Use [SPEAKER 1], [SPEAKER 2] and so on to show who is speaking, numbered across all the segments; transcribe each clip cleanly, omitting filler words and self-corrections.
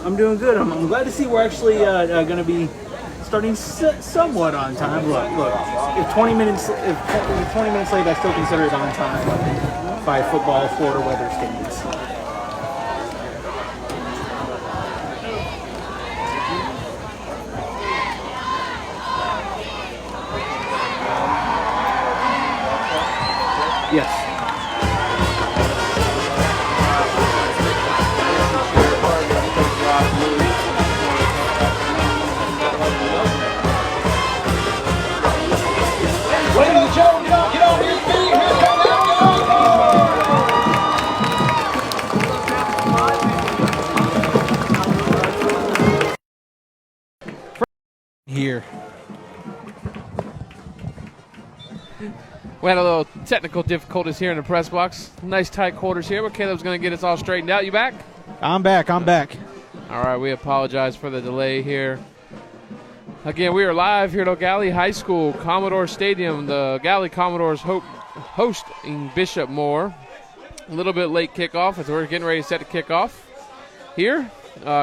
[SPEAKER 1] I'm doing good. I'm glad to see we're actually going to be starting somewhat on time. Look. If 20 minutes late, I still consider it on time by football Florida weather standards. Yes.
[SPEAKER 2] Ladies and gentlemen, get on your feet. Here come the Eau Gallie Commodores.
[SPEAKER 1] Here.
[SPEAKER 3] We had a little technical difficulties here in the press box. Nice tight quarters here, but Caleb's going to get us all straightened out. You back?
[SPEAKER 1] I'm back.
[SPEAKER 3] All right, we apologize for the delay here. Again, we are live here at Eau Gallie High School, Commodore Stadium. The Gallie Commodores hosting Bishop Moore. A little bit late kickoff as we're getting ready to set the kickoff here.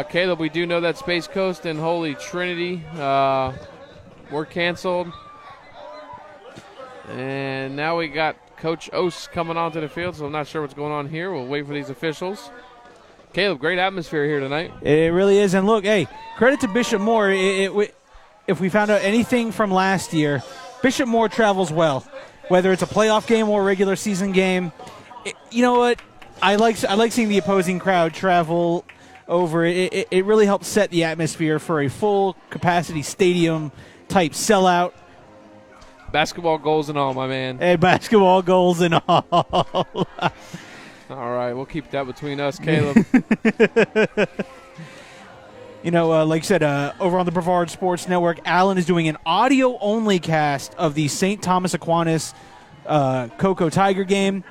[SPEAKER 3] Caleb, we do know that Space Coast and Holy Trinity were canceled. And now we got Coach Ose coming onto the field, so I'm not sure what's going on here. We'll wait for these officials. Caleb, great atmosphere here tonight.
[SPEAKER 1] It really is. And look, hey, credit to Bishop Moore. If we found out anything from last year, Bishop Moore travels well, whether it's a playoff game or a regular season game. You know what? I like seeing the opposing crowd travel over. It really helps set the atmosphere for a full capacity stadium type sellout.
[SPEAKER 3] Basketball goals and all, my man.
[SPEAKER 1] Hey, basketball goals and all.
[SPEAKER 3] All right, we'll keep that between us, Caleb.
[SPEAKER 1] You know, like I said, over on the Brevard Sports Network, Alan is doing an audio-only cast of the St. Thomas Aquinas Cocoa Tiger game.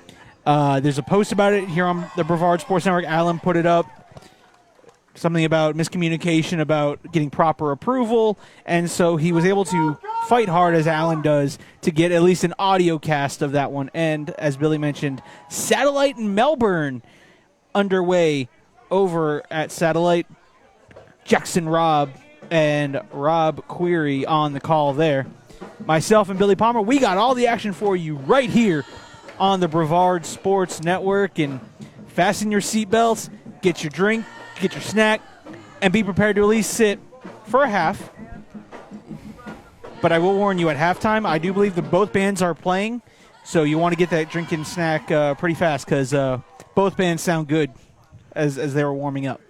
[SPEAKER 1] There's a post about it here on the Brevard Sports Network. Alan put it up. Something about miscommunication about getting proper approval, and so he was able to fight hard, as Alan does, to get at least an audio cast of that one. And as Billy mentioned, Satellite in Melbourne underway over at Satellite. Jackson Robb and Rob Query on the call there. Myself and Billy Palmer, we got all the action for you right here on the Brevard Sports Network. And fasten your seatbelts, get your drink, get your snack, and be prepared to at least sit for a half. But I will warn you, at halftime, I do believe that both bands are playing, so you want to get that drink and snack pretty fast because both bands sound good as they were warming up.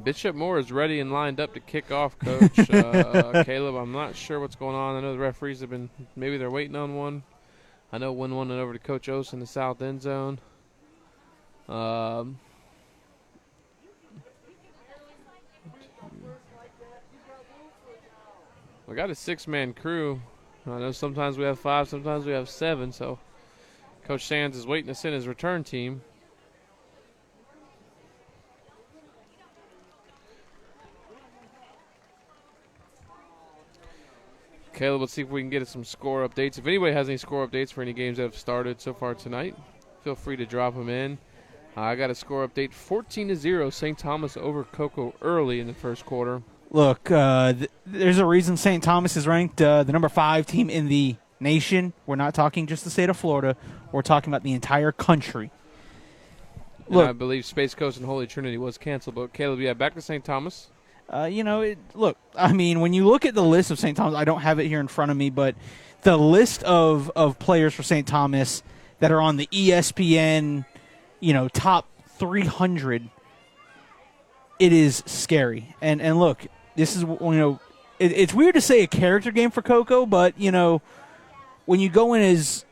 [SPEAKER 3] Bishop Moore is ready and lined up to kick off, Coach. Caleb, I'm not sure what's going on. I know the referees have been, maybe they're waiting on one. I know one went over to Coach Ose in the south end zone. We got a six-man crew. I know sometimes we have 5, sometimes we have 7, so Coach Sands is waiting to send his return team. Caleb, let's see if we can get some score updates. If anybody has any score updates for any games that have started so far tonight, feel free to drop them in. I got a score update, 14-0, St. Thomas over Cocoa early in the first quarter.
[SPEAKER 1] Look, there's a reason St. Thomas is ranked the number 5 team in the nation. We're not talking just the state of Florida. We're talking about the entire country.
[SPEAKER 3] Look, I believe Space Coast and Holy Trinity was canceled, but Caleb, yeah, back to St. Thomas.
[SPEAKER 1] Look, I mean, when you look at the list of St. Thomas, I don't have it here in front of me, but the list of players for St. Thomas that are on the ESPN, top 300, it is scary. And look, this is, it's weird to say a character game for Cocoa, but, when you go in as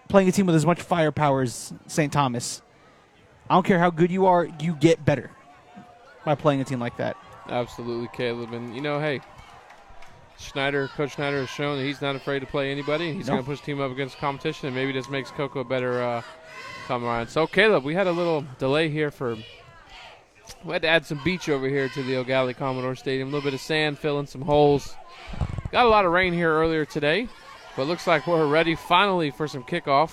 [SPEAKER 1] playing a team with as much firepower as St. Thomas, I don't care how good you are, you get better by playing a team like that.
[SPEAKER 3] Absolutely, Caleb. And, hey, Coach Schneider has shown that he's not afraid to play anybody. He's going to push the team up against competition, and maybe this makes Coco a better come around. So, Caleb, we had a little delay here we had to add some beach over here to the Eau Gallie Commodore Stadium. A little bit of sand filling some holes. Got a lot of rain here earlier today, but looks like we're ready finally for some kickoff.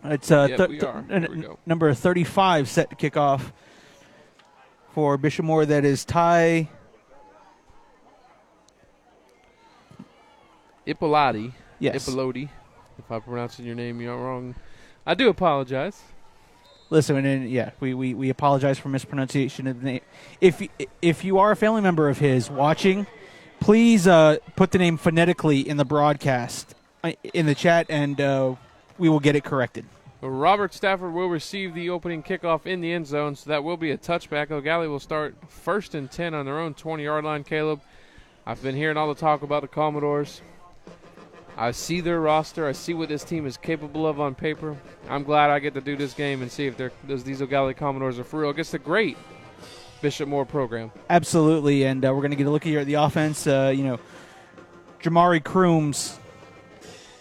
[SPEAKER 1] It's
[SPEAKER 3] we are. Here we go.
[SPEAKER 1] number 35 set to kick off for Bishop Moore. That is Ty
[SPEAKER 3] Ippoliti.
[SPEAKER 1] Yes.
[SPEAKER 3] Ippoliti. If I'm pronouncing your name wrong, I do apologize.
[SPEAKER 1] Listen, and we apologize for mispronunciation of the name. If you are a family member of his watching, please put the name phonetically in the broadcast in the chat, and we will get it corrected.
[SPEAKER 3] Robert Stafford will receive the opening kickoff in the end zone, so that will be a touchback. Eau Gallie will start 1st and 10 on their own 20-yard line, Caleb. I've been hearing all the talk about the Commodores. I see their roster. I see what this team is capable of on paper. I'm glad I get to do this game and see if these Eau Gallie Commodores are for real against the great Bishop Moore program.
[SPEAKER 1] Absolutely, and we're going to get a look here at the offense. Jamari Crooms,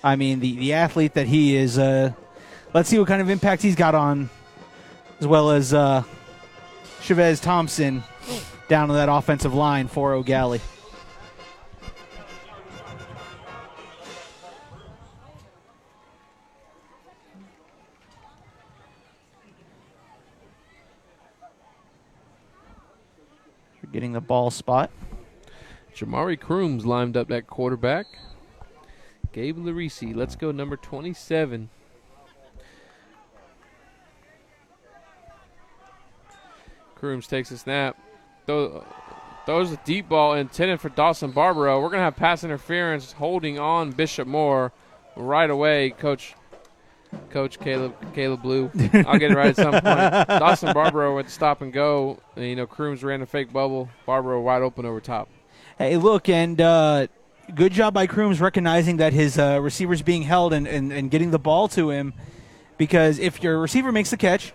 [SPEAKER 1] I mean, the athlete that he is, let's see what kind of impact he's got on, as well as Chavez Thompson down on that offensive line for Eau Gallie. Getting the ball spot.
[SPEAKER 3] Jamari Crooms lined up that quarterback. Gabe Larisi, let's go number 27. Crooms takes a snap. Throws a deep ball intended for Dawson Barbaro. We're going to have pass interference holding on Bishop Moore right away. Coach Caleb Blue. I'll get it right at some point. Dawson Barbaro went stop and go. And, Crooms ran a fake bubble. Barbaro wide open over top.
[SPEAKER 1] Hey, look, and good job by Crooms recognizing that his receiver's being held and getting the ball to him, because if your receiver makes the catch,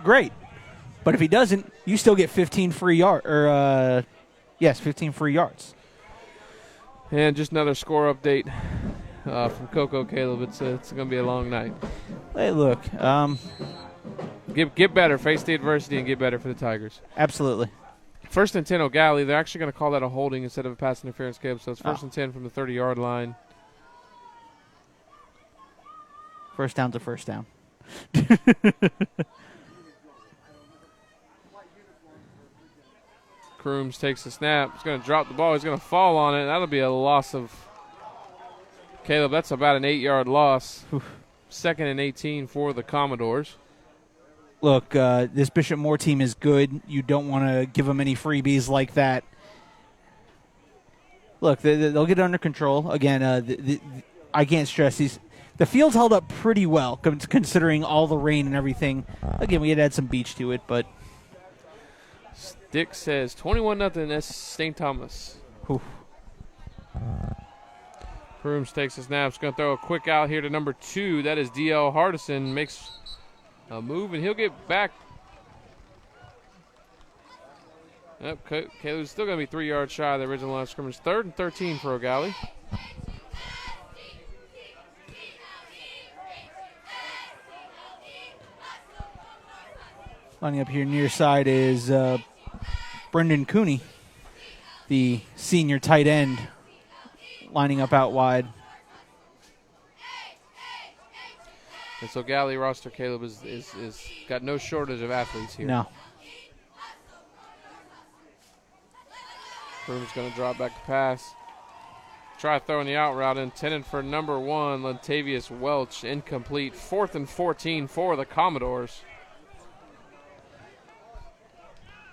[SPEAKER 1] great. But if he doesn't, you still get 15 free yards. 15 free yards.
[SPEAKER 3] And just another score update from Coco, Caleb. It's going to be a long night.
[SPEAKER 1] Hey, look.
[SPEAKER 3] Get better. Face the adversity and get better for the Tigers.
[SPEAKER 1] Absolutely.
[SPEAKER 3] 1st and 10 Eau Gallie. They're actually going to call that a holding instead of a pass interference, Caleb. So it's 1st and 10 from the 30-yard line.
[SPEAKER 1] First down to first down.
[SPEAKER 3] Crooms takes the snap. He's going to drop the ball. He's going to fall on it. That'll be a loss of Caleb. That's about an 8-yard loss. 2nd and 18 for the Commodores.
[SPEAKER 1] Look, this Bishop Moore team is good. You don't want to give them any freebies like that. Look, they'll get it under control. Again, I can't stress these. The field's held up pretty well considering all the rain and everything. Again, we had to add some beach to it, but
[SPEAKER 3] Dick says 21-0. That's St. Thomas. Crooms takes a snap. He's going to throw a quick out here to number 2. That is D.L. Hardison. Makes a move, and he'll get back. Yep, Caleb's still going to be 3 yards shy of the original line of scrimmage. 3rd and 13 for Eau Gallie.
[SPEAKER 1] Lining up here near side is Brendan Cooney, the senior tight end, lining up out wide.
[SPEAKER 3] And so Gallie roster, Caleb, is got no shortage of athletes here.
[SPEAKER 1] No.
[SPEAKER 3] Crooms going to drop back to pass. Try throwing the out route intended for number 1, Latavius Welch, incomplete. 4th and 14 for the Commodores.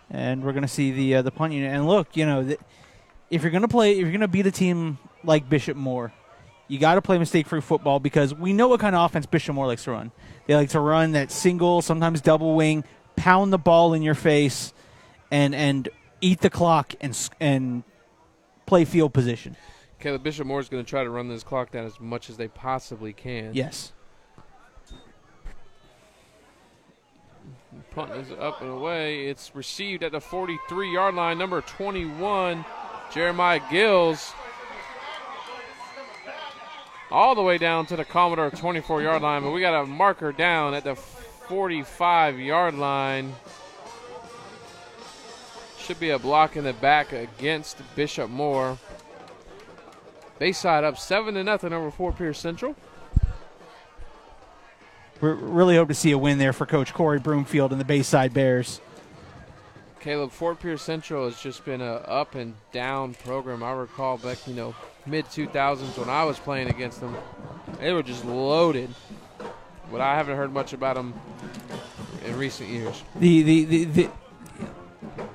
[SPEAKER 1] And we're going to see the punt unit. And look, if you're going to beat a team like Bishop Moore, you got to play mistake-free football, because we know what kind of offense Bishop Moore likes to run. They like to run that single, sometimes double wing, pound the ball in your face, and eat the clock and play field position.
[SPEAKER 3] Okay, the Bishop Moore is going to try to run this clock down as much as they possibly can.
[SPEAKER 1] Yes.
[SPEAKER 3] Punt is up and away. It's received at the 43-yard line. Number 21, Jeremiah Gills. All the way down to the Commodore 24-yard line, but we got a marker down at the 45-yard line. Should be a block in the back against Bishop Moore. Bayside up 7-0 over Fort Pierce Central.
[SPEAKER 1] We really hope to see a win there for Coach Corey Broomfield and the Bayside Bears.
[SPEAKER 3] Caleb, Fort Pierce Central has just been a up and down program. I recall back, mid-2000s when I was playing against them. They were just loaded, but I haven't heard much about them in recent years.
[SPEAKER 1] The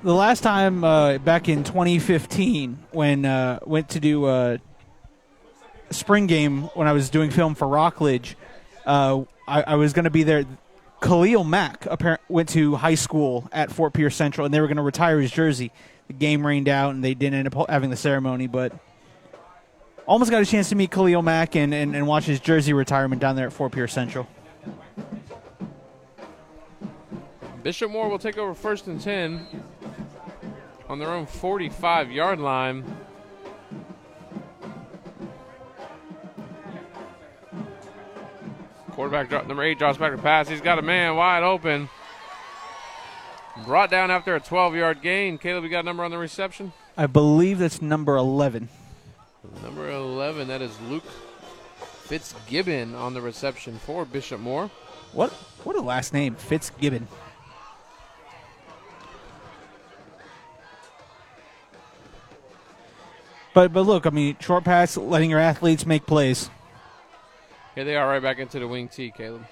[SPEAKER 1] last time back in 2015 when went to do a spring game when I was doing film for Rockledge, I was going to be there. Khalil Mack went to high school at Fort Pierce Central, and they were going to retire his jersey. The game rained out, and they didn't end up having the ceremony, but almost got a chance to meet Khalil Mack and watch his jersey retirement down there at Fort Pierce Central.
[SPEAKER 3] Bishop Moore will take over 1st and 10 on their own 45-yard line. Quarterback, number 8, drops back to pass. He's got a man wide open. Brought down after a 12-yard gain. Caleb, you got a number on the reception?
[SPEAKER 1] I believe that's number 11.
[SPEAKER 3] Number 11, that is Luke Fitzgibbon on the reception for Bishop Moore.
[SPEAKER 1] What a last name, Fitzgibbon. But look, I mean, short pass, letting your athletes make plays.
[SPEAKER 3] Here they are right back into the wing tee, Caleb.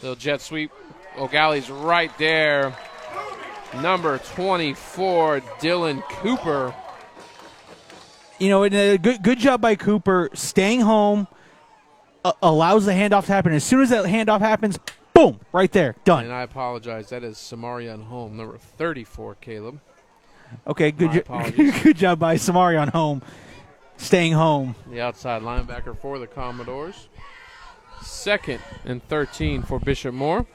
[SPEAKER 3] Little jet sweep. Eau Gallie's right there. Number 24, Dylan Cooper.
[SPEAKER 1] Good job by Cooper staying home, allows the handoff to happen. As soon as that handoff happens, boom, right there, done.
[SPEAKER 3] And I apologize. That is Samarian Home, number 34, Caleb.
[SPEAKER 1] Okay, good job by Samarian Home, staying home.
[SPEAKER 3] The outside linebacker for the Commodores. 2nd and 13 for Bishop Moore.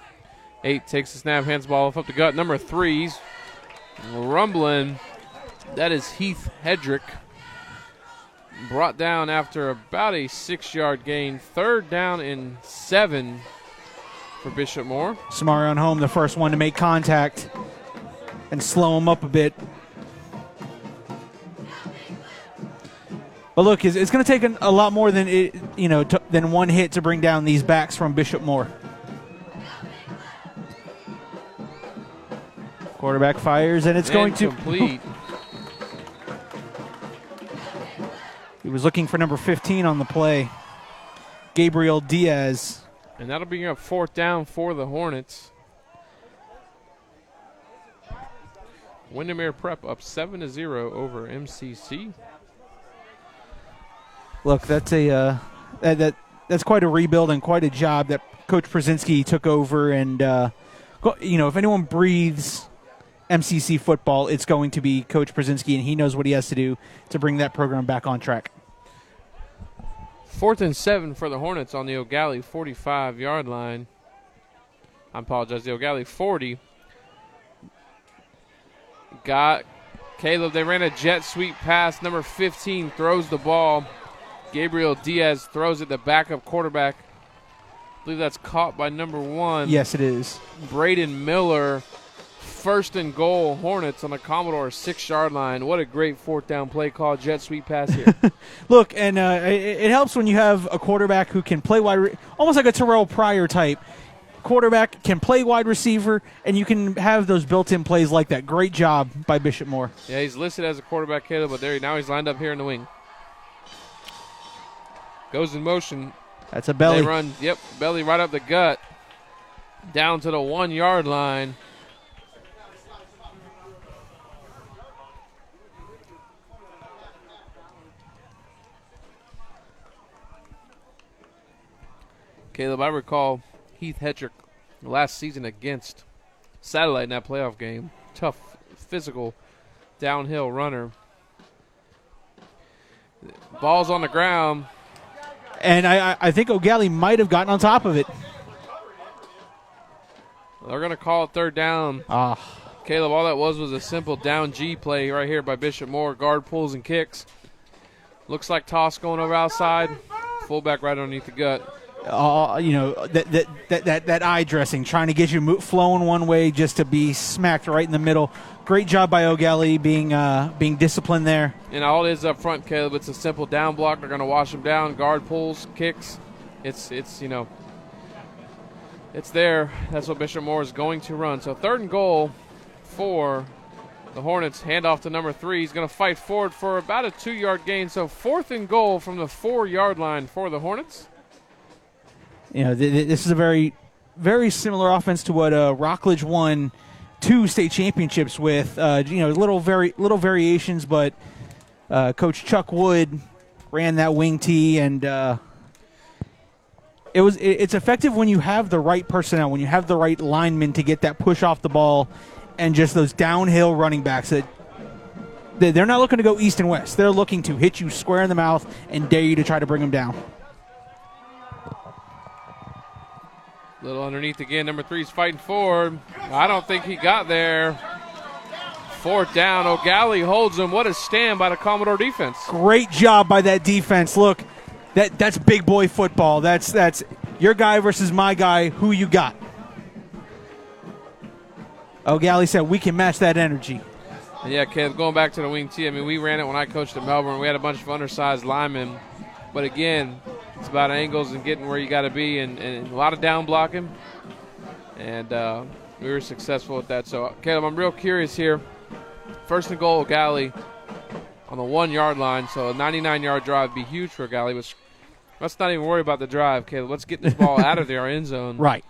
[SPEAKER 3] 8 takes the snap, hands the ball up the gut. Number 3's rumbling. That is Heath Hedrick. Brought down after about a 6-yard gain. 3rd down and 7 for Bishop Moore.
[SPEAKER 1] Samarian Home, the first one to make contact and slow him up a bit. But look, it's going to take a lot more than than one hit to bring down these backs from Bishop Moore. Quarterback fires, and it's going to
[SPEAKER 3] complete.
[SPEAKER 1] He was looking for number 15 on the play, Gabriel Diaz.
[SPEAKER 3] And that'll bring up 4th down for the Hornets. Windermere Prep up 7-0 over MCC.
[SPEAKER 1] Look, that's that's quite a rebuild and quite a job that Coach Przinski took over. And if anyone breathes MCC football, it's going to be Coach Przinski, and he knows what he has to do to bring that program back on track.
[SPEAKER 3] 4th and 7 for the Hornets on the Eau Gallie 45-yard line. I apologize, the Eau Gallie 40. Got Caleb. They ran a jet sweep pass. Number 15 throws the ball. Gabriel Diaz throws it, the backup quarterback. I believe that's caught by number 1.
[SPEAKER 1] Yes, it is.
[SPEAKER 3] Braden Miller. 1st and goal, Hornets on the Commodore 6-yard line. What a great 4th down play call, jet sweep pass here.
[SPEAKER 1] Look, and it helps when you have a quarterback who can play wide, almost like a Terrell Pryor type. Quarterback can play wide receiver, and you can have those built-in plays like that. Great job by Bishop Moore.
[SPEAKER 3] Yeah, he's listed as a quarterback, Caleb, but now he's lined up here in the wing. Goes in motion.
[SPEAKER 1] That's a belly.
[SPEAKER 3] They run, belly right up the gut. Down to the 1-yard line. Caleb, I recall Heath Hedrick last season against Satellite in that playoff game. Tough, physical, downhill runner. Ball's on the ground.
[SPEAKER 1] And I think Eau Gallie might have gotten on top of it.
[SPEAKER 3] They're going to call it third down. Caleb, all that was a simple down G play right here by Bishop Moore. Guard pulls and kicks. Looks like toss going over outside. Fullback right underneath the gut.
[SPEAKER 1] That eye dressing, trying to get you flowing one way just to be smacked right in the middle. Great job by Eau Gallie being disciplined there.
[SPEAKER 3] And all it is up front, Caleb, it's a simple down block. They're going to wash them down. Guard pulls, kicks. It's there. That's what Bishop Moore is going to run. So 3rd and goal for the Hornets. Handoff to number 3. He's going to fight forward for about a 2-yard gain. So 4th and goal from the 4-yard line for the Hornets.
[SPEAKER 1] This is a very, very similar offense to what Rockledge won 2 state championships with. Little variations, but Coach Chuck Wood ran that wing tee, and it's effective when you have the right personnel, when you have the right linemen to get that push off the ball, and just those downhill running backs that they're not looking to go east and west. They're looking to hit you square in the mouth and dare you to try to bring them down.
[SPEAKER 3] Little underneath again. Number 3's fighting forward. I don't think he got there. 4th down. Eau Gallie holds him. What a stand by the Commodore defense.
[SPEAKER 1] Great job by that defense. Look, that's big boy football. That's your guy versus my guy. Who you got? Eau Gallie said we can match that energy.
[SPEAKER 3] Yeah, Caleb, going back to the wing tee, we ran it when I coached at Melbourne. We had a bunch of undersized linemen. But again, it's about angles and getting where you got to be, and a lot of down blocking. And we were successful at that. So, Caleb, I'm real curious here. 1st and goal, Eau Gallie on the 1-yard line. So a 99-yard drive would be huge for Eau Gallie. Let's not even worry about the drive, Caleb. Let's get this ball out of our end zone.
[SPEAKER 1] Right.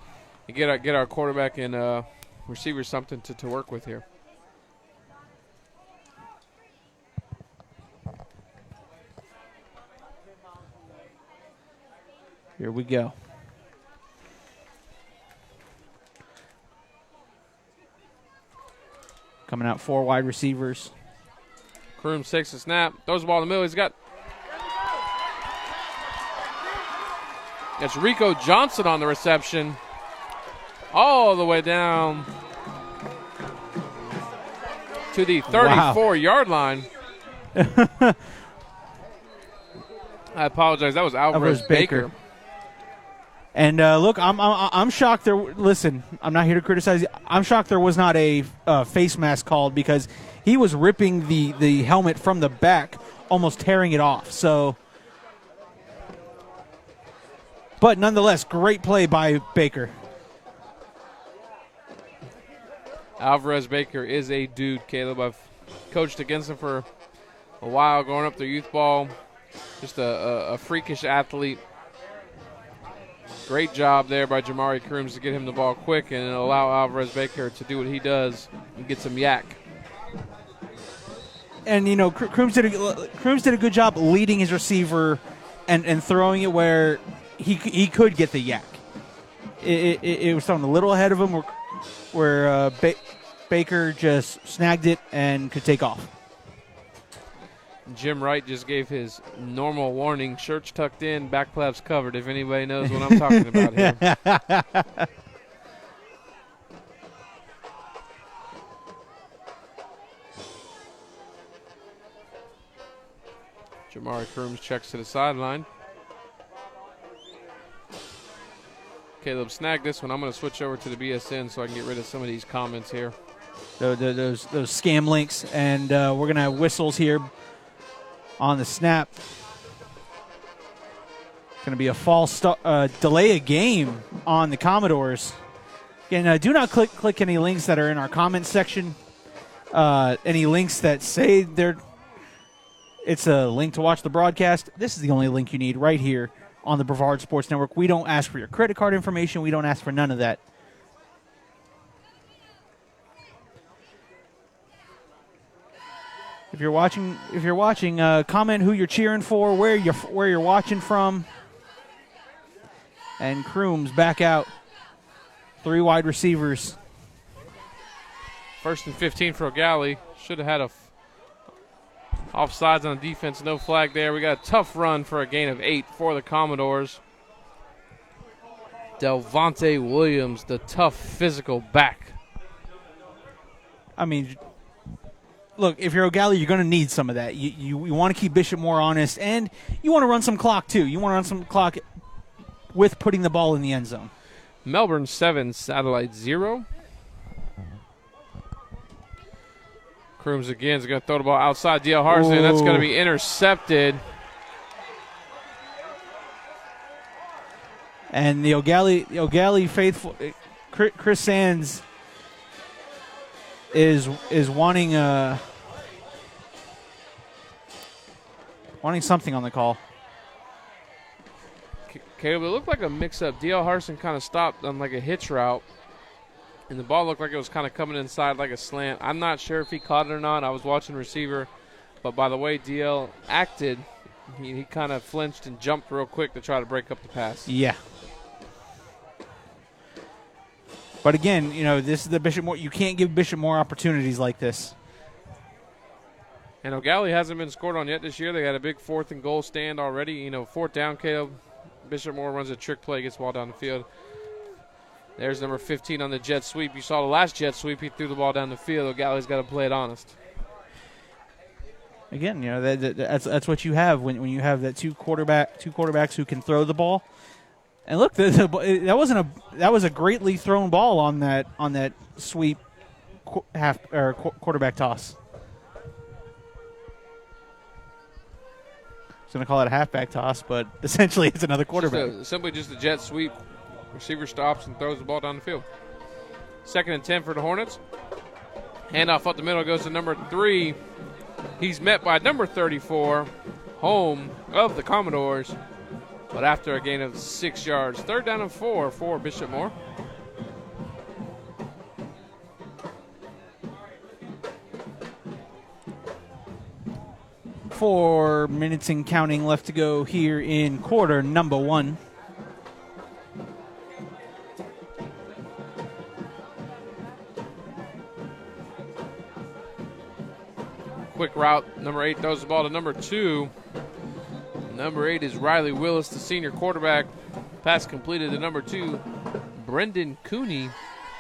[SPEAKER 3] And get our quarterback and receivers something to work with here.
[SPEAKER 1] Here we go. Coming out 4 wide receivers.
[SPEAKER 3] Crooms takes the snap, throws the ball in the middle. It's Rico Johnson on the reception. All the way down to the 34-yard line. I apologize. That was Alvarez Baker.
[SPEAKER 1] And look, I'm shocked. Listen, I'm not here to criticize you. I'm shocked there was not a face mask called, because he was ripping the helmet from the back, almost tearing it off. So, but nonetheless, great play by Baker.
[SPEAKER 3] Alvarez Baker is a dude, Caleb. I've coached against him for a while, growing up through youth ball. Just a freakish athlete. Great job there by Jamari Crooms to get him the ball quick and allow Alvarez Baker to do what he does and get some yak.
[SPEAKER 1] And, Crooms did a good job leading his receiver and throwing it where he could get the yak. It was thrown a little ahead of him where Baker just snagged it and could take off.
[SPEAKER 3] Jim Wright just gave his normal warning, shirts tucked in, back flaps covered, if anybody knows what I'm talking about here. Jamari Crooms checks to the sideline. Caleb snagged this one. I'm going to switch over to the BSN so I can get rid of some of these comments here.
[SPEAKER 1] Those scam links, and we're going to have whistles here on the snap. Going to be a false delay a game on the Commodores. Again, do not click any links that are in our comments section. Any links that say it's a link to watch the broadcast. This is the only link you need right here on the Brevard Sports Network. We don't ask for your credit card information. We don't ask for none of that. If you're watching, comment who you're cheering for, where you're watching from. And Crooms back out. 3 wide receivers.
[SPEAKER 3] 1st and 15 for Eau Gallie. Should have had a offsides on the defense. No flag there. We got a tough run for a gain of 8 for the Commodores. Delvonte Williams, the tough physical back.
[SPEAKER 1] I mean, look, if you're Eau Gallie, you're going to need some of that. You want to keep Bishop Moore honest, and you want to run some clock, too. You want to run some clock with putting the ball in the end zone.
[SPEAKER 3] Melbourne 7, Satellite 0. Crooms again is going to throw the ball outside D.L. Harrison. That's going to be intercepted.
[SPEAKER 1] And the Eau Gallie faithful, Chris Sands is wanting something on the call.
[SPEAKER 3] Caleb, it looked like a mix-up. D.L. Harrison kind of stopped on like a hitch route, and the ball looked like it was kind of coming inside like a slant. I'm not sure if he caught it or not. I was watching receiver, but by the way D.L. acted, he kind of flinched and jumped real quick to try to break up the pass.
[SPEAKER 1] Yeah. But again, this is the Bishop Moore. You can't give Bishop Moore opportunities like this.
[SPEAKER 3] And Eau Gallie hasn't been scored on yet this year. They got a big 4th and goal stand already. 4th down, Caleb. Bishop Moore runs a trick play, gets the ball down the field. There's number 15 on the jet sweep. You saw the last jet sweep. He threw the ball down the field. Eau Gallie's got to play it honest.
[SPEAKER 1] Again, that's what you have when you have that two quarterbacks who can throw the ball. And look, that was a greatly thrown ball on that sweep quarterback toss. I was going to call it a halfback toss, but essentially it's another quarterback.
[SPEAKER 3] Simply just a jet sweep. Receiver stops and throws the ball down the field. 2nd and 10 for the Hornets. Handoff up the middle goes to number 3. He's met by number 34, home of the Commodores, but after a gain of 6 yards. 3rd down and 4 for Bishop Moore.
[SPEAKER 1] Four minutes and counting left to go here in quarter number 1.
[SPEAKER 3] Quick route. Number 8 throws the ball to number 2. Number 8 is Riley Willis, the senior quarterback. Pass completed to number 2, Brendan Cooney,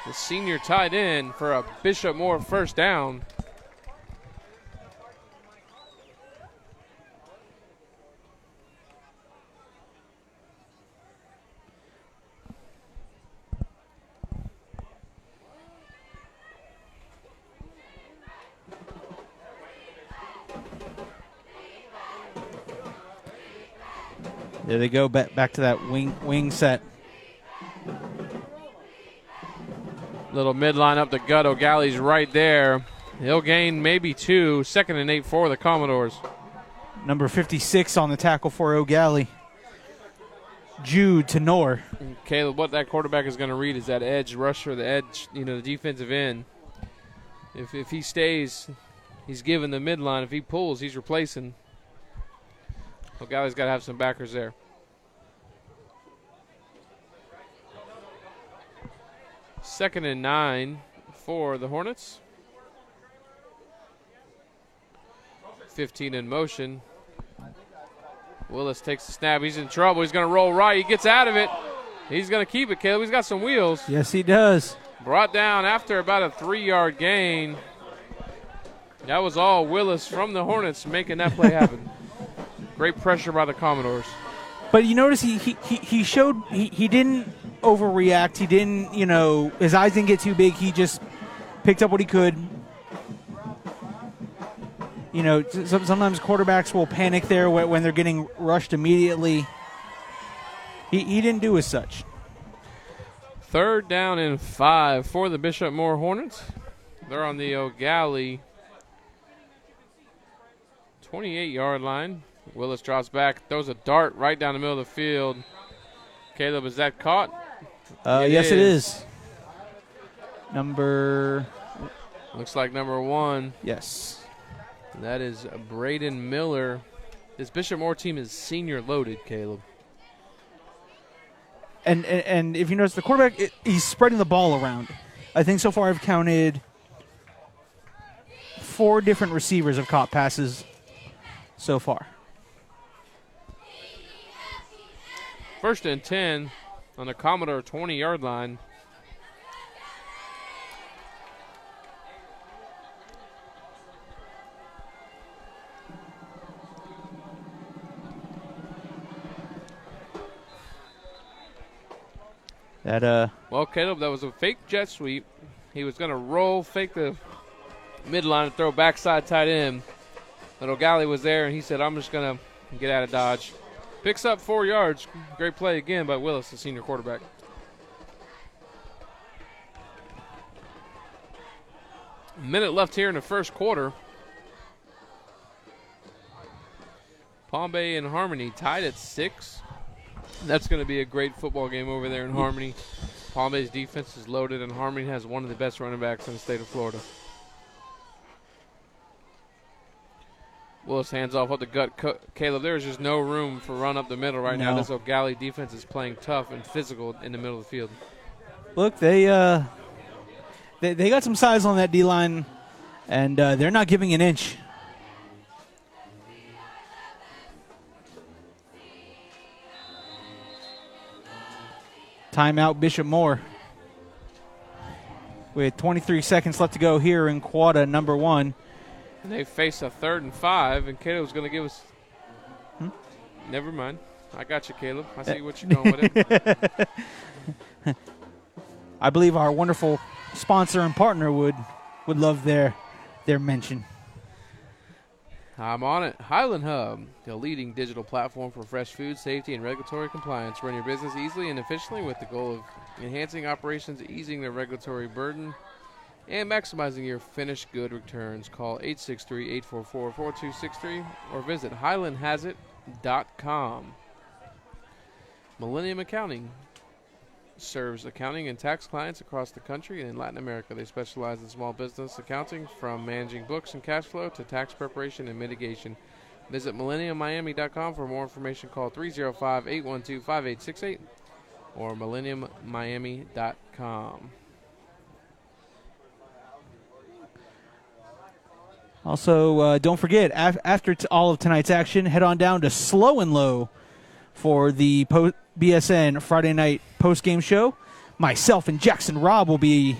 [SPEAKER 3] the senior tight end, for a Bishop Moore 1st down.
[SPEAKER 1] There they go, back to that wing set.
[SPEAKER 3] Little midline up the gut. Eau Gallie's right there. He'll gain maybe 2. 2nd and 8 for the Commodores.
[SPEAKER 1] Number 56 on the tackle for Eau Gallie, Jude Tenor.
[SPEAKER 3] Caleb, what that quarterback is going to read is that edge rusher, the edge, the defensive end. If he stays, he's given the midline. If he pulls, he's replacing. Eau Gallie's got to have some backers there. Second and 9 for the Hornets. 15 in motion. Willis takes the snap. He's in trouble. He's going to roll right. He gets out of it. He's going to keep it, Caleb. He's got some wheels.
[SPEAKER 1] Yes, he does.
[SPEAKER 3] Brought down after about a 3-yard gain. That was all Willis from the Hornets making that play happen. Great pressure by the Commodores.
[SPEAKER 1] But you notice he showed he didn't overreact. He didn't, his eyes didn't get too big. He just picked up what he could. Sometimes quarterbacks will panic there when they're getting rushed immediately. He didn't do as such.
[SPEAKER 3] 3rd down and 5 for the Bishop Moore Hornets. They're on the Eau Gallie 28-yard line. Willis drops back, throws a dart right down the middle of the field. Caleb, is that caught?
[SPEAKER 1] Yes, it is.
[SPEAKER 3] Looks like number 1.
[SPEAKER 1] Yes.
[SPEAKER 3] That is Braden Miller. This Bishop Moore team is senior loaded, Caleb.
[SPEAKER 1] And if you notice, the quarterback, he's spreading the ball around. I think so far I've counted 4 different receivers have caught passes so far.
[SPEAKER 3] 1st and 10 on the Commodore 20-yard line. Well, Caleb, that was a fake jet sweep. He was going to roll, fake the midline, and throw backside tight end. But Eau Gallie was there, and he said, I'm just going to get out of dodge. Picks up 4 yards. Great play again by Willis, the senior quarterback. A minute left here in the first quarter. Palm Bay and Harmony tied at 6. That's going to be a great football game over there in Harmony. Palm Bay's defense is loaded, and Harmony has one of the best running backs in the state of Florida. Willis hands off up the gut. Caleb, there is just no room for run up the middle right now. This Eau Gallie defense is playing tough and physical in the middle of the field.
[SPEAKER 1] Look, they got some size on that D-line, and they're not giving an inch. Timeout, Bishop Moore. With 23 seconds left to go here in quarter number 1.
[SPEAKER 3] And they face a 3rd and 5, and Caleb's going to give us. Never mind. I got you, Caleb. I see what you're going with it.
[SPEAKER 1] I believe our wonderful sponsor and partner would love their mention.
[SPEAKER 3] I'm on it. Highland Hub, the leading digital platform for fresh food, safety, and regulatory compliance. Run your business easily and efficiently with the goal of enhancing operations, easing the regulatory burden, and maximizing your finished good returns. Call 863-844-4263 or visit highlandhasit.com. Millennium Accounting serves accounting and tax clients across the country and in Latin America. They specialize in small business accounting, from managing books and cash flow to tax preparation and mitigation. Visit millenniummiami.com for more information. Call 305-812-5868 or millenniummiami.com.
[SPEAKER 1] Also, don't forget, after all of tonight's action, head on down to Slow and Low for the BSN Friday night post-game show. Myself and Jackson Robb will be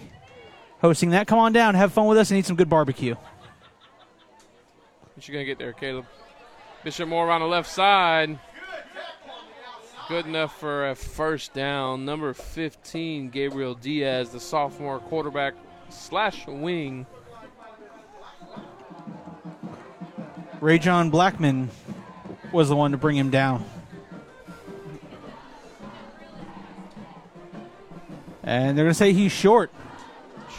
[SPEAKER 1] hosting that. Come on down, have fun with us, and eat some good barbecue.
[SPEAKER 3] What you going to get there, Caleb? Bishop Moore on the left side. Good enough for a first down. Number 15, Gabriel Diaz, the sophomore quarterback / wing.
[SPEAKER 1] Ray John Blackman was the one to bring him down. And they're going to say he's short.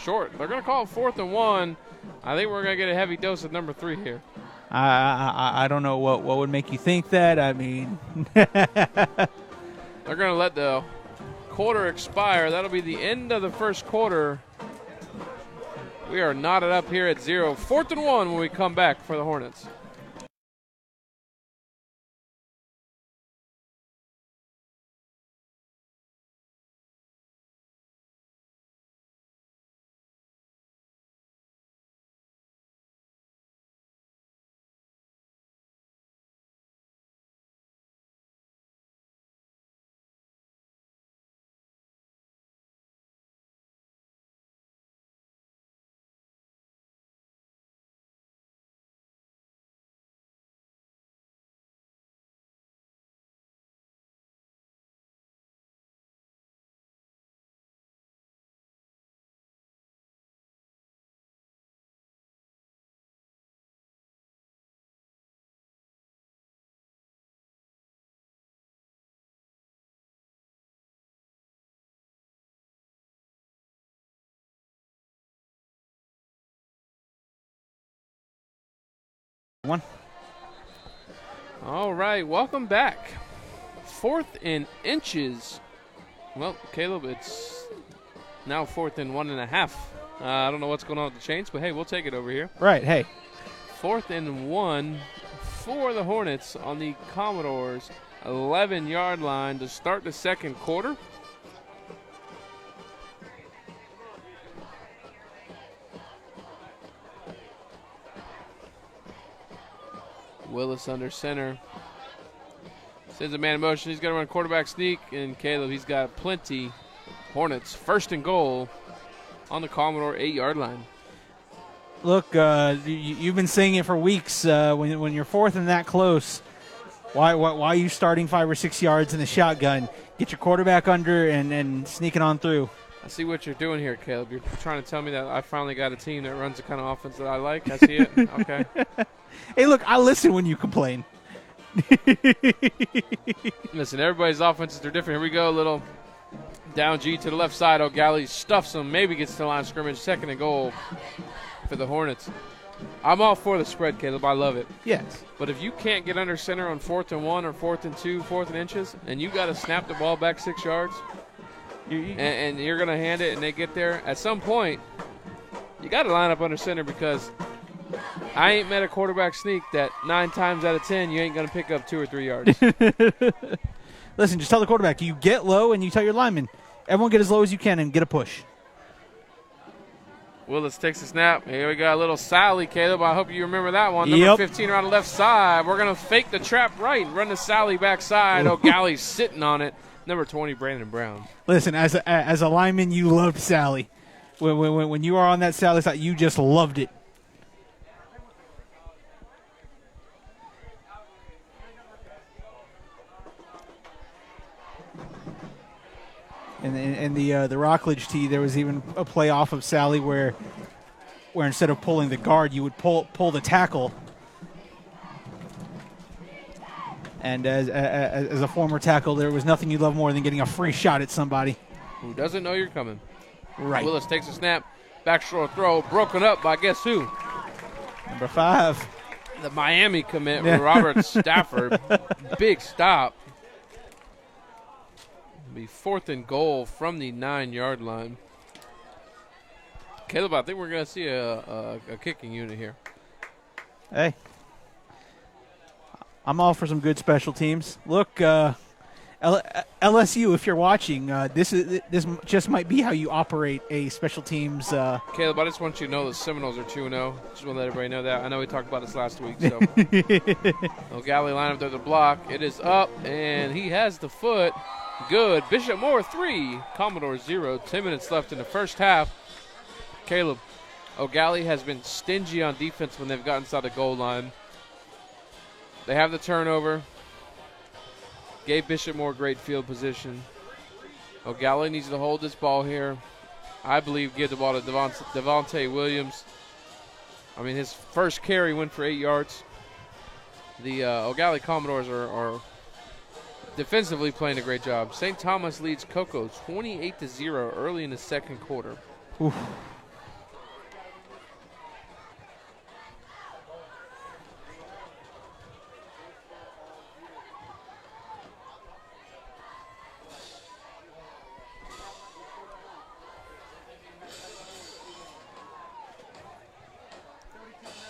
[SPEAKER 3] Short. They're going to call it 4th and 1. I think we're going to get a heavy dose of number 3 here.
[SPEAKER 1] I don't know what would make you think that. I mean.
[SPEAKER 3] They're going to let the quarter expire. That'll be the end of the first quarter. We are knotted up here at 0. 4th and 1 when we come back for the Hornets.
[SPEAKER 1] One.
[SPEAKER 3] All right, welcome back. 4th and inches. Well, Caleb, it's now 4th and 1.5. I don't know what's going on with the chains, but hey, we'll take it over here.
[SPEAKER 1] Right, hey.
[SPEAKER 3] 4th and 1 for the Hornets on the Commodores' 11-yard line to start the second quarter. Willis under center. Sends a man in motion. He's going to run quarterback sneak. And Caleb, he's got plenty. Hornets, 1st and goal on the Commodore 8-yard line.
[SPEAKER 1] Look, you've been saying it for weeks. When you're 4th and that close, why are you starting 5 or 6 yards in the shotgun? Get your quarterback under and sneaking on through.
[SPEAKER 3] I see what you're doing here, Caleb. You're trying to tell me that I finally got a team that runs the kind of offense that I like. I see it. Okay.
[SPEAKER 1] Hey, look, I listen when you complain.
[SPEAKER 3] Listen, everybody's offenses are different. Here we go, little down G to the left side. Eau Gallie stuffs him, maybe gets to the line of scrimmage. 2nd and goal for the Hornets. I'm all for the spread, Caleb. I love it.
[SPEAKER 1] Yes.
[SPEAKER 3] But if you can't get under center on 4th and 1 or 4th and 2, 4th and inches, and you got to snap the ball back 6 yards, and you're going to hand it and they get there, at some point, you got to line up under center because I ain't met a quarterback sneak that 9 times out of 10 you ain't going to pick up 2 or 3 yards.
[SPEAKER 1] Listen, just tell the quarterback, you get low and you tell your lineman, everyone get as low as you can and get a push.
[SPEAKER 3] Willis takes a snap. Here we got a little Sally, Caleb. I hope you remember that one. Number 15 around the left side. We're going to fake the trap right and run the Sally backside. Eau Gallie's sitting on it. Number 20, Brandon Brown.
[SPEAKER 1] Listen, as a lineman, you loved Sally. When you are on that Sally side, you just loved it. And the Rockledge tee, there was even a play off of Sally where instead of pulling the guard, you would pull the tackle. And as a former tackle, there was nothing you love more than getting a free shot at somebody
[SPEAKER 3] who doesn't know you're coming.
[SPEAKER 1] Right.
[SPEAKER 3] Willis takes a snap, backshore throw, broken up by guess who?
[SPEAKER 1] Number 5.
[SPEAKER 3] The Miami commit, Robert Stafford. Big stop. Be 4th and goal from the 9-yard line. Caleb, I think we're going to see a kicking unit here.
[SPEAKER 1] Hey, I'm all for some good special teams. Look, LSU, if you're watching, this just might be how you operate a special teams.
[SPEAKER 3] Caleb, I just want you to know the Seminoles are 2-0. Just want to let everybody know that. I know we talked about this last week. So, Eau Gallie line up there, the block. It is up, and he has the foot. Good. Bishop Moore 3, Commodore 0. 10 minutes left in the first half. Caleb, Eau Gallie has been stingy on defense when they've gotten inside the goal line. They have the turnover. Gave Bishop Moore great field position. Eau Gallie needs to hold this ball here. I believe give the ball to Devontae Williams. I mean, his first carry went for 8 yards. The Eau Gallie Commodores are defensively playing a great job. St. Thomas leads Cocoa 28-0 early in the second quarter.
[SPEAKER 1] Oof.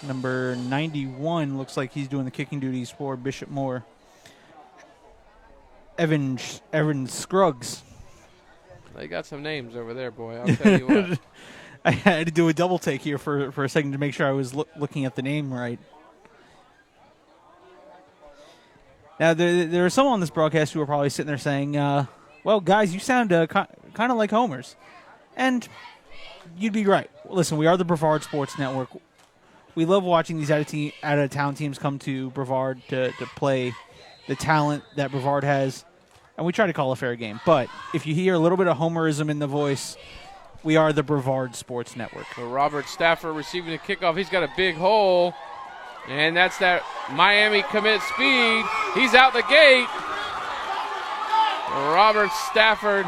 [SPEAKER 1] Number 91 looks like he's doing the kicking duties for Bishop Moore. Evan Scruggs.
[SPEAKER 3] They got some names over there, boy. I'll tell you what.
[SPEAKER 1] I had to do a double take here for a second to make sure I was looking at the name right. Now, there are some on this broadcast who are probably sitting there saying, well, guys, you sound kind of like homers. And you'd be right. Listen, we are the Brevard Sports Network. We love watching these out-of-town teams come to Brevard to play the talent that Brevard has. And we try to call a fair game. But if you hear a little bit of homerism in the voice, we are the Brevard Sports Network.
[SPEAKER 3] So Robert Stafford receiving the kickoff. He's got a big hole. And that's that Miami commit speed. He's out the gate. Robert Stafford.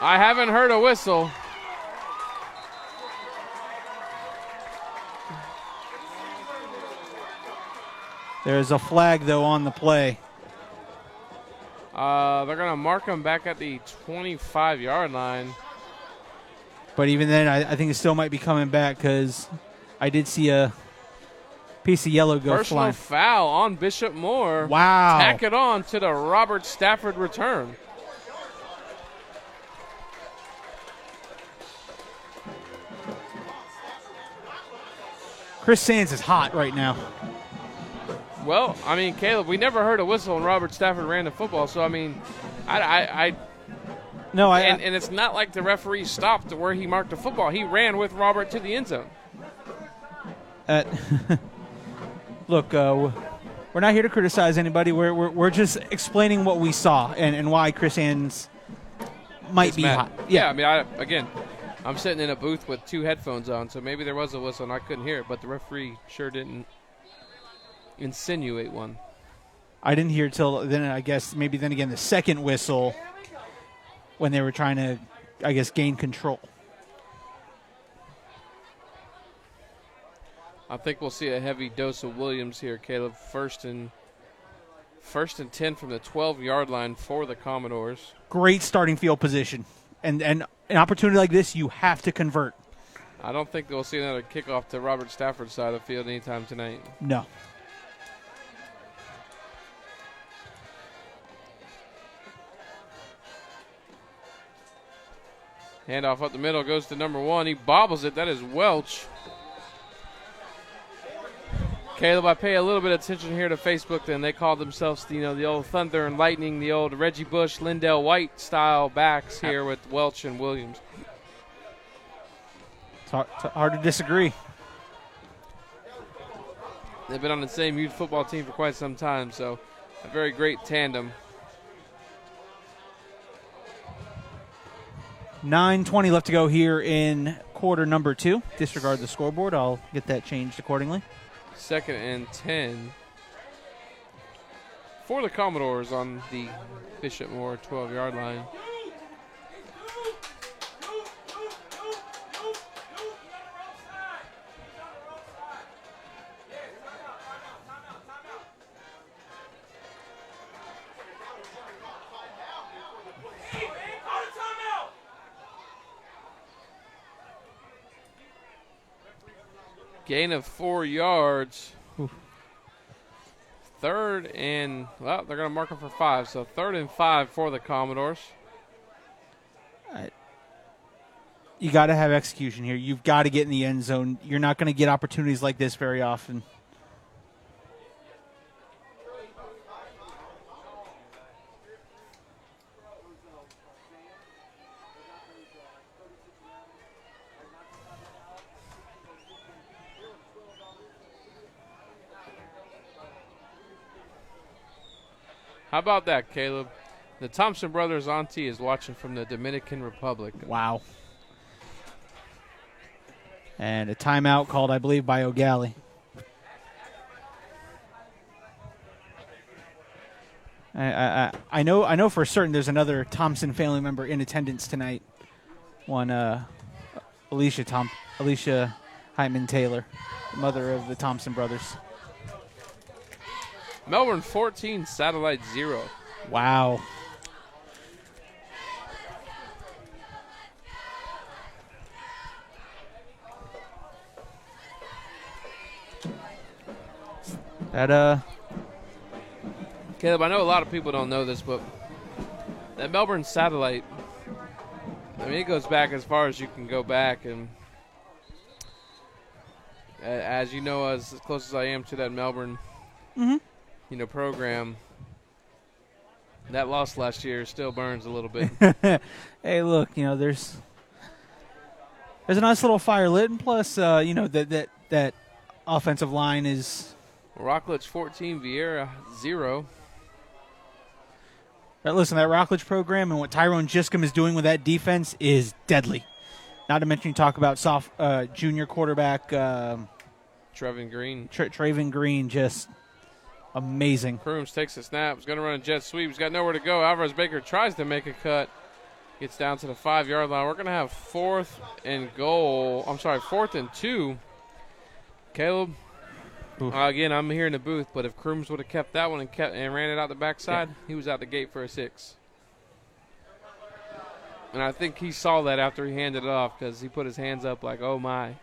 [SPEAKER 3] I haven't heard a whistle.
[SPEAKER 1] There's a flag, though, on the play.
[SPEAKER 3] They're going to mark him back at the 25-yard line.
[SPEAKER 1] But even then, I think it still might be coming back because I did see a piece of yellow go flying.
[SPEAKER 3] Personal foul on Bishop Moore.
[SPEAKER 1] Wow.
[SPEAKER 3] Tack it on to the Robert Stafford return.
[SPEAKER 1] Chris Sands is hot right now.
[SPEAKER 3] Well, I mean, Caleb, we never heard a whistle when Robert Stafford ran the football. So, I mean, and it's not like the referee stopped to where he marked the football. He ran with Robert to the end zone.
[SPEAKER 1] Look, we're not here to criticize anybody. We're just explaining what we saw and why Chris Hands might be hot.
[SPEAKER 3] Yeah, I mean, I'm sitting in a booth with 2 headphones on, so maybe there was a whistle and I couldn't hear it, but the referee sure didn't insinuate one.
[SPEAKER 1] I didn't hear till then. I guess maybe then again the second whistle when they were trying to, I guess, gain control.
[SPEAKER 3] I think we'll see a heavy dose of Williams here, Caleb. First and 10 from the 12-yard line for the Commodores.
[SPEAKER 1] Great starting field position. And an opportunity like this, you have to convert.
[SPEAKER 3] I don't think we'll see another kickoff to Robert Stafford's side of the field anytime tonight.
[SPEAKER 1] No.
[SPEAKER 3] Handoff up the middle goes to number 1. He bobbles it. That is Welch. Caleb, I pay a little bit of attention here to Facebook. Then they call themselves, the old Thunder and Lightning, the old Reggie Bush, Lindell White style backs here with Welch and Williams.
[SPEAKER 1] It's hard to disagree.
[SPEAKER 3] They've been on the same youth football team for quite some time, so a very great tandem.
[SPEAKER 1] 9:20 left to go here in quarter number 2. Disregard the scoreboard. I'll get that changed accordingly.
[SPEAKER 3] 2nd and 10 for the Commodores on the Bishop Moore 12-yard line. Gain of 4 yards.
[SPEAKER 1] Oof.
[SPEAKER 3] 3rd and, well, they're going to mark them for 5. So 3rd and 5 for the Commodores.
[SPEAKER 1] You got to have execution here. You've got to get in the end zone. You're not going to get opportunities like this very often.
[SPEAKER 3] How about that, Caleb? The Thompson brothers' auntie is watching from the Dominican Republic.
[SPEAKER 1] Wow. And a timeout called, I believe, by Eau Gallie. I know for certain there's another Thompson family member in attendance tonight. One Alicia Hyman Taylor, the mother of the Thompson brothers.
[SPEAKER 3] Melbourne 14, Satellite 0.
[SPEAKER 1] Wow.
[SPEAKER 3] Caleb, I know a lot of people don't know this, but that Melbourne Satellite, I mean, it goes back as far as you can go back, and as you know, as close as I am to that Melbourne program, that loss last year still burns a little bit.
[SPEAKER 1] Hey, look, there's a nice little fire lit, and plus, that offensive line is
[SPEAKER 3] Rockledge 14, Vieira 0.
[SPEAKER 1] Listen, that Rockledge program and what Tyrone Giscombe is doing with that defense is deadly. Not to mention you talk about junior quarterback
[SPEAKER 3] Trevin Green.
[SPEAKER 1] Traven Green, just amazing.
[SPEAKER 3] Crooms takes a snap. He's going to run a jet sweep. He's got nowhere to go. Alvarez Baker tries to make a cut. Gets down to the 5-yard line. We're going to have 4th and 2. Caleb, again, I'm here in the booth, but if Crooms would have kept that one and ran it out the backside, he was out the gate for a 6. And I think he saw that after he handed it off because he put his hands up like, oh, my.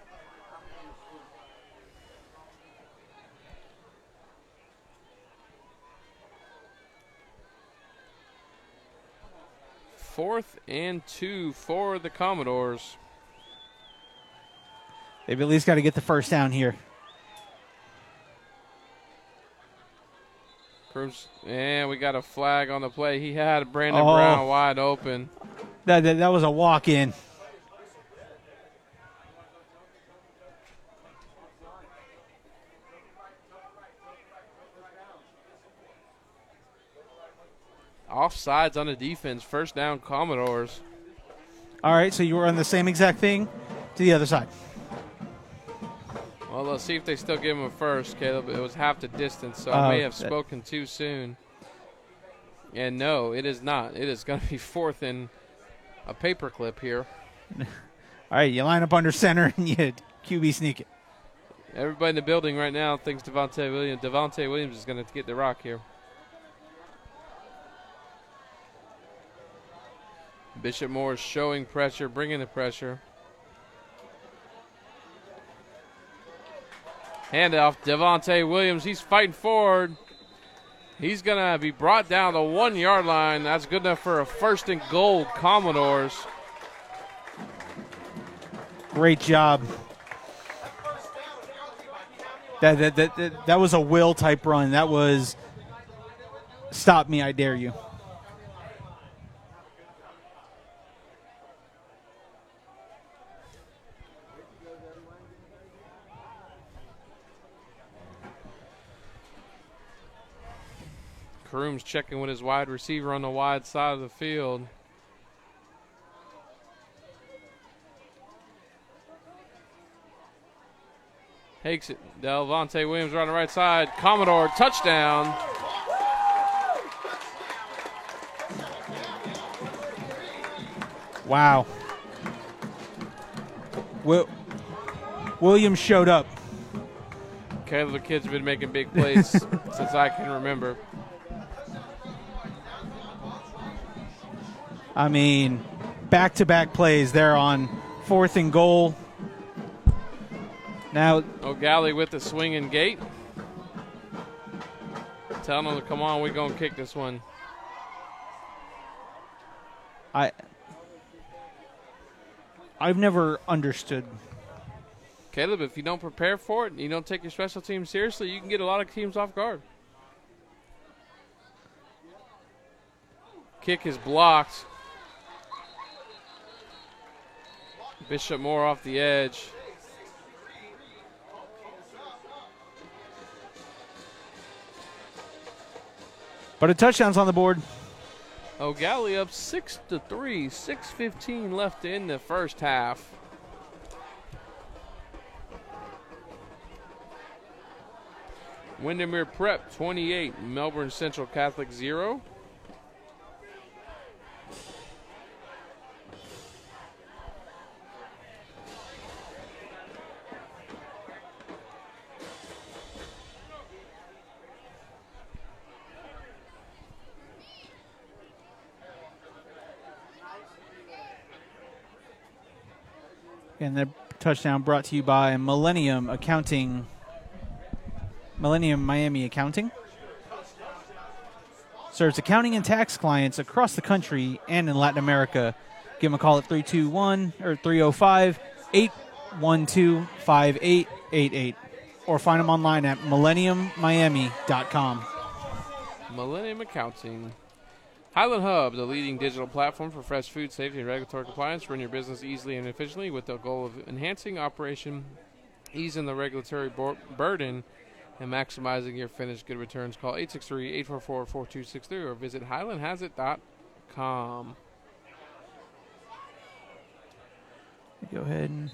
[SPEAKER 3] Fourth and 2 for the Commodores.
[SPEAKER 1] They've at least got to get the first down here.
[SPEAKER 3] Cruz, and we got a flag on the play. He had Brandon Brown wide open.
[SPEAKER 1] That was a walk-in.
[SPEAKER 3] Offsides on the defense. First down, Commodores.
[SPEAKER 1] All right, so you were on the same exact thing to the other side.
[SPEAKER 3] Well, let's see if they still give him a first, Caleb. It was half the distance, so I may have spoken too soon. And no, it is not. It is going to be fourth and a paperclip here.
[SPEAKER 1] All right, you line up under center and you QB sneak it.
[SPEAKER 3] Everybody in the building right now thinks Devontae Williams is going to get the rock here. Bishop Moore showing pressure, bringing the pressure. Handoff, Devontae Williams. He's fighting forward. He's going to be brought down the 1 yard line. That's good enough for a first and goal, Commodores.
[SPEAKER 1] Great job. That was a will type run. That was stop me, I dare you.
[SPEAKER 3] Karoom's checking with his wide receiver on the wide side of the field. Takes it. Devontae Williams on the right side. Commodore touchdown.
[SPEAKER 1] Wow. Williams showed up.
[SPEAKER 3] Caleb, the kid's been making big plays since I can remember.
[SPEAKER 1] I mean, back-to-back plays there on fourth and goal. Now,
[SPEAKER 3] Eau Gallie with the swinging gate. Telling them to come on, we're going to kick this one.
[SPEAKER 1] I've never understood.
[SPEAKER 3] Caleb, if you don't prepare for it and you don't take your special team seriously, you can get a lot of teams off guard. Kick is blocked. Bishop Moore off the edge.
[SPEAKER 1] But a touchdown's on the board.
[SPEAKER 3] Eau Gallie up 6-3, 6:15 left in the first half. Windermere Prep 28, Melbourne Central Catholic 0.
[SPEAKER 1] And the touchdown brought to you by Millennium Miami Accounting. Serves accounting and tax clients across the country and in Latin America. Give them a call at 321-812-5888 or find them online at millenniummiami.com.
[SPEAKER 3] Millennium Accounting. Highland Hub, the leading digital platform for fresh food safety and regulatory compliance. Run your business easily and efficiently with the goal of enhancing operation, easing the regulatory burden, and maximizing your finished good returns. Call 863-844-4263 or visit highlandhasit.com.
[SPEAKER 1] Go ahead and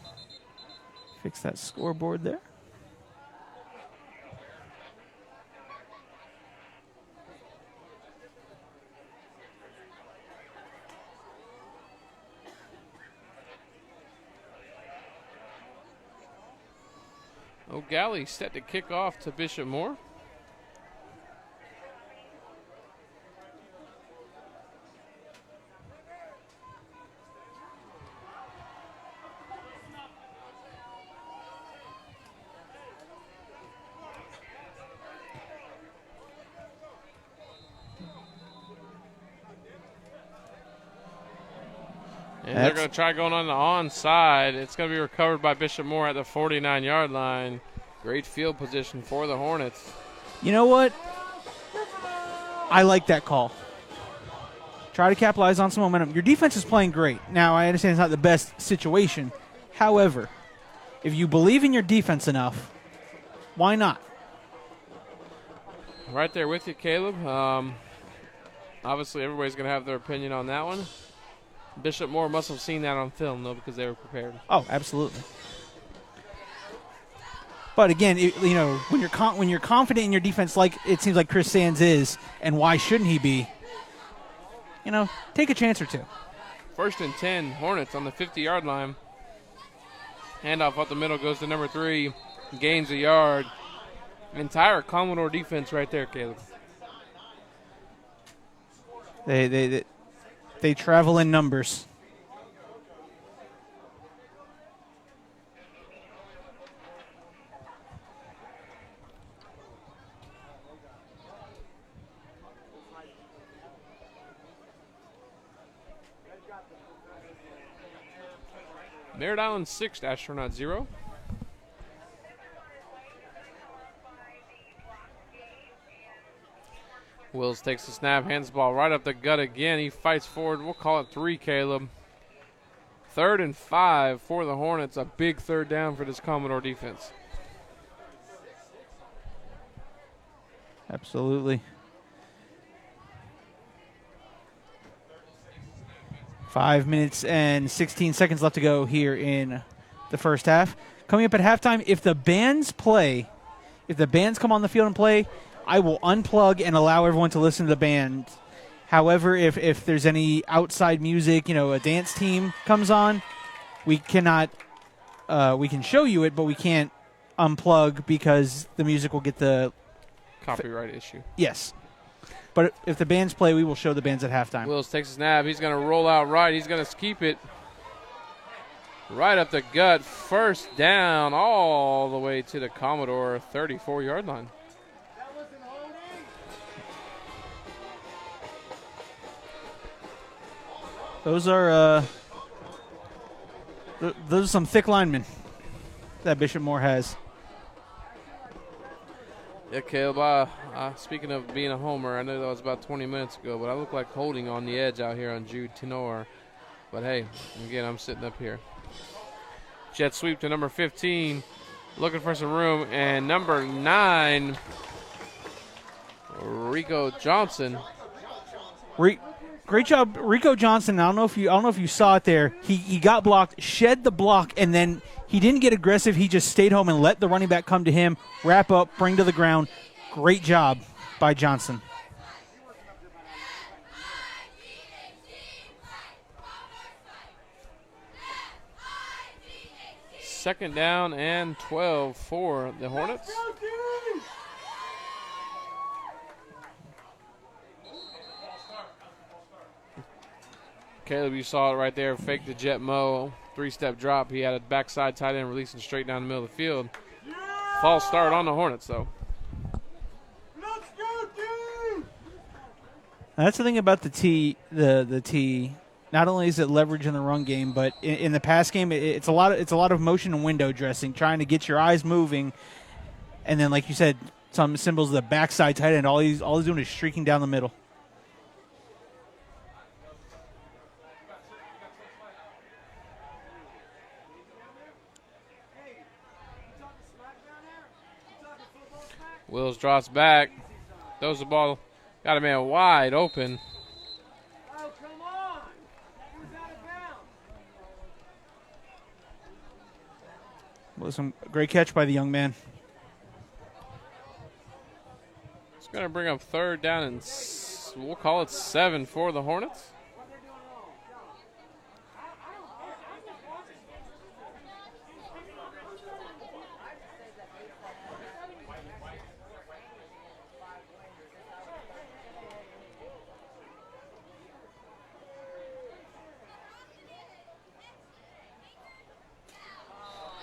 [SPEAKER 1] fix that scoreboard there.
[SPEAKER 3] Eau Gallie set to kick off to Bishop Moore. And they're going to try going on the onside. It's going to be recovered by Bishop Moore at the 49-yard line. Great field position for the Hornets.
[SPEAKER 1] You know what? I like that call. Try to capitalize on some momentum. Your defense is playing great. Now, I understand it's not the best situation. However, if you believe in your defense enough, why not?
[SPEAKER 3] Right there with you, Caleb. Obviously, everybody's going to have their opinion on that one. Bishop Moore must have seen that on film, though, because they were prepared.
[SPEAKER 1] Oh, absolutely. But again, when you're confident in your defense, like it seems like Chris Sands is, and why shouldn't he be? Take a chance or two.
[SPEAKER 3] 1st and 10, Hornets on the 50-yard line. Handoff up the middle goes to number 3, gains a yard. Entire Commodore defense right there, Caleb.
[SPEAKER 1] They travel in numbers.
[SPEAKER 3] Merritt Island 6, Astronaut 0. Wills takes the snap, hands the ball right up the gut again. He fights forward. We'll call it 3, Caleb. 3rd and 5 for the Hornets. A big 3rd down for this Commodore defense.
[SPEAKER 1] Absolutely. 5 minutes and 16 seconds left to go here in the first half. Coming up at halftime, if the bands come on the field and play, I will unplug and allow everyone to listen to the band. However, if there's any outside music, a dance team comes on, we cannot. We can show you it, but we can't unplug because the music will get the
[SPEAKER 3] copyright issue.
[SPEAKER 1] Yes. But if the bands play, we will show the bands at halftime.
[SPEAKER 3] Wills takes a snap. He's going to roll out right. He's going to keep it right up the gut. 1st down all the way to the Commodore 34-yard line.
[SPEAKER 1] Those are some thick linemen that Bishop Moore has.
[SPEAKER 3] Yeah, Caleb, speaking of being a homer, I know that was about 20 minutes ago, but I look like holding on the edge out here on Jude Tenor. But, hey, again, I'm sitting up here. Jet sweep to number 15, looking for some room, and number 9, Rico Johnson.
[SPEAKER 1] Great job, Rico Johnson. I don't know if you saw it there. He got blocked, shed the block, and then he didn't get aggressive. He just stayed home and let the running back come to him, wrap up, bring to the ground. Great job by Johnson.
[SPEAKER 3] Second down and 12 for the Hornets. Caleb, you saw it right there. Fake the jet mo. 3-step drop. He had a backside tight end releasing straight down the middle of the field. False start on the Hornets, though.
[SPEAKER 1] That's the thing about the T. The T. Not only is it leverage in the run game, but in the pass game, it's a lot of motion and window dressing, trying to get your eyes moving, and then, like you said, some symbols of the backside tight end. All he's doing is streaking down the middle.
[SPEAKER 3] Wills drops back, throws the ball, got a man wide open.
[SPEAKER 2] Oh, come on. That was out of bounds.
[SPEAKER 1] Well, some great catch by the young man.
[SPEAKER 3] It's going to bring up 3rd down and we'll call it 7 for the Hornets.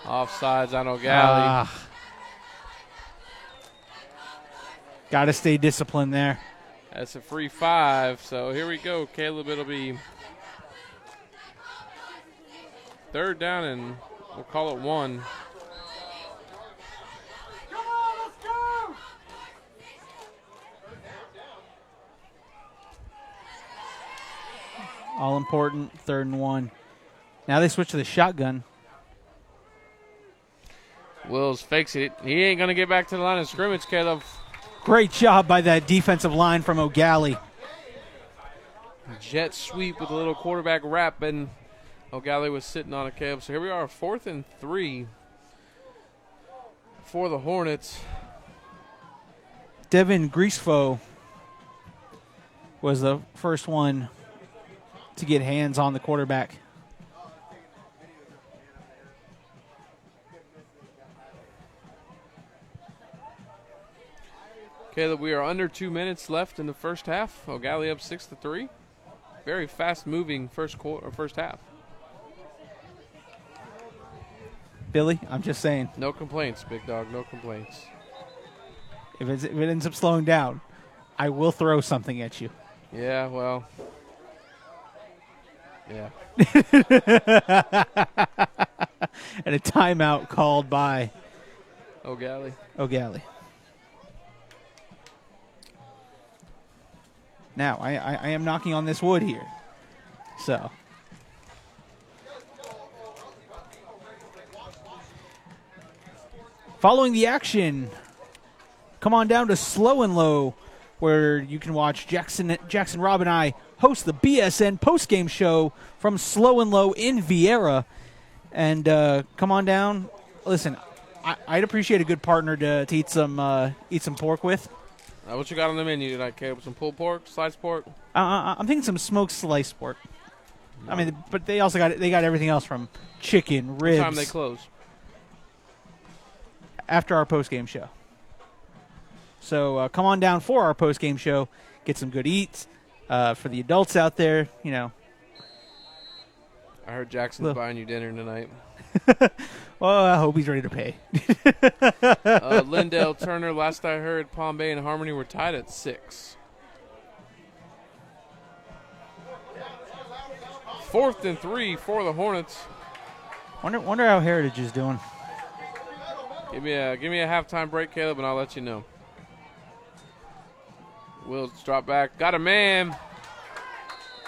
[SPEAKER 3] Offsides on Eau Gallie.
[SPEAKER 1] Got to stay disciplined there.
[SPEAKER 3] That's a free 5. So here we go, Caleb. It'll be 3rd down and we'll call it 1.
[SPEAKER 2] Come on, let's go.
[SPEAKER 1] All important, 3rd and 1. Now they switch to the shotgun.
[SPEAKER 3] Wills fakes it. He ain't going to get back to the line of scrimmage, Caleb.
[SPEAKER 1] Great job by that defensive line from Eau Gallie.
[SPEAKER 3] Jet sweep with a little quarterback wrap, and Eau Gallie was sitting on it, Caleb. So here we are, 4th and 3 for the Hornets.
[SPEAKER 1] Devin Griesfo was the first one to get hands on the quarterback.
[SPEAKER 3] Caleb, we are under 2 minutes left in the first half. Eau Gallie up 6-3. Very fast-moving first half.
[SPEAKER 1] Billy, I'm just saying.
[SPEAKER 3] No complaints, big dog. No complaints.
[SPEAKER 1] If it ends up slowing down, I will throw something at you.
[SPEAKER 3] Yeah, well. Yeah.
[SPEAKER 1] And a timeout called by
[SPEAKER 3] Eau Gallie.
[SPEAKER 1] Eau Gallie. Now, I am knocking on this wood here. So. Following the action, come on down to Slow and Low, where you can watch Jackson Robb and I host the BSN postgame show from Slow and Low in Vieira. And come on down. Listen, I'd appreciate a good partner to eat some pork with.
[SPEAKER 3] What you got on the menu tonight, Caleb? Some pulled pork, sliced pork?
[SPEAKER 1] I'm thinking some smoked sliced pork. No. I mean, but they also got everything else from chicken, ribs.
[SPEAKER 3] What time they close?
[SPEAKER 1] After our post-game show. So come on down for our post-game show. Get some good eats for the adults out there. You know.
[SPEAKER 3] I heard Jackson's buying you dinner tonight.
[SPEAKER 1] Well, I hope he's ready to pay.
[SPEAKER 3] Lindell Turner, last I heard, Palm Bay and Harmony were tied at 6. 4th and 3 for the Hornets.
[SPEAKER 1] Wonder how Heritage is doing.
[SPEAKER 3] Give me a halftime break, Caleb, and I'll let you know. Wills drop back. Got a man.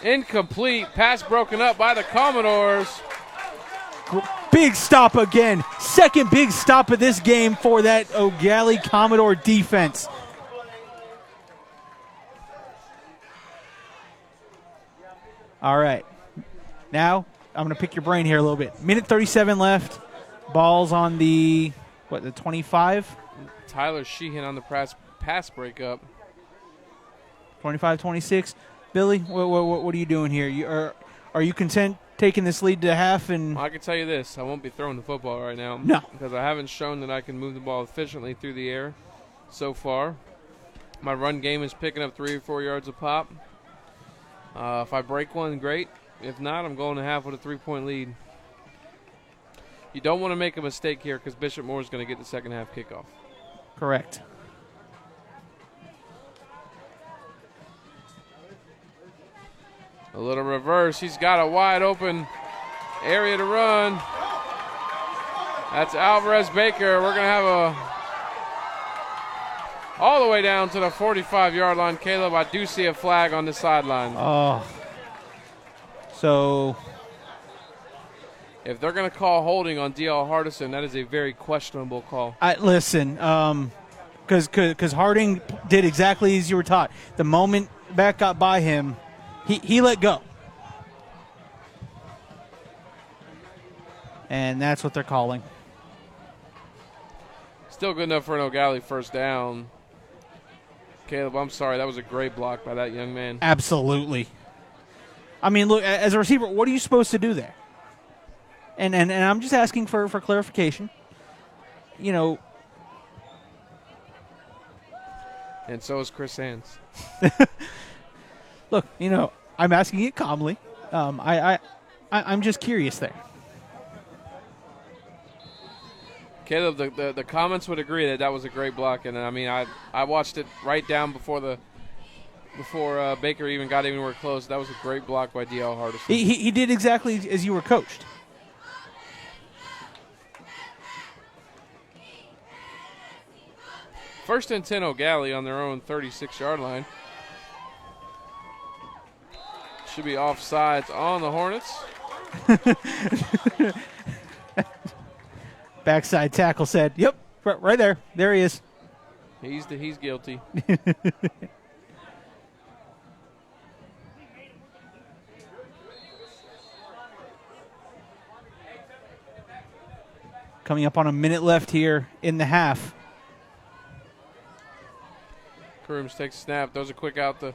[SPEAKER 3] Incomplete. Pass broken up by the Commodores.
[SPEAKER 1] Big stop again. Second big stop of this game for that Eau Gallie Commodore defense. All right. Now, I'm going to pick your brain here a little bit. Minute 37 left. Ball's on the 25?
[SPEAKER 3] Tyler Sheehan on the pass breakup.
[SPEAKER 1] 25-26. Billy, what are you doing here? Are you content taking this lead to half? And
[SPEAKER 3] I can tell you this, I won't be throwing the football right now.
[SPEAKER 1] No.
[SPEAKER 3] Because I haven't shown that I can move the ball efficiently through the air so far. My run game is picking up 3 or 4 yards a pop. If I break one, great. If not, I'm going to half with a 3-point lead. You don't want to make a mistake here because Bishop Moore is going to get the second half kickoff.
[SPEAKER 1] Correct.
[SPEAKER 3] A little reverse. He's got a wide open area to run. That's Alvarez Baker. We're going to have all the way down to the 45-yard line. Caleb, I do see a flag on the sideline.
[SPEAKER 1] Oh. So
[SPEAKER 3] if they're going to call holding on D.L. Hardison, that is a very questionable call.
[SPEAKER 1] Listen, because Harding did exactly as you were taught. The moment back got by him, he let go. And that's what they're calling.
[SPEAKER 3] Still good enough for an Eau Gallie first down. Caleb, I'm sorry. That was a great block by that young man.
[SPEAKER 1] Absolutely. I mean, look, as a receiver, what are you supposed to do there? And I'm just asking for clarification. You know.
[SPEAKER 3] And so is Chris Sands.
[SPEAKER 1] Look, you know, I'm asking it calmly. I'm just curious there.
[SPEAKER 3] Caleb, the comments would agree that was a great block, and I mean, I watched it right down before Baker even got anywhere close. That was a great block by D.L. Hardison.
[SPEAKER 1] He did exactly as you were coached.
[SPEAKER 3] First and 10 Eau Gallie on their own 36-yard line. Should be offsides on the Hornets.
[SPEAKER 1] Backside tackle said, "Yep, right there. There he is."
[SPEAKER 3] He's guilty.
[SPEAKER 1] Coming up on a minute left here in the half.
[SPEAKER 3] Crooms takes a snap, throws a quick out to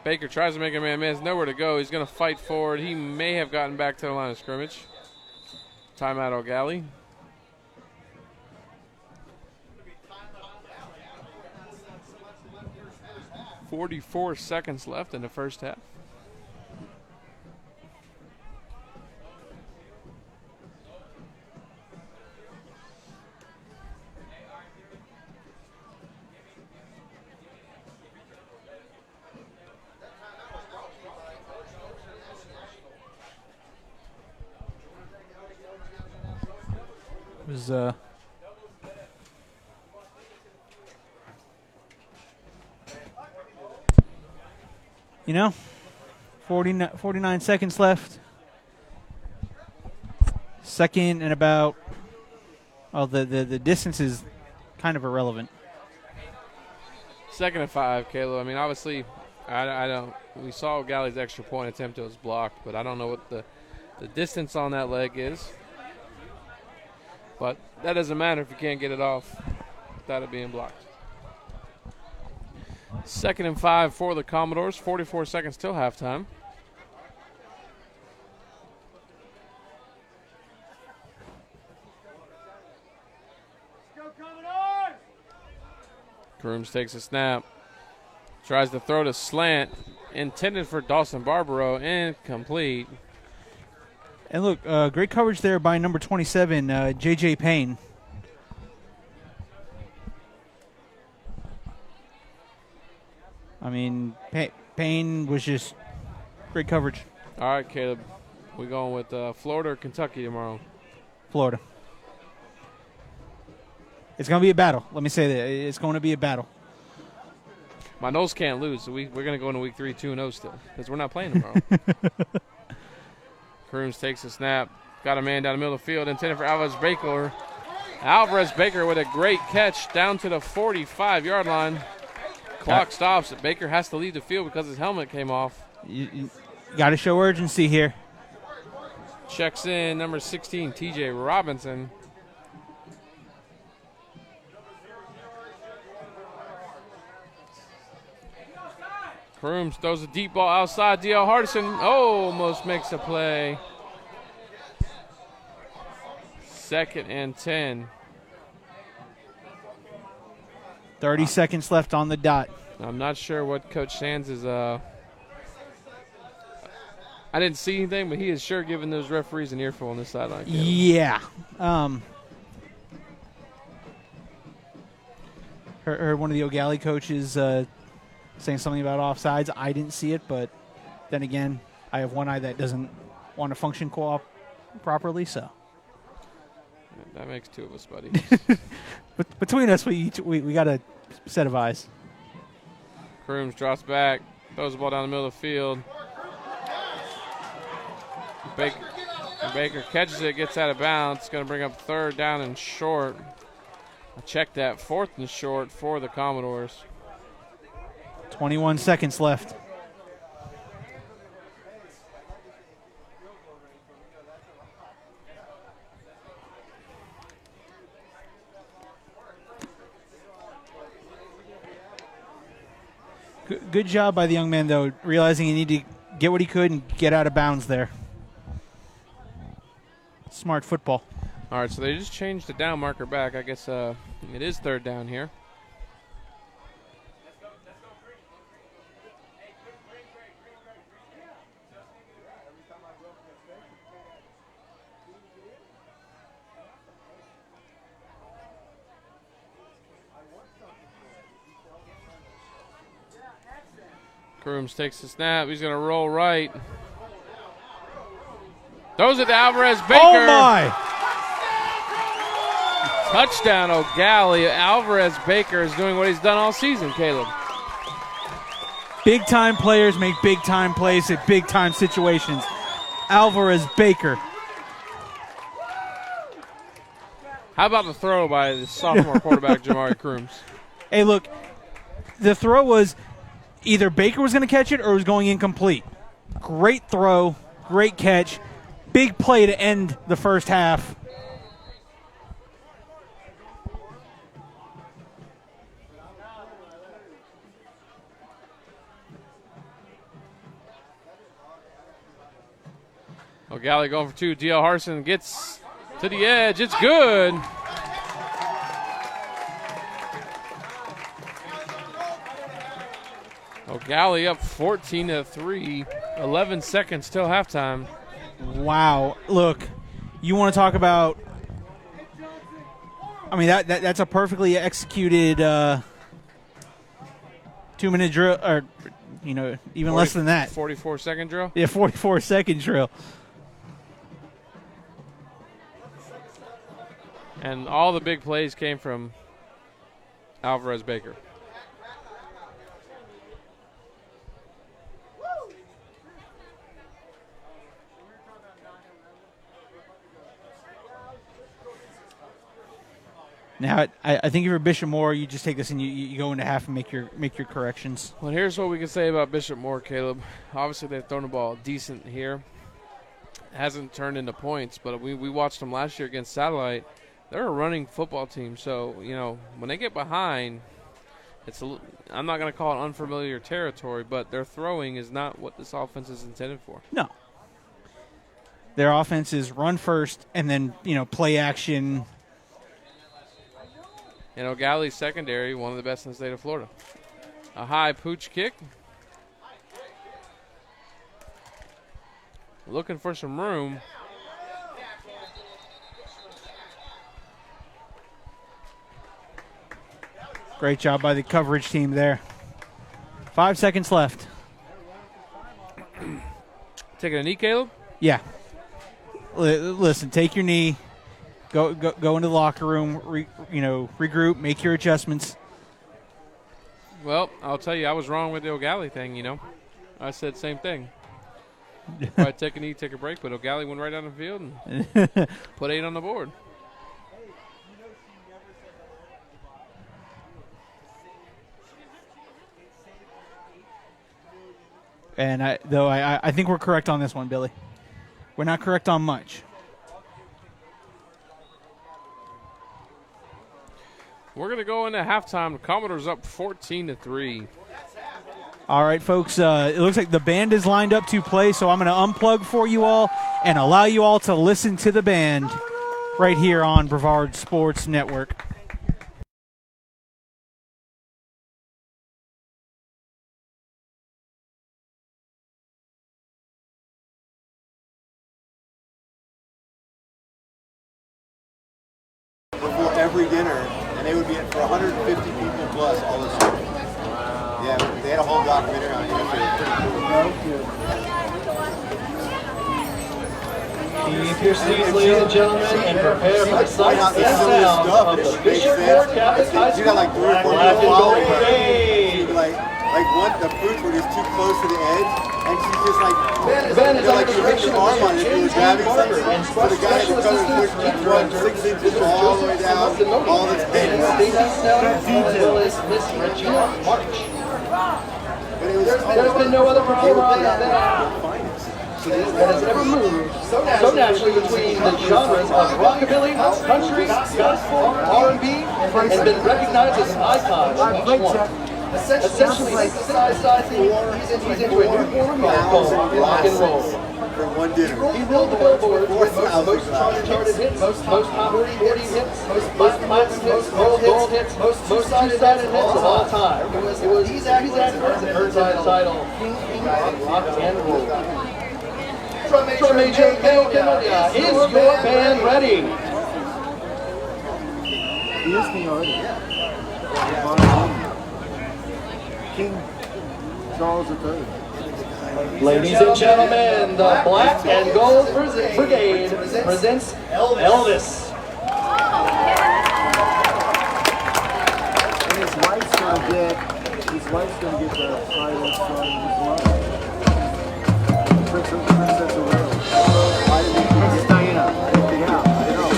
[SPEAKER 3] Baker, tries to make a man miss, nowhere to go. He's going to fight forward. He may have gotten back to the line of scrimmage. Timeout, Eau Gallie. .44 seconds left in the first half.
[SPEAKER 1] Was you know, 49 seconds left. Second and about. Oh, the distance is kind of irrelevant.
[SPEAKER 3] 2nd and 5, Caleb. I mean, obviously, I don't. We saw Galley's extra point attempt. It was blocked, but I don't know what the distance on that leg is. But that doesn't matter if you can't get it off without it being blocked. 2nd and 5 for the Commodores. 44 seconds till halftime. Crooms takes a snap. Tries to throw to slant. Intended for Dawson Barbaro. Incomplete.
[SPEAKER 1] And look, great coverage there by number 27, J.J. Payne. I mean, Payne was just great coverage.
[SPEAKER 3] All right, Caleb. We're going with Florida or Kentucky tomorrow?
[SPEAKER 1] Florida. It's going to be a battle. Let me say that. It's going to be a battle.
[SPEAKER 3] My nose can't lose, so we're going to go into week 3 2-0 still because we're not playing tomorrow. Crooms takes a snap. Got a man down the middle of the field. Intended for Alvarez Baker. Alvarez Baker with a great catch down to the 45-yard line. Clock stops. Baker has to leave the field because his helmet came off.
[SPEAKER 1] You got to show urgency here.
[SPEAKER 3] Checks in number 16, T.J. Robinson. Crooms throws a deep ball outside. D.L. Hardison almost makes a play. 2nd and 10.
[SPEAKER 1] 30 seconds left on the dot.
[SPEAKER 3] I'm not sure what Coach Sands is. I didn't see anything, but he is sure giving those referees an earful on this sideline.
[SPEAKER 1] Yeah. Heard one of the Eau Gallie coaches saying something about offsides. I didn't see it, but then again, I have one eye that doesn't want to function properly, so.
[SPEAKER 3] That makes 2 of us, buddy.
[SPEAKER 1] But between us, we got a set of eyes.
[SPEAKER 3] Crooms drops back, throws the ball down the middle of the field. Baker catches it, gets out of bounds. Going to bring up 3rd down and short. I checked that, 4th and short for the Commodores.
[SPEAKER 1] 21 seconds left. Good job by the young man, though, realizing he needed to get what he could and get out of bounds there. Smart football.
[SPEAKER 3] All right, so they just changed the down marker back. I guess it is 3rd down here. Crooms takes the snap. He's going to roll right. Throws it to Alvarez Baker.
[SPEAKER 1] Oh, my.
[SPEAKER 3] Touchdown, Eau Gallie. Alvarez Baker is doing what he's done all season, Caleb.
[SPEAKER 1] Big-time players make big-time plays at big-time situations. Alvarez Baker.
[SPEAKER 3] How about the throw by the sophomore quarterback, Jamari Crooms?
[SPEAKER 1] Hey, look, the throw was either Baker was going to catch it or it was going incomplete. Great throw, great catch, big play to end the first half.
[SPEAKER 3] Eau Gallie going for 2. D.L. Harson gets to the edge. It's good. Eau Gallie up 14-3. 11 seconds till halftime.
[SPEAKER 1] Wow. Look, you want to talk about – I mean, that's a perfectly executed 2-minute drill – or, you know, even less than that.
[SPEAKER 3] 44-second drill?
[SPEAKER 1] Yeah, 44-second drill.
[SPEAKER 3] And all the big plays came from Alvarez Baker.
[SPEAKER 1] Now, I think if you're Bishop Moore, you just take this and you go into half and make your corrections.
[SPEAKER 3] Well, here's what we can say about Bishop Moore, Caleb. Obviously, they've thrown the ball decent here. Hasn't turned into points, but we watched them last year against Satellite. They're a running football team, so, you know, when they get behind, I'm not going to call it unfamiliar territory, but their throwing is not what this offense is intended for.
[SPEAKER 1] No. Their offense is run first and then, you know, play action.
[SPEAKER 3] And Eau Gallie's secondary, one of the best in the state of Florida. A high pooch kick. Looking for some room.
[SPEAKER 1] Great job by the coverage team there. 5 seconds left.
[SPEAKER 3] Taking a knee, Caleb?
[SPEAKER 1] Yeah. Listen, take your knee. Go into the locker room, regroup, make your adjustments.
[SPEAKER 3] Well, I'll tell you, I was wrong with the Eau Gallie thing, you know. I said same thing. Probably take a knee, take a break, but Eau Gallie went right down the field and put 8 on the board.
[SPEAKER 1] And I think we're correct on this one, Billy. We're not correct on much.
[SPEAKER 3] We're going to go into halftime. The Commodores up 14-3.
[SPEAKER 1] All right, folks, it looks like the band is lined up to play, so I'm going to unplug for you all and allow you all to listen to the band right here on Brevard Sports Network.
[SPEAKER 4] Before every dinner, and they would be for 150 people plus all this year. Yeah, they had a whole documentary on it.
[SPEAKER 5] Keep your seats, ladies and gentlemen, and prepare for the sights and sounds of the Bishop Moore Catholic High School
[SPEAKER 4] You got like 3 or 4
[SPEAKER 5] Black and
[SPEAKER 4] people
[SPEAKER 5] Gold
[SPEAKER 4] following her.
[SPEAKER 5] Parade.
[SPEAKER 4] Like one, the fruits were just too close to the edge, and she's just like,
[SPEAKER 5] The band is under the
[SPEAKER 4] she put
[SPEAKER 5] direction
[SPEAKER 4] her
[SPEAKER 5] of
[SPEAKER 4] arm on it,
[SPEAKER 5] Mr.
[SPEAKER 4] she was
[SPEAKER 5] James
[SPEAKER 4] grabbing
[SPEAKER 5] Barber
[SPEAKER 4] something,
[SPEAKER 5] and
[SPEAKER 4] so the guy had to
[SPEAKER 5] Special
[SPEAKER 4] come and
[SPEAKER 5] Assistant
[SPEAKER 4] push each one
[SPEAKER 5] Director
[SPEAKER 4] 6 inches
[SPEAKER 5] Mr.
[SPEAKER 4] all the way
[SPEAKER 5] Joseph
[SPEAKER 4] down,
[SPEAKER 5] Simone,
[SPEAKER 4] all this
[SPEAKER 5] and
[SPEAKER 4] pain.
[SPEAKER 5] Stacy Snell, as well as Miss Regina March. There's been no other performer on that band that has ever moved so naturally between the genres of rockabilly, country, gospel, R&B, and been recognized as an icon in each one. Essentially, synthesizing, he's into a new form of music called rock and roll.
[SPEAKER 4] For one dinner.
[SPEAKER 5] He ruled the billboards with most charted hits, most top 40 hits, most platinum hits, most gold hits, most two-sided hits of all time. It was these actors that earned the title King of Rock and Roll. From Major Cambodia, is your band ready?
[SPEAKER 4] He is king already. King Charles III.
[SPEAKER 5] Ladies and gentlemen, the Black and Gold Brigade presents Elvis.
[SPEAKER 4] And his wife's so dead, he's
[SPEAKER 6] wife's going to get the title from his mother. Princess of Wales. Princess Diana. Yeah, I know.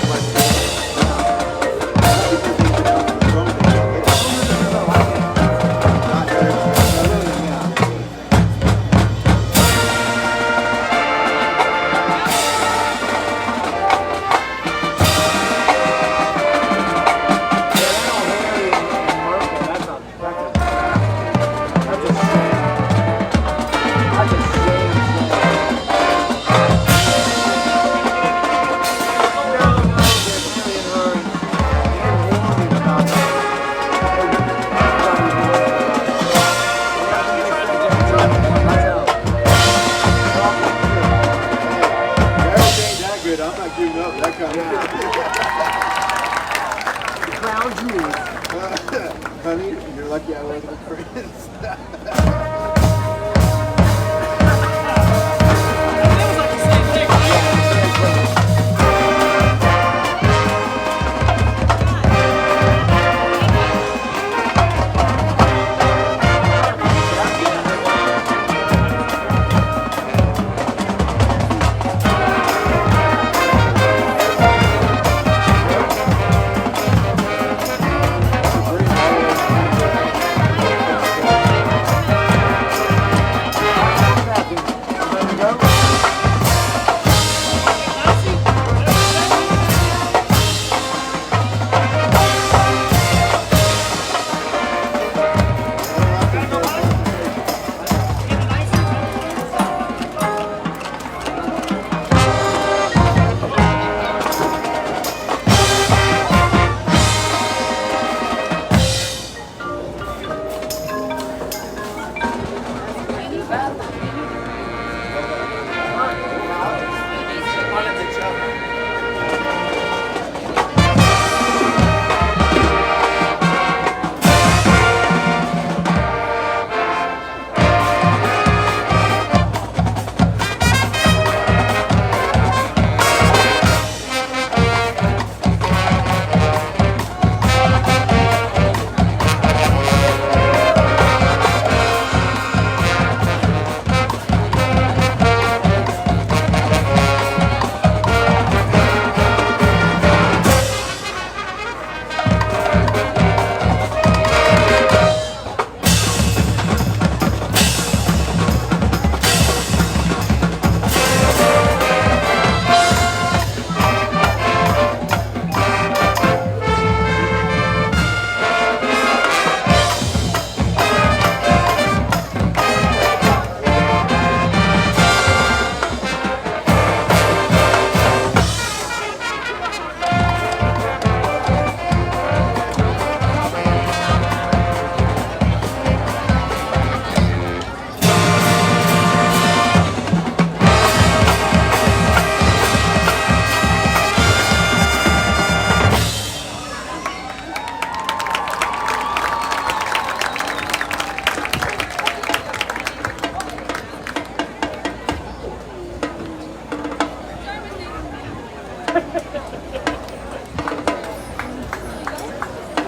[SPEAKER 4] Honey, you're lucky I wasn't a prince.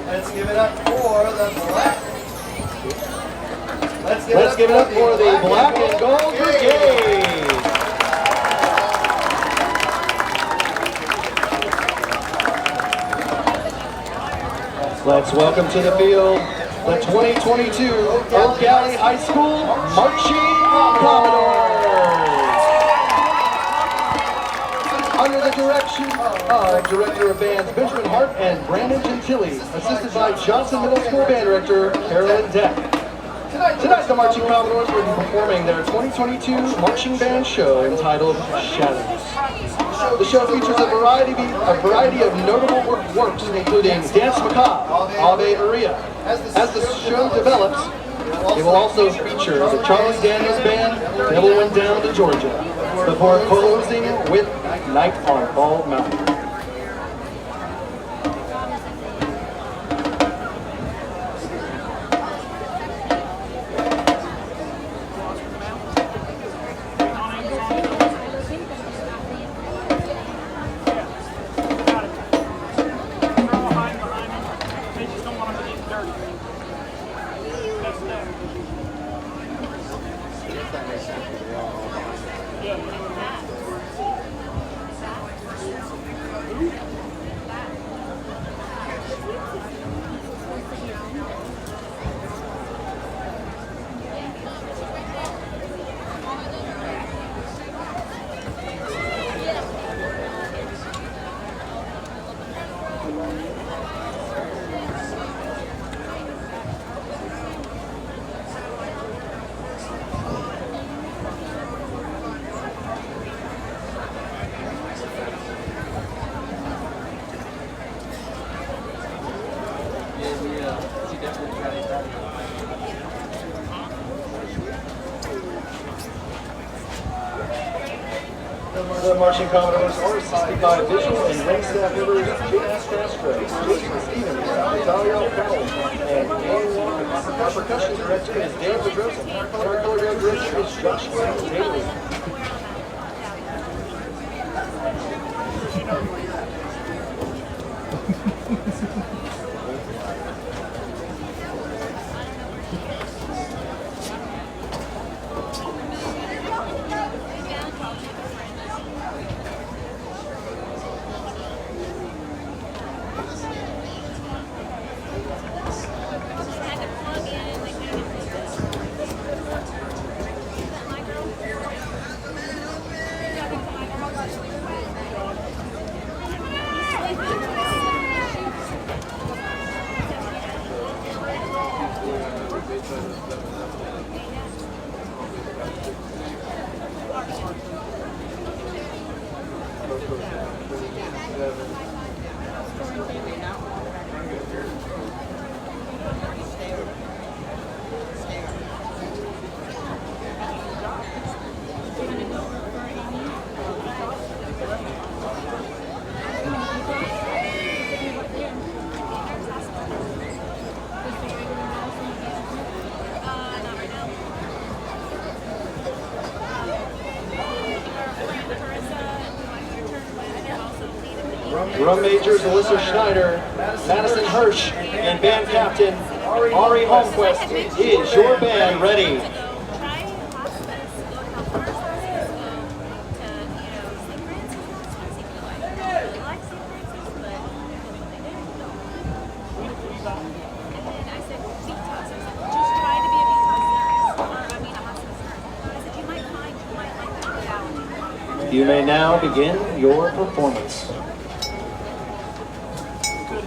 [SPEAKER 5] Let's give it up for the black. Let's give it up for the Black and Gold Brigade. Let's welcome to the field the 2022 Eau Gallie High School Marching Commodores. Under the direction of Director of Bands Benjamin Hart and Brandon Gentili, assisted by Johnson Middle School Band Director Carolyn Deck. Tonight, the Marching Commodores will be performing their 2022 marching band show entitled Shadows. The show features a variety of notable works, including Dance Macabre, Ave Maria. As the show develops, it will also feature the Charlie Daniels Band, Devil Went Down to Georgia, before closing with Night on Bald Mountain.
[SPEAKER 6] that makes sense. They all behind it.
[SPEAKER 5] The marching Commodores are assisted by visual and ring staff members J.S. Castro, Jason Stevens, Dario Powell, and Dan Walker. Our percussion director is Dan Pedrosa. Our color guard director is Joshua Daly. Drum majors Alyssa Schneider, Madison Hirsch, and band captain Ari Holmquist. Is your band ready? You may now begin your performance.
[SPEAKER 6] Good.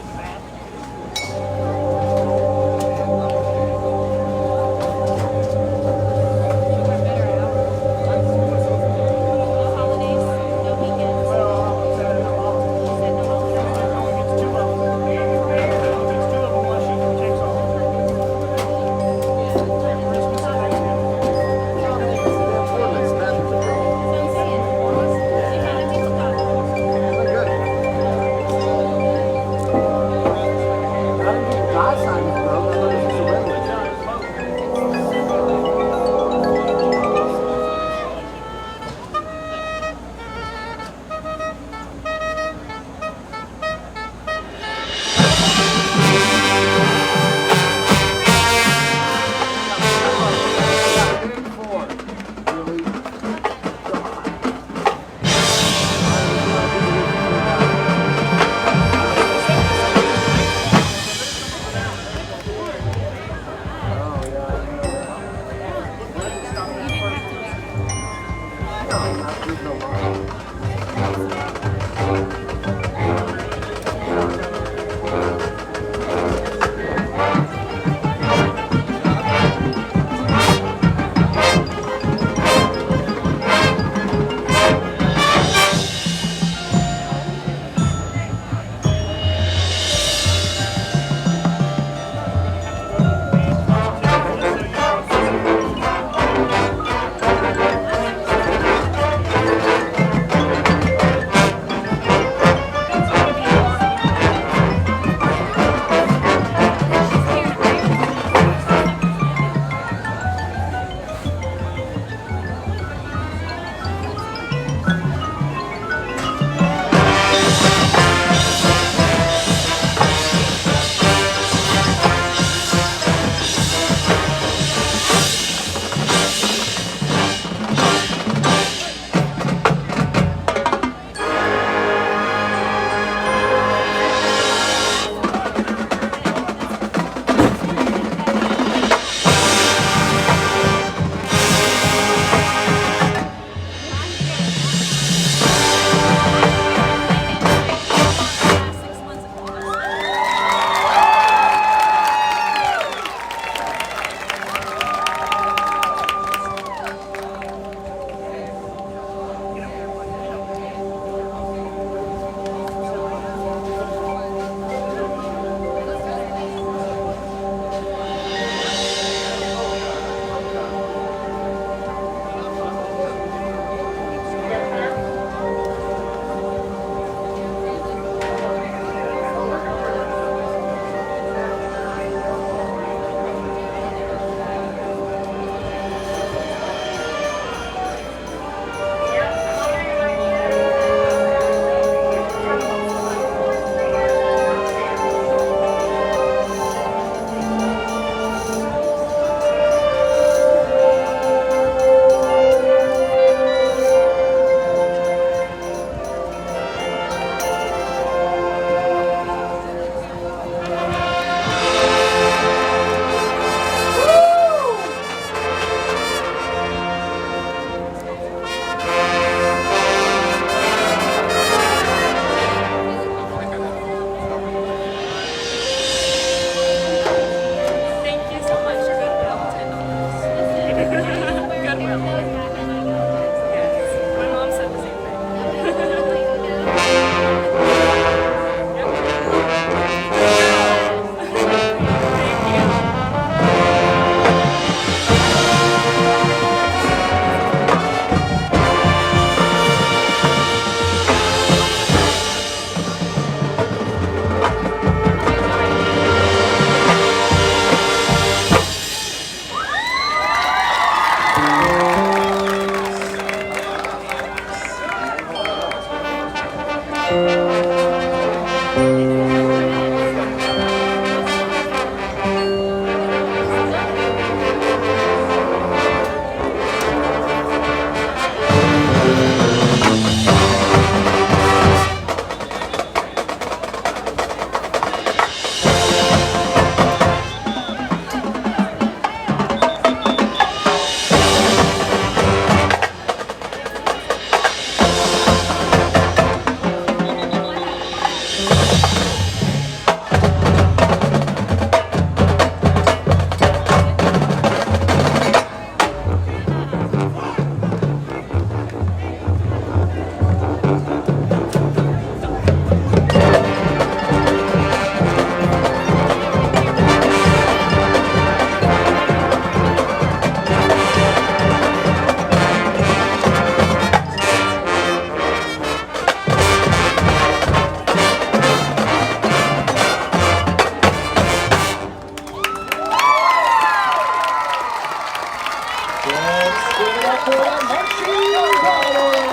[SPEAKER 5] for the Marching Commodores.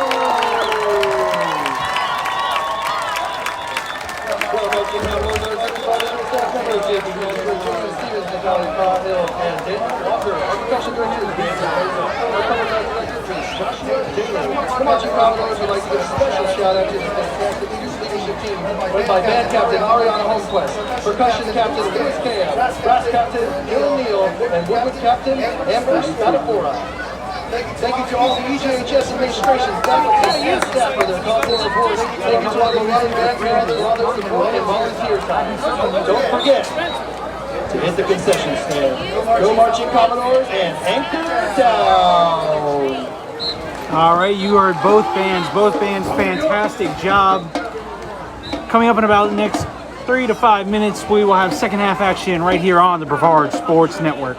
[SPEAKER 5] Well, Marching Commodores are represented by staff members J.P. Connors, Jason Stevens, Natalie Carhill, and Daniel Walker. Our percussion director is Beans. Our cover director is Joshua Daly. The Marching Commodores would like to give a special shout out to the fantastic leadership team led by band captain Ariana Holmquist, percussion captain Louis Cam, brass captain Dylan Neal, and woodwind captain Amber Spadafora. Thank you to all the EJHS administration, faculty, and staff for their constant support. Thank you to all the running band parents for all their support and volunteer time. Don't forget to hit the concession stand. Go Marching Commodores and anchor down.
[SPEAKER 1] All right, you heard both bands. Both bands, fantastic job. Coming up in about the next 3 to 5 minutes, we will have second half action right here on the Brevard Sports Network.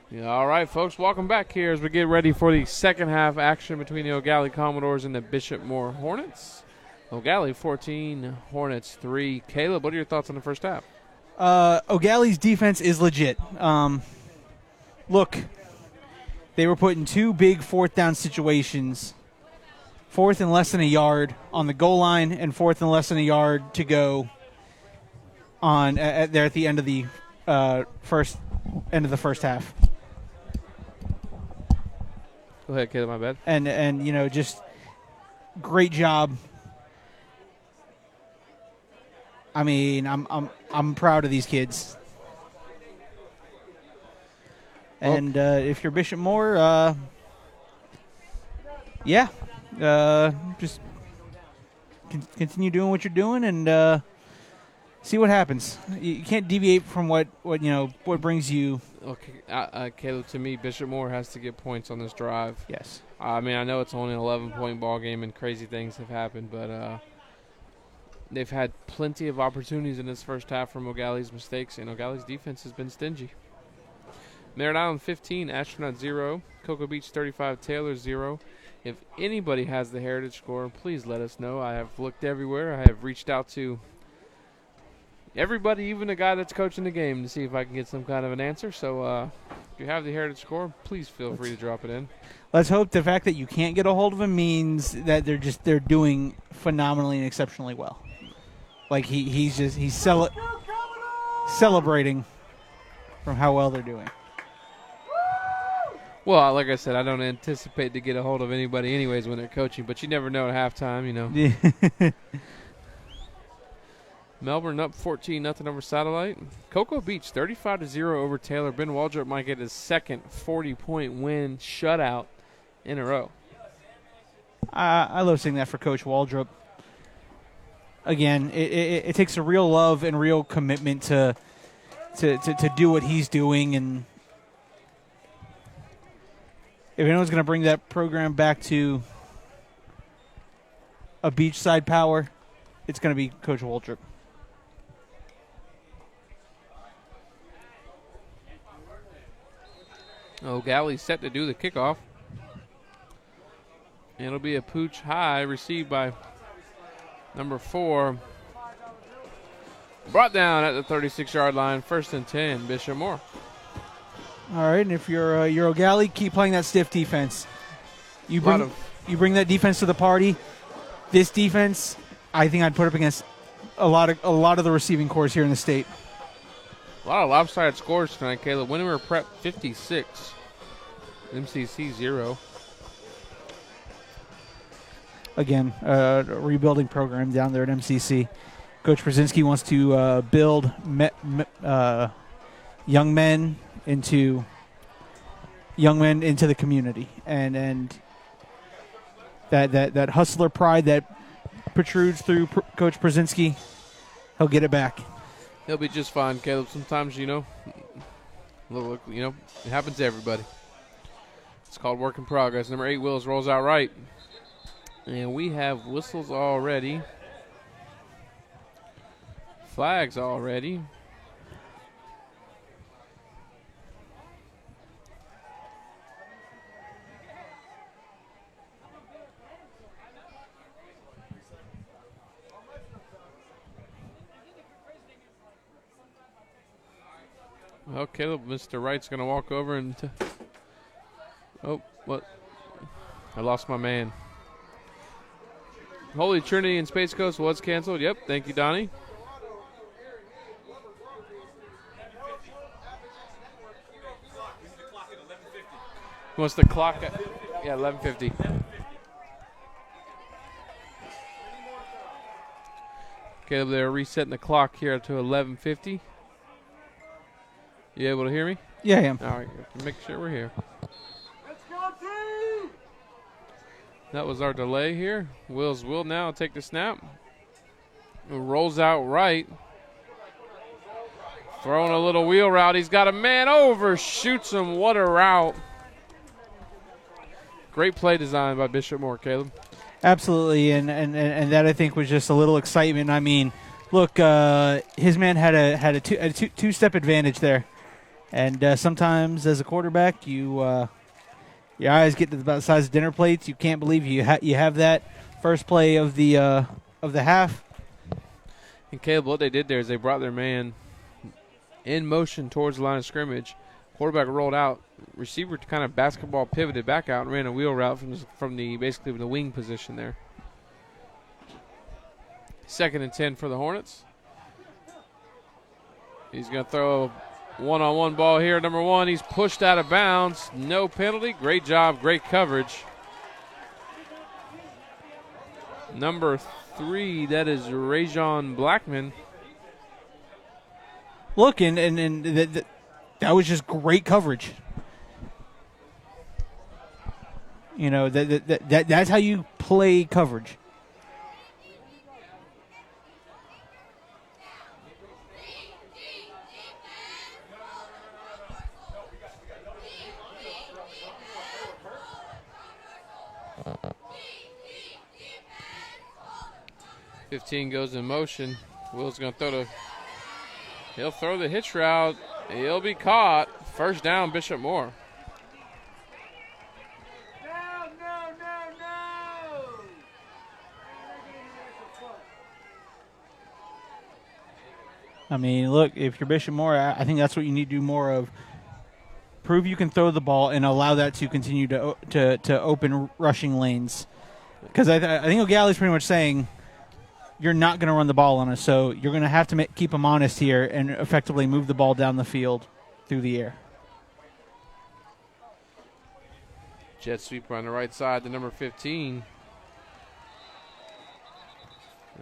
[SPEAKER 3] Yeah, all right, folks, welcome back here as we get ready for the second half action between the Eau Gallie Commodores and the Bishop Moore Hornets. Eau Gallie 14, Hornets 3. Caleb, what are your thoughts on the first half?
[SPEAKER 1] Eau Gallie's defense is legit. Look, they were put in two big fourth down situations. Fourth and less than a yard on the goal line and fourth and less than a yard to go on there at the end of the first half.
[SPEAKER 3] Go ahead, Caleb, my bad.
[SPEAKER 1] And you know, just great job. I mean, I'm proud of these kids. And if you're Bishop Moore, just continue doing what you're doing and see what happens. You can't deviate from what brings you.
[SPEAKER 3] Okay, Caleb, to me, Bishop Moore has to get points on this drive.
[SPEAKER 1] Yes.
[SPEAKER 3] I mean, I know it's only an 11-point ball game and crazy things have happened, but they've had plenty of opportunities in this first half from Eau Gallie's mistakes, and Eau Gallie's defense has been stingy. Merritt Island 15, Astronaut 0, Cocoa Beach 35, Taylor 0. If anybody has the Heritage score, please let us know. I have looked everywhere. I have reached out to everybody, even the guy that's coaching the game, to see if I can get some kind of an answer. So if you have the Heritage score, please feel free to drop it in.
[SPEAKER 1] Let's hope the fact that you can't get a hold of him means that they're doing phenomenally and exceptionally well. Like he's celebrating from how well they're doing.
[SPEAKER 3] Well, like I said, I don't anticipate to get a hold of anybody anyways when they're coaching, but you never know at halftime, you know.
[SPEAKER 1] Yeah.
[SPEAKER 3] Melbourne up 14-0 over Satellite. Cocoa Beach 35-0 over Taylor. Ben Waldrop might get his second 40-point win shutout in a row.
[SPEAKER 1] I love seeing that for Coach Waldrop. Again, it takes a real love and real commitment to do what he's doing, and if anyone's going to bring that program back to a beachside power, it's going to be Coach Waltrip.
[SPEAKER 3] Eau Gallie set to do the kickoff. And it'll be a pooch high received by number 4. Brought down at the 36-yard line, 1st and 10, Bishop Moore.
[SPEAKER 1] All right, and if you're Eau Gallie, keep playing that stiff defense. You bring that defense to the party. This defense, I think I'd put up against a lot of the receiving corps here in the state.
[SPEAKER 3] A lot of lopsided scores tonight, Caleb. Winter Prep 56, MCC 0.
[SPEAKER 1] Again, a rebuilding program down there at MCC. Coach Brzezinski wants to build young men into the community, and that hustler pride that protrudes through Coach Brzezinski, he'll get it back.
[SPEAKER 3] He'll be just fine, Caleb. Sometimes, it happens to everybody. It's called work in progress. Number 8, Wills, rolls out right. And we have whistles already. Flags already. Well, Caleb, Mr. Wright's going to walk over and... oh, what? I lost my man. Holy Trinity and Space Coast was canceled. Yep, thank you, Donnie. He wants the clock at, 11:50. Caleb, they're resetting the clock here to 11:50. You able to hear me?
[SPEAKER 1] Yeah, I am.
[SPEAKER 3] All right, make sure we're here. That was our delay here. Wills will now take the snap. Rolls out right. Throwing a little wheel route. He's got a man over. Shoots him. What a route. Great play design by Bishop Moore, Caleb.
[SPEAKER 1] Absolutely, and that I think was just a little excitement. I mean, look, his man had a two-step advantage there, and sometimes as a quarterback, your eyes get to about the size of dinner plates. You can't believe you have that first play of the half.
[SPEAKER 3] And Caleb, what they did there is they brought their man in motion towards the line of scrimmage. Quarterback rolled out. Receiver kind of basketball pivoted back out and ran a wheel route from the basically the wing position there. 2nd and 10 for the Hornets. He's going to throw a one-on-one ball here. Number 1, he's pushed out of bounds. No penalty. Great job. Great coverage. Number 3, that is Rajon Blackman.
[SPEAKER 1] Look, and that was just great coverage. You know, that's how you play coverage.
[SPEAKER 3] .15 goes in motion. Will's going to he'll throw the hitch route. He'll be caught. First down, Bishop Moore.
[SPEAKER 1] I mean, look, if you're Bishop Moore, I think that's what you need to do more of. Prove you can throw the ball and allow that to continue to open rushing lanes. Because I think Eau Gallie's pretty much saying you're not going to run the ball on us, so you're going to have to keep them honest here and effectively move the ball down the field through the air.
[SPEAKER 3] Jet sweeper on the right side to number 15.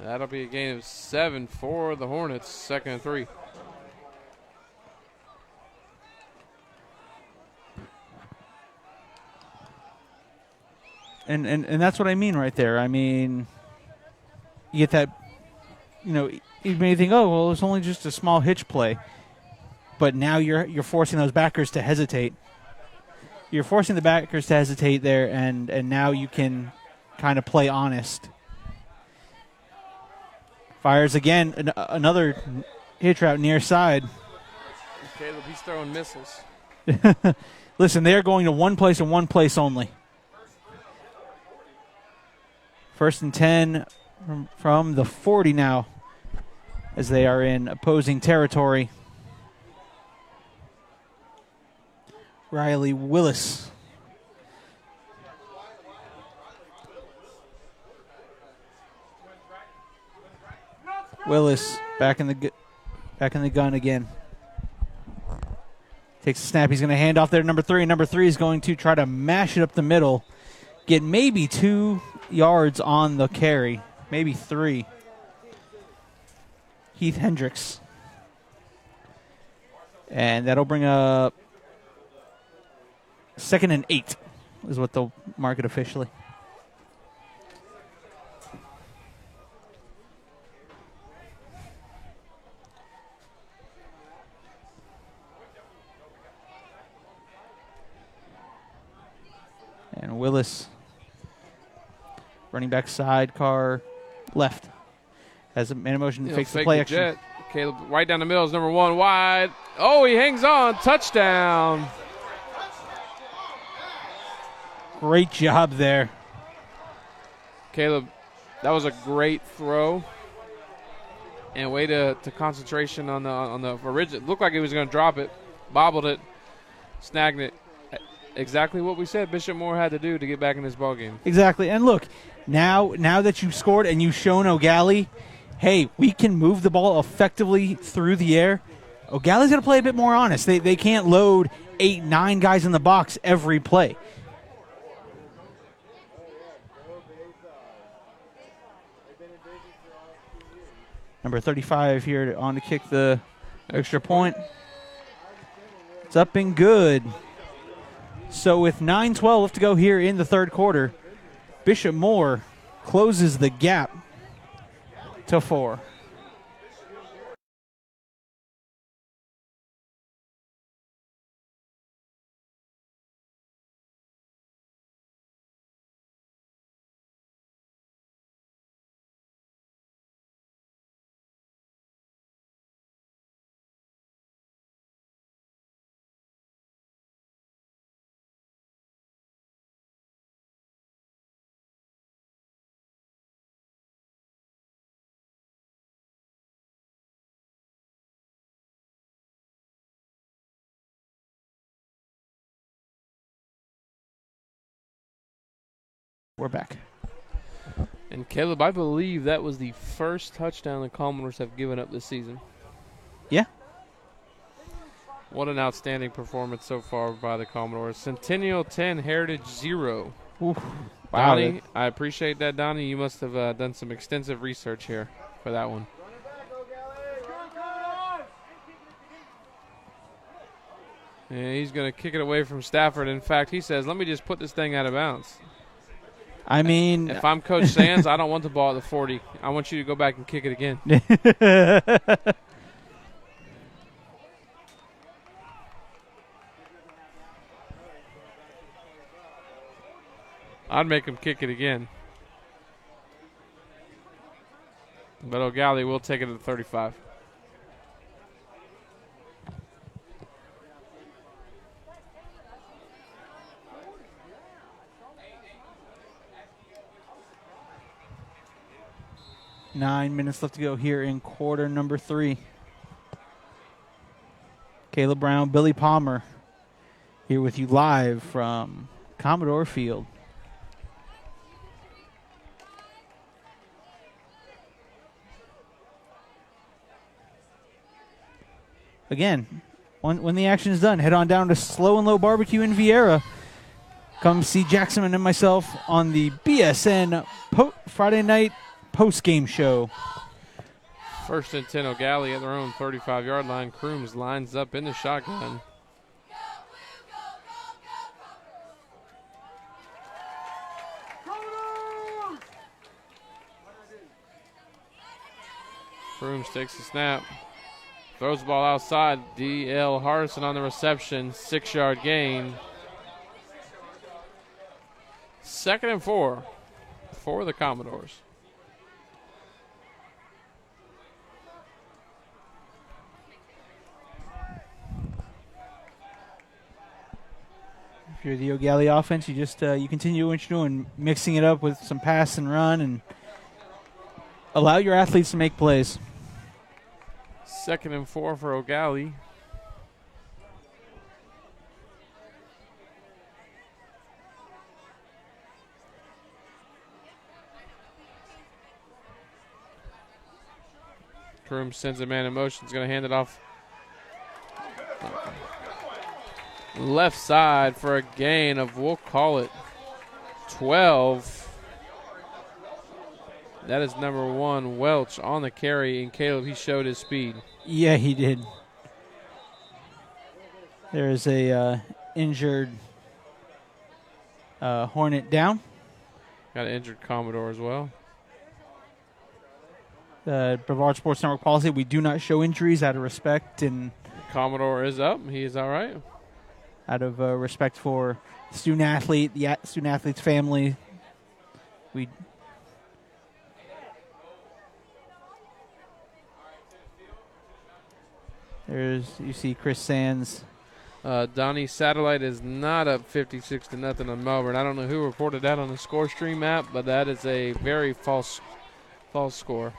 [SPEAKER 3] That'll be a gain of 7 for the Hornets, 2nd and 3.
[SPEAKER 1] And that's what I mean right there. I mean, you get that, you may think, oh, well, it's only just a small hitch play. But now you're forcing those backers to hesitate. you're forcing the backers to hesitate there, and now you can kind of play honest. Fires again, another hitch route near side.
[SPEAKER 3] Caleb, he's throwing missiles.
[SPEAKER 1] Listen, they're going to one place and one place only. 1st and 10 from the 40 now as they are in opposing territory. Riley Willis. Willis back in the gun again. Takes a snap. He's going to hand off there to number 3. Number 3 is going to try to mash it up the middle. Get maybe 2 yards on the carry. Maybe 3. Heath Hendricks. And that'll bring up 2nd and 8 is what they'll mark it officially. And Willis, running back sidecar left. Has a man in motion, fakes the play action.
[SPEAKER 3] Jet. Caleb right down the middle is number 1 wide. Oh, he hangs on. Touchdown.
[SPEAKER 1] Great job there.
[SPEAKER 3] Caleb, that was a great throw. And way to concentration on the original. Looked like he was going to drop it. Bobbled it. Snagged it. Exactly what we said Bishop Moore had to do to get back in this ballgame.
[SPEAKER 1] Exactly. And look, now that you've scored and you've shown Eau Gallie, hey, we can move the ball effectively through the air. Eau Gallie's going to play a bit more honest. They can't load 8, 9 guys in the box every play. Number 35 here on to kick the extra point. It's up and good. So with 9:12 left to go here in the third quarter, Bishop Moore closes the gap to 4. We're back.
[SPEAKER 3] And Caleb, I believe that was the first touchdown the Commodores have given up this season.
[SPEAKER 1] Yeah.
[SPEAKER 3] What an outstanding performance so far by the Commodores. Centennial 10, Heritage 0.
[SPEAKER 1] Oof. Wow.
[SPEAKER 3] Donnie, I appreciate that, Donnie. You must have done some extensive research here for that one. And he's going to kick it away from Stafford. In fact, he says, let me just put this thing out of bounds.
[SPEAKER 1] I mean,
[SPEAKER 3] if I'm Coach Sands, I don't want the ball at the 40. I want you to go back and kick it again. I'd make him kick it again. But Eau Gallie will take it to the 35.
[SPEAKER 1] Nine minutes left to go here in quarter number 3. Caleb Brown, Billy Palmer here with you live from Commodore Field. Again, when the action is done, head on down to Slow and Low Barbecue in Vieira. Come see Jackson and myself on the BSN Friday night post-game show.
[SPEAKER 3] 1st and 10, Eau Gallie at their own 35-yard line. Crooms lines up in the shotgun. Crooms takes the snap. Throws the ball outside. D.L. Harrison on the reception. 6-yard gain. 2nd and 4 for the Commodores.
[SPEAKER 1] If you're the Eau Gallie offense, you just you continue what you're doing, mixing it up with some pass and run, and allow your athletes to make plays.
[SPEAKER 3] 2nd and 4 for Eau Gallie. Kroom sends a man in motion. He's going to hand it off left side for a gain of, we'll call it 12. That is number 1, Welch, on the carry. And Caleb, he showed his speed.
[SPEAKER 1] Yeah, he did. There is a injured Hornet down.
[SPEAKER 3] Got an injured Commodore as well.
[SPEAKER 1] The Brevard Sports Network policy, we do not show injuries out of respect and
[SPEAKER 3] Commodore is up. He is all right.
[SPEAKER 1] out of respect for the student athlete, the student athlete's family. You see Chris Sands.
[SPEAKER 3] Donnie Satellite is not up 56-0 on Melbourne. I don't know who reported that on the score stream app, but that is a very false score.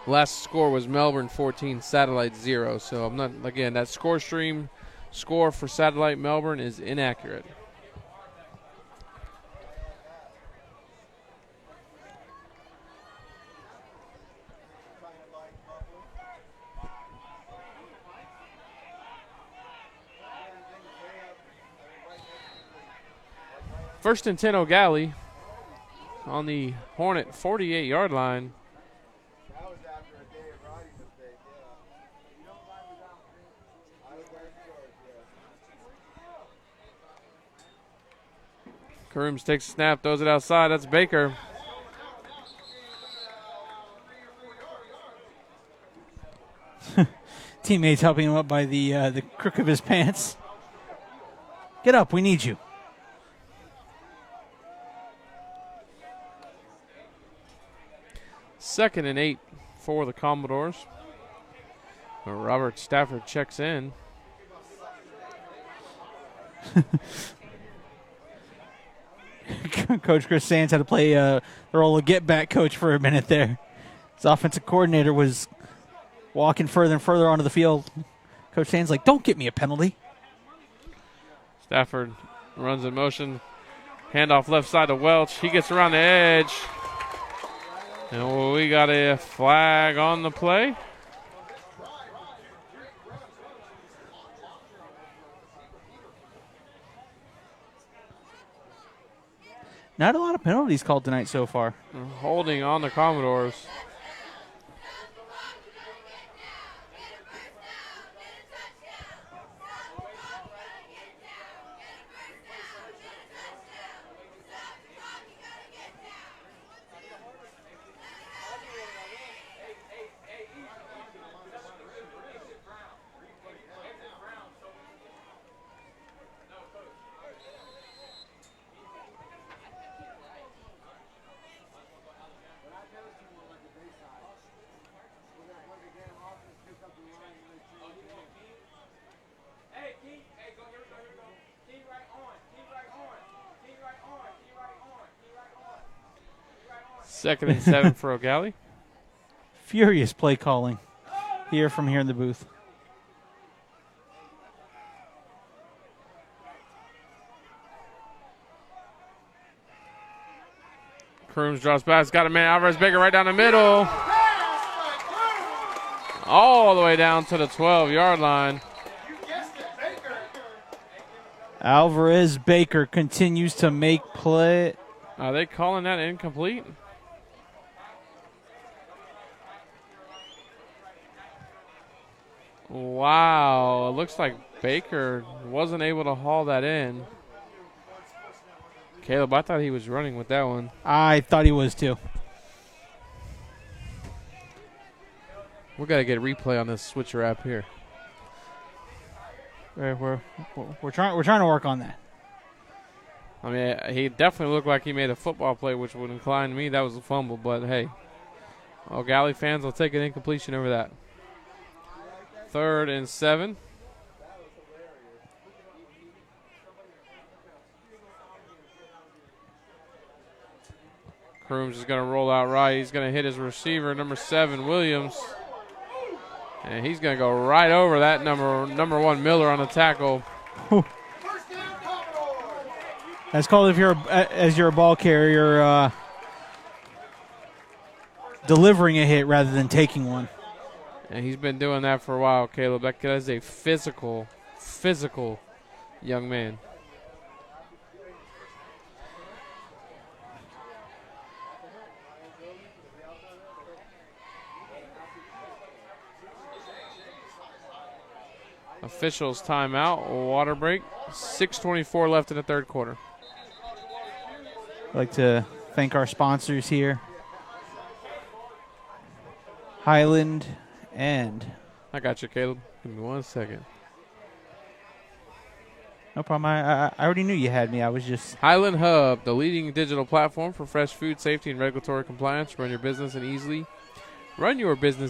[SPEAKER 3] Last score was Melbourne 14, Satellite 0. So I'm not, again, that score stream score for Satellite Melbourne is inaccurate. First and 10 Eau Gallie on the Hornet 48-yard line. Karooms takes a snap, throws it outside. That's Baker.
[SPEAKER 1] Teammates helping him up by the crook of his pants. Get up, we need you.
[SPEAKER 3] Second and 8 for the Commodores. Robert Stafford checks in.
[SPEAKER 1] Coach Chris Sands had to play the role of get-back coach for a minute there. His offensive coordinator was walking further and further onto the field. Coach Sands like, don't get me a penalty.
[SPEAKER 3] Stafford runs in motion. Handoff left side to Welch. He gets around the edge. And we got a flag on the play.
[SPEAKER 1] Not a lot of penalties called tonight so far.
[SPEAKER 3] Holding on the Commodores. Second and 7 for Eau Gallie.
[SPEAKER 1] Furious play calling here from here in the booth.
[SPEAKER 3] Crooms drops back. It's got a man, Alvarez Baker, right down the middle. All the way down to the 12-yard line.
[SPEAKER 1] Alvarez Baker continues to make play.
[SPEAKER 3] Are they calling that incomplete? Wow, it looks like Baker wasn't able to haul that in. Caleb, I thought he was running with that one.
[SPEAKER 1] I thought he was too.
[SPEAKER 3] We got to get a replay on this switcher app here.
[SPEAKER 1] We're trying to work on that.
[SPEAKER 3] I mean, he definitely looked like he made a football play, which would incline me. That was a fumble, but hey, Eau Gallie fans will take an incompletion over that. 3rd and 7. Crooms is going to roll out right. He's going to hit his receiver, number 7, Williams. And he's going to go right over that number 1, Miller, on the tackle.
[SPEAKER 1] That's called if you're a ball carrier, delivering a hit rather than taking one.
[SPEAKER 3] And he's been doing that for a while, Caleb. That is a physical young man. Officials timeout, water break. 6:24 left in the 3rd quarter.
[SPEAKER 1] I'd like to thank our sponsors here. Highland and...
[SPEAKER 3] I got you, Caleb. Give me 1 second.
[SPEAKER 1] No problem. I already knew you had me. I was just...
[SPEAKER 3] Highland Hub, the leading digital platform for fresh food safety and regulatory compliance. Run your business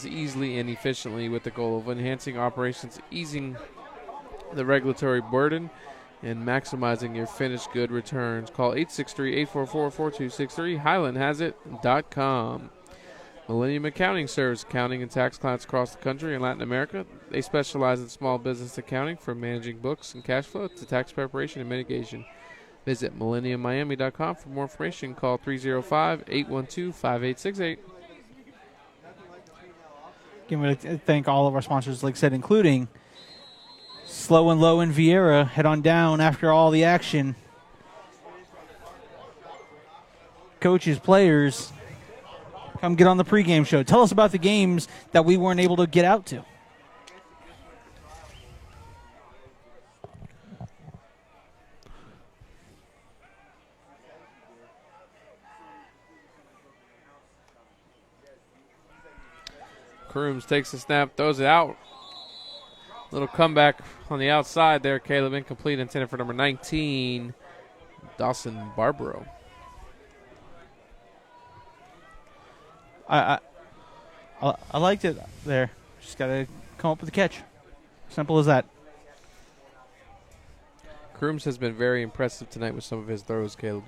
[SPEAKER 3] easily and efficiently with the goal of enhancing operations, easing the regulatory burden, and maximizing your finished good returns. Call 863-844-4263. HighlandHasIt.com. Millennium Accounting serves accounting and tax clients across the country and Latin America. They specialize in small business accounting, from managing books and cash flow to tax preparation and mitigation. Visit millenniummiami.com for more information. Call 305-812-5868.
[SPEAKER 1] Again, we'd like to thank all of our sponsors, like I said, including Slow and Low and Vieira. Head on down after all the action. Coaches, players, come get on the pregame show. Tell us about the games that we weren't able to get out to.
[SPEAKER 3] Crooms takes the snap, throws it out. Little comeback on the outside there, Caleb. Incomplete, intended for number 19, Dawson Barbaro.
[SPEAKER 1] I liked it there. Just got to come up with a catch. Simple as that.
[SPEAKER 3] Crooms has been very impressive tonight with some of his throws, Caleb.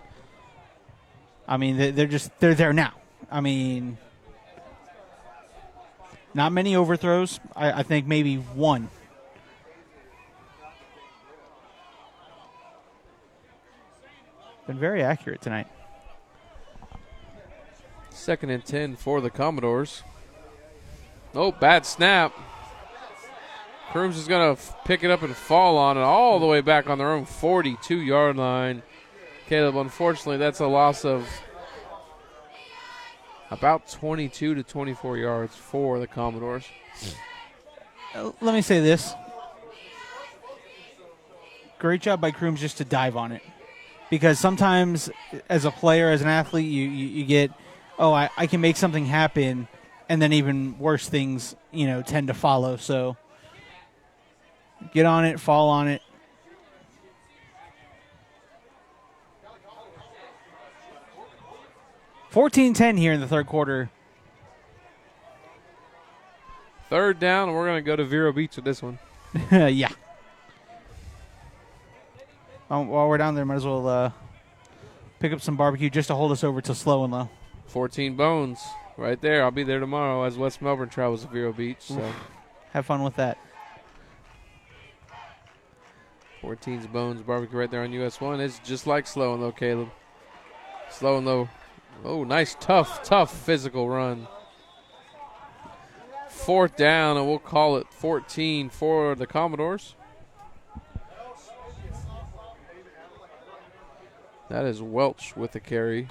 [SPEAKER 1] I mean, they're there now. I mean, not many overthrows. I think maybe one. Been very accurate tonight.
[SPEAKER 3] 2nd and 10 for the Commodores. Oh, bad snap. Crooms is going to pick it up and fall on it all the way back on their own 42-yard line. Caleb, unfortunately, that's a loss of about 22 to 24 yards for the Commodores.
[SPEAKER 1] Let me say this. Great job by Crooms just to dive on it. Because sometimes as a player, as an athlete, you get, I can make something happen, and then even worse things, tend to follow. So get on it, fall on it. $14-10 here in the 3rd quarter.
[SPEAKER 3] 3rd down, and we're going to go to Vero Beach with this one.
[SPEAKER 1] Yeah. While we're down there, might as well pick up some barbecue just to hold us over till Slow and Low.
[SPEAKER 3] 14 bones right there. I'll be there tomorrow as West Melbourne travels to Vero Beach. So
[SPEAKER 1] have fun with that.
[SPEAKER 3] 14's bones barbecue right there on US 1. It's just like Slow and Low, Caleb. Slow and Low. Oh, nice, tough physical run. 4th down, and we'll call it 14 for the Commodores. That is Welch with the carry.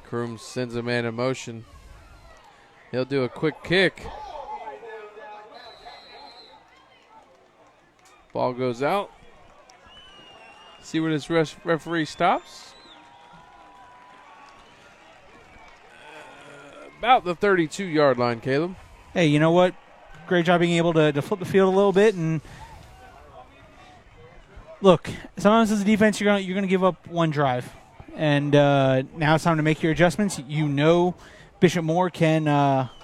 [SPEAKER 3] Crooms sends a man in motion. He'll do a quick kick. Ball goes out. See where this referee stops. About the 32-yard line, Caleb.
[SPEAKER 1] Hey, you know what? Great job being able to flip the field a little bit. And look, sometimes as a defense, you're gonna give up one drive, and now it's time to make your adjustments. You know, Bishop Moore can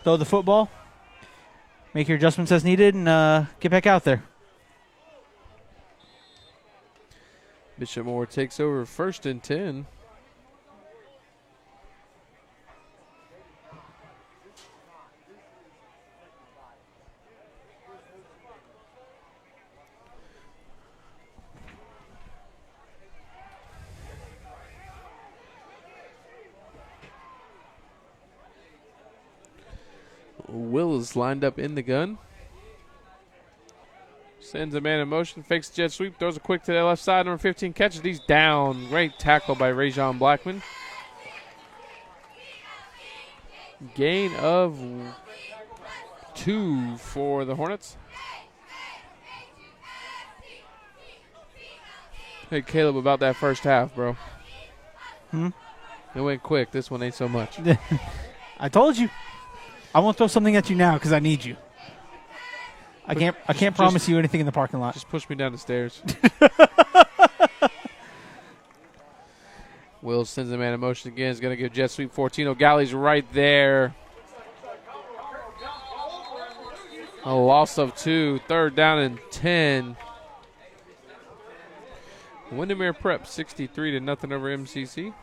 [SPEAKER 1] throw the football. Make your adjustments as needed, and get back out there.
[SPEAKER 3] Bishop Moore takes over 1st and 10. Will is lined up in the gun. Sends a man in motion, fakes jet sweep, throws a quick to the left side. Number 15 catches. He's down. Great tackle by Rajon Blackman. Gain of 2 for the Hornets. Hey, Caleb, about that first half, bro. It went quick. This one ain't so much.
[SPEAKER 1] I told you. I won't throw something at you now because I need you. I can't promise you anything in the parking lot.
[SPEAKER 3] Just push me down the stairs. Will sends the man in motion again. He's going to give jet sweep 14. Eau Gallie's right there. A loss of 2. 3rd down and 10. Windermere Prep 63-0 over MCC.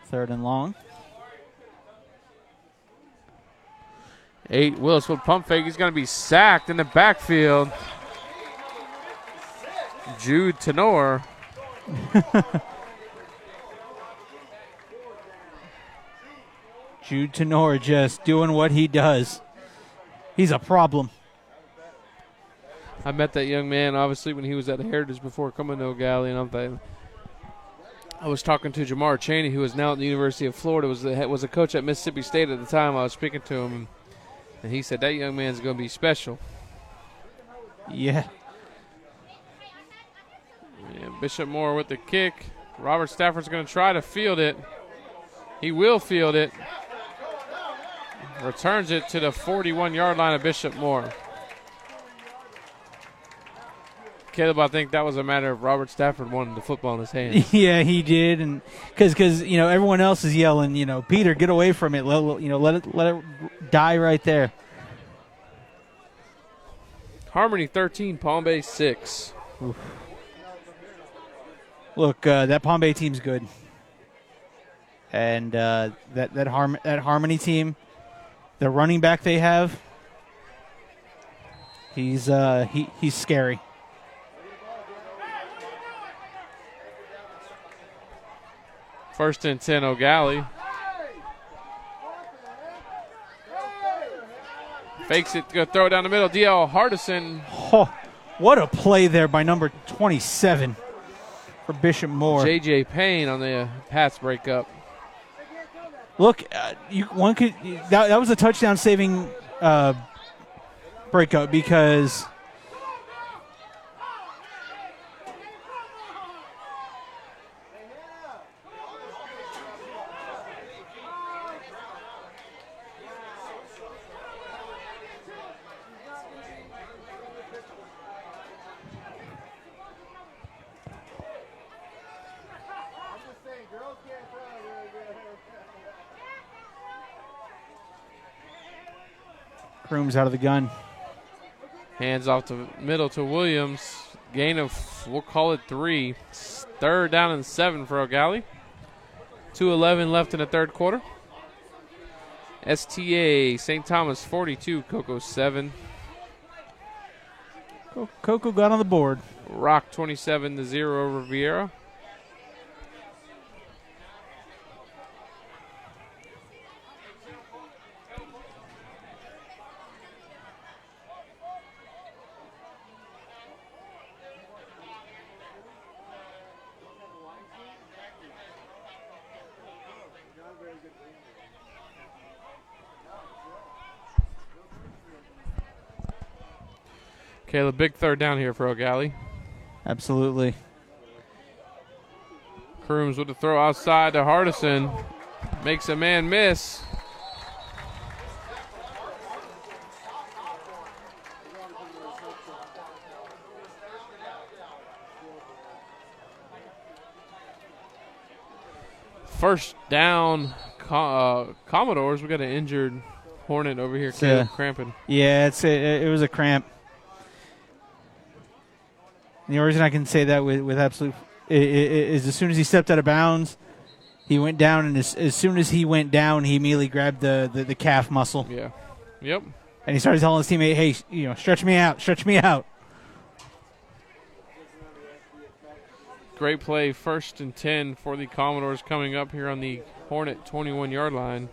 [SPEAKER 1] Third and long.
[SPEAKER 3] 8. Willis with pump fake. He's going to be sacked in the backfield. Jude Tenor.
[SPEAKER 1] Jude Tenor just doing what he does. He's a problem.
[SPEAKER 3] I met that young man, obviously, when he was at the Heritage before coming to Eau Gallie, and I was talking to Jamar Chaney, who is now at the University of Florida, was a coach at Mississippi State at the time. I was speaking to him, and he said that young man's going to be special.
[SPEAKER 1] Yeah.
[SPEAKER 3] Bishop Moore with the kick. Robert Stafford's going to try to field it. He will field it. Returns it to the 41-yard line of Bishop Moore. Caleb, I think that was a matter of Robert Stafford wanting the football in his hands.
[SPEAKER 1] Yeah, he did, and because everyone else is yelling, Peter, get away from it. Let it die right there.
[SPEAKER 3] Harmony 13, Palm Bay 6.
[SPEAKER 1] Oof. Look, that Palm Bay team's good, and that Harmony team, the running back they have, he's scary.
[SPEAKER 3] First and 10, Eau Gallie. Fakes it, go throw it down the middle. D.L. Hardison.
[SPEAKER 1] Oh, what a play there by number 27 for Bishop Moore.
[SPEAKER 3] J.J. Payne on the pass breakup.
[SPEAKER 1] Look, that was a touchdown saving breakup because Crooms out of the gun.
[SPEAKER 3] Hands off the middle to Williams. Gain of, we'll call it 3. 3rd down and 7 for Eau Gallie. 2:11 left in the third quarter. STA, St. Thomas 42, Cocoa 7.
[SPEAKER 1] Coco got on the board.
[SPEAKER 3] Rock 27-0 over Vieira. Caleb, big third down here for Eau Gallie.
[SPEAKER 1] Absolutely.
[SPEAKER 3] Crooms with the throw outside to Hardison. Makes a man miss. First down, Commodores. We got an injured Hornet over here, Caleb, cramping.
[SPEAKER 1] Yeah, it was a cramp. And the reason I can say that with absolute is as soon as he stepped out of bounds, he went down, and as soon as he went down, he immediately grabbed the calf muscle.
[SPEAKER 3] Yeah. Yep.
[SPEAKER 1] And he started telling his teammate, "Hey, stretch me out, stretch me out."
[SPEAKER 3] Great play, 1st and 10 for the Commodores coming up here on the Hornet 21-yard line.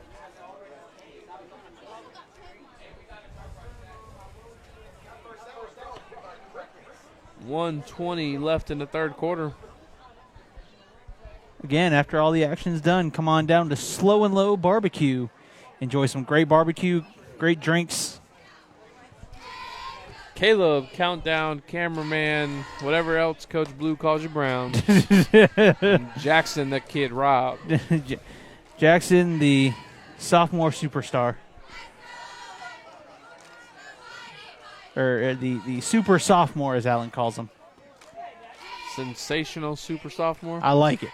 [SPEAKER 3] $1:20 left in the third quarter.
[SPEAKER 1] Again, after all the action's done, come on down to Slow and Low Barbecue. Enjoy some great barbecue, great drinks.
[SPEAKER 3] Caleb, countdown, cameraman, whatever else Coach Blue calls you, Brown. Jackson, the kid, Rob.
[SPEAKER 1] Jackson, the sophomore superstar. Or the super sophomore, as Alan calls him.
[SPEAKER 3] Sensational super sophomore.
[SPEAKER 1] I like it.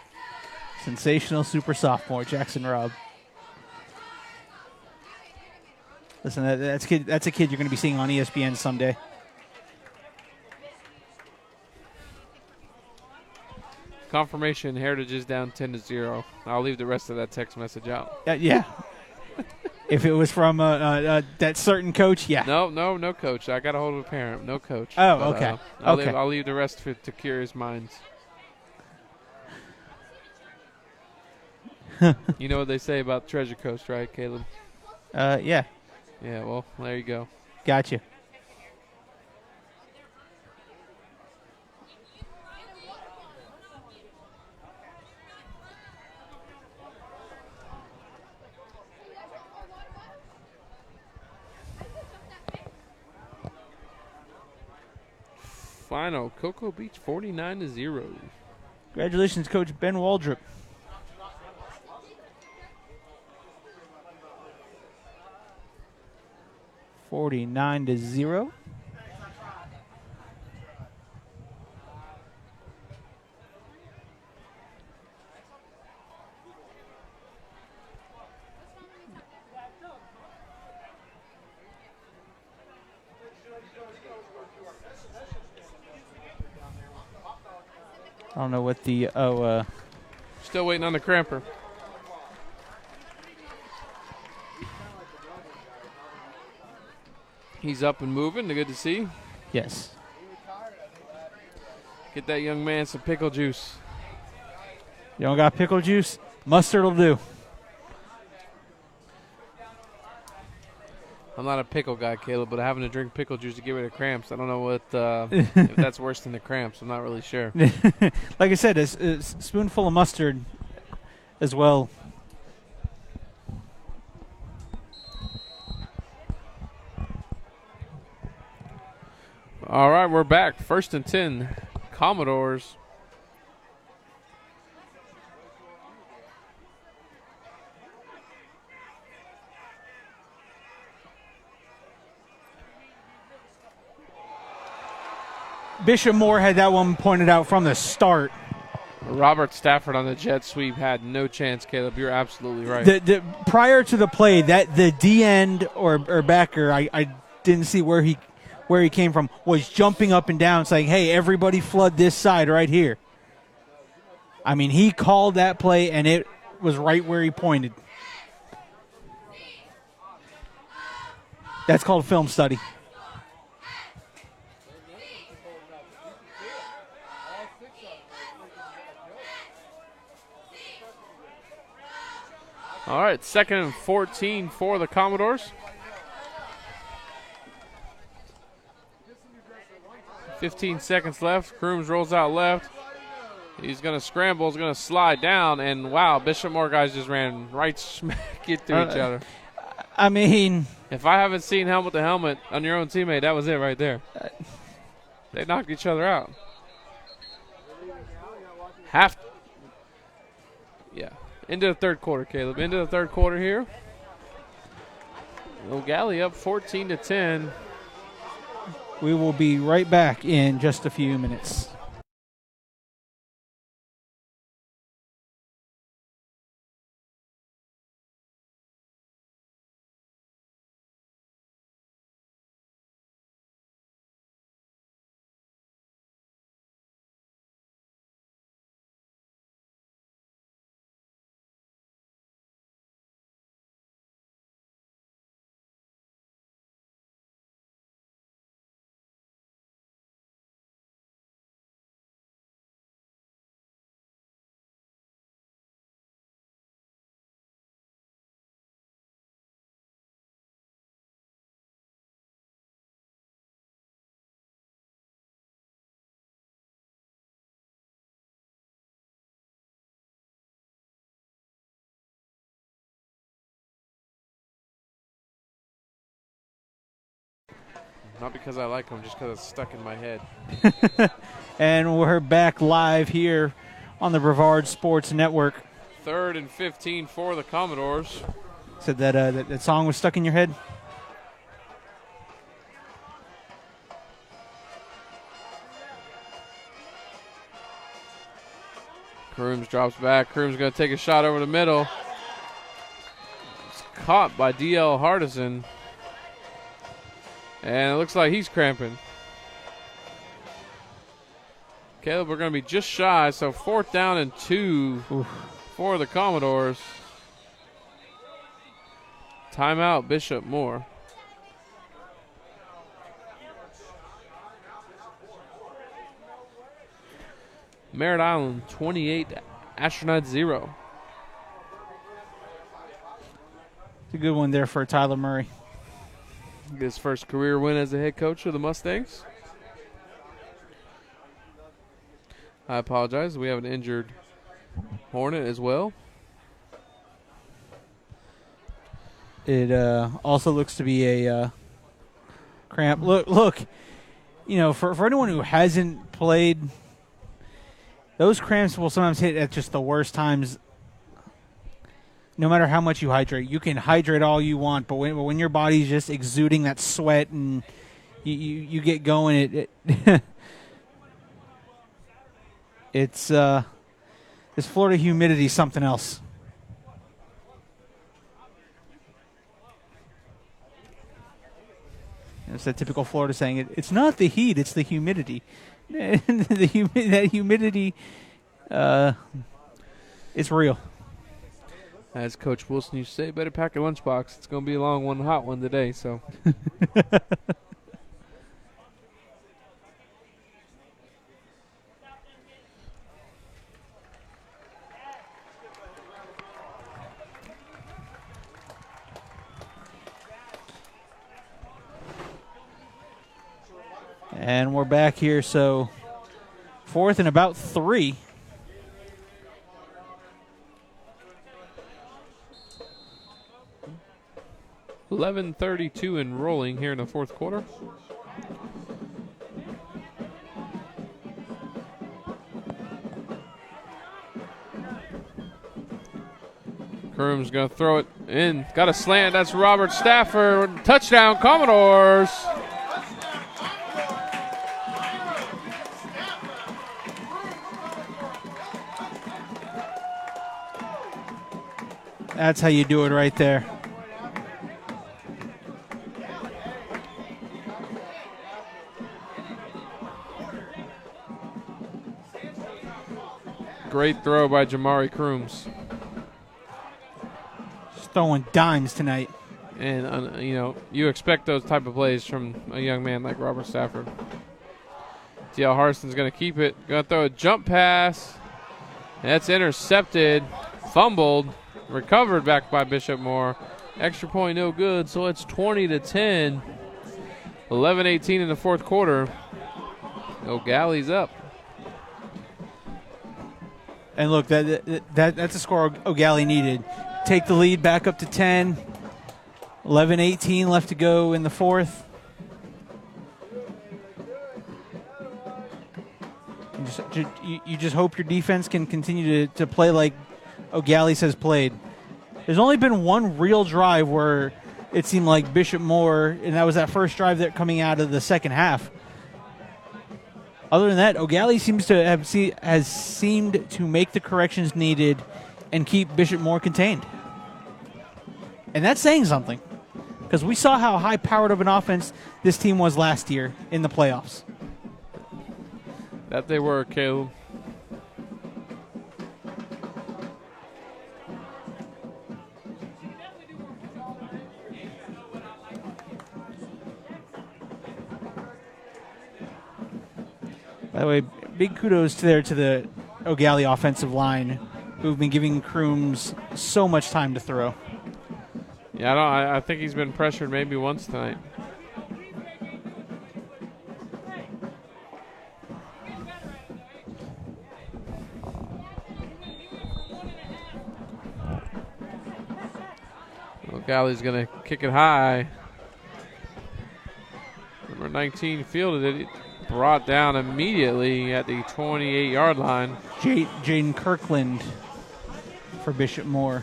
[SPEAKER 1] Sensational super sophomore, Jackson Robb. Listen, that's a kid you're going to be seeing on ESPN someday.
[SPEAKER 3] Confirmation, Heritage is down 10-0. I'll leave the rest of that text message out.
[SPEAKER 1] Yeah. If it was from that certain coach, yeah.
[SPEAKER 3] No coach. I got a hold of a parent. No coach.
[SPEAKER 1] Oh, but, okay.
[SPEAKER 3] I'll leave the rest to curious minds. You know what they say about Treasure Coast, right, Caleb?
[SPEAKER 1] Yeah.
[SPEAKER 3] Yeah, well, there you go.
[SPEAKER 1] Gotcha.
[SPEAKER 3] Final, Cocoa Beach 49-0.
[SPEAKER 1] Congratulations, Coach Ben Waldrop. $49-0. I don't know what the
[SPEAKER 3] Still waiting on the cramper. He's up and moving. Good to see.
[SPEAKER 1] Yes.
[SPEAKER 3] Get that young man some pickle juice.
[SPEAKER 1] You don't got pickle juice? Mustard will do.
[SPEAKER 3] I'm not a pickle guy, Caleb, but having to drink pickle juice to get rid of cramps, I don't know what if that's worse than the cramps. I'm not really sure.
[SPEAKER 1] Like I said, a spoonful of mustard as well.
[SPEAKER 3] All right, we're back. 1st and 10, Commodores.
[SPEAKER 1] Bishop Moore had that one pointed out from the start.
[SPEAKER 3] Robert Stafford on the jet sweep had no chance, Caleb. You're absolutely right.
[SPEAKER 1] Prior to the play, that the D end or backer, I didn't see where he came from, was jumping up and down saying, "Hey, everybody flood this side right here." I mean, he called that play, and it was right where he pointed. That's called film study.
[SPEAKER 3] right, 2nd and 14 for the Commodores. 15 seconds left. Crooms rolls out left. He's going to scramble. He's going to slide down. And, wow, Bishop Moore guys just ran right smack into each other.
[SPEAKER 1] I mean,
[SPEAKER 3] if I haven't seen helmet to helmet on your own teammate, that was it right there. They knocked each other out. Into the third quarter, Caleb. Into the third quarter here. Eau Gallie up 14-10.
[SPEAKER 1] We will be right back in just a few minutes.
[SPEAKER 3] Not because I like them, just because it's stuck in my head.
[SPEAKER 1] And we're back live here on the Brevard Sports Network.
[SPEAKER 3] 3rd and 15 for the Commodores.
[SPEAKER 1] Said that song was stuck in your head?
[SPEAKER 3] Crooms drops back. Crooms going to take a shot over the middle. It's caught by D.L. Hardison. And it looks like he's cramping. Caleb, we're going to be just shy, so 4th down and 2 for the Commodores. Timeout, Bishop Moore. Merritt Island 28, Astronaut 0.
[SPEAKER 1] It's a good one there for Tyler Murray.
[SPEAKER 3] His first career win as a head coach of the Mustangs. I apologize. We have an injured Hornet as well.
[SPEAKER 1] It also looks to be a cramp. Look, you know, for anyone who hasn't played, those cramps will sometimes hit at just the worst times. No matter how much you hydrate, you can hydrate all you want, but when your body's just exuding that sweat and you get going, it's this Florida humidity is something else. It's that typical Florida saying, it's not the heat, it's the humidity. That humidity, it's real.
[SPEAKER 3] As Coach Wilson used to say, better pack your lunchbox. It's going to be a long one, hot one today. So.
[SPEAKER 1] And we're back here, so 4th and about 3.
[SPEAKER 3] .11:32 and rolling here in the 4th quarter. Crooms going to throw it in. Got a slant. That's Robert Stafford. Touchdown, Commodores.
[SPEAKER 1] That's how you do it right there.
[SPEAKER 3] Great throw by Jamari Crooms.
[SPEAKER 1] Just throwing dimes tonight.
[SPEAKER 3] And, you know, you expect those type of plays from a young man like Robert Stafford. D.L. Harson's going to keep it. Going to throw a jump pass. That's intercepted. Fumbled. recovered back by Bishop Moore. Extra point no good, so it's 20-10. 11-18 in the fourth quarter. Eau Gallie's up.
[SPEAKER 1] And look, that's a score Eau Gallie needed. Take the lead back up to 10. 11-18 left to go in the fourth. You just hope your defense can continue to play like Eau Gallie has played. There's only been one real drive where it seemed like Bishop Moore, and that was that first drive that coming out of the second half. Other than that, Eau Gallie seems to has seemed to make the corrections needed and keep Bishop Moore contained. And that's saying something, because we saw how high-powered of an offense this team was last year in the playoffs.
[SPEAKER 3] That they were, Caleb.
[SPEAKER 1] By the way, big kudos to the Eau Gallie offensive line, who've been giving Crooms so much time to throw.
[SPEAKER 3] Yeah, I think he's been pressured maybe once tonight. Eau Gallie's going to kick it high. Number 19 fielded it. Brought down immediately at the 28-yard line.
[SPEAKER 1] Jaden Kirkland for Bishop Moore.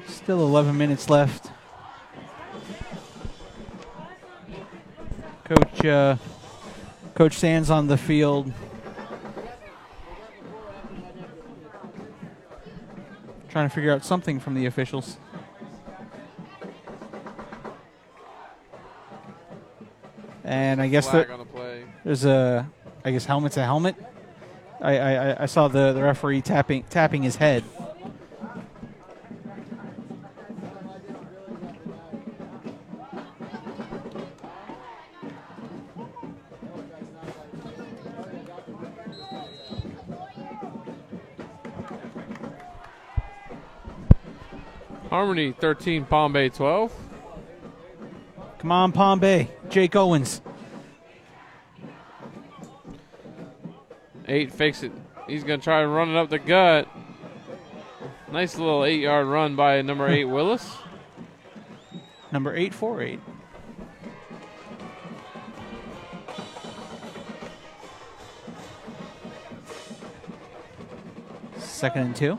[SPEAKER 1] Still 11 minutes left. Coach Sands on the field. Trying to figure out something from the officials. And I guess there's a, I guess helmet's a helmet. I saw the referee tapping his head.
[SPEAKER 3] Harmony 13, Palm Bay 12.
[SPEAKER 1] Come on, Palm Bay. Jake Owens.
[SPEAKER 3] 8 fakes it. He's going to try to run it up the gut. Nice little 8-yard run by number 8, Willis.
[SPEAKER 1] Number 848. Second and 2.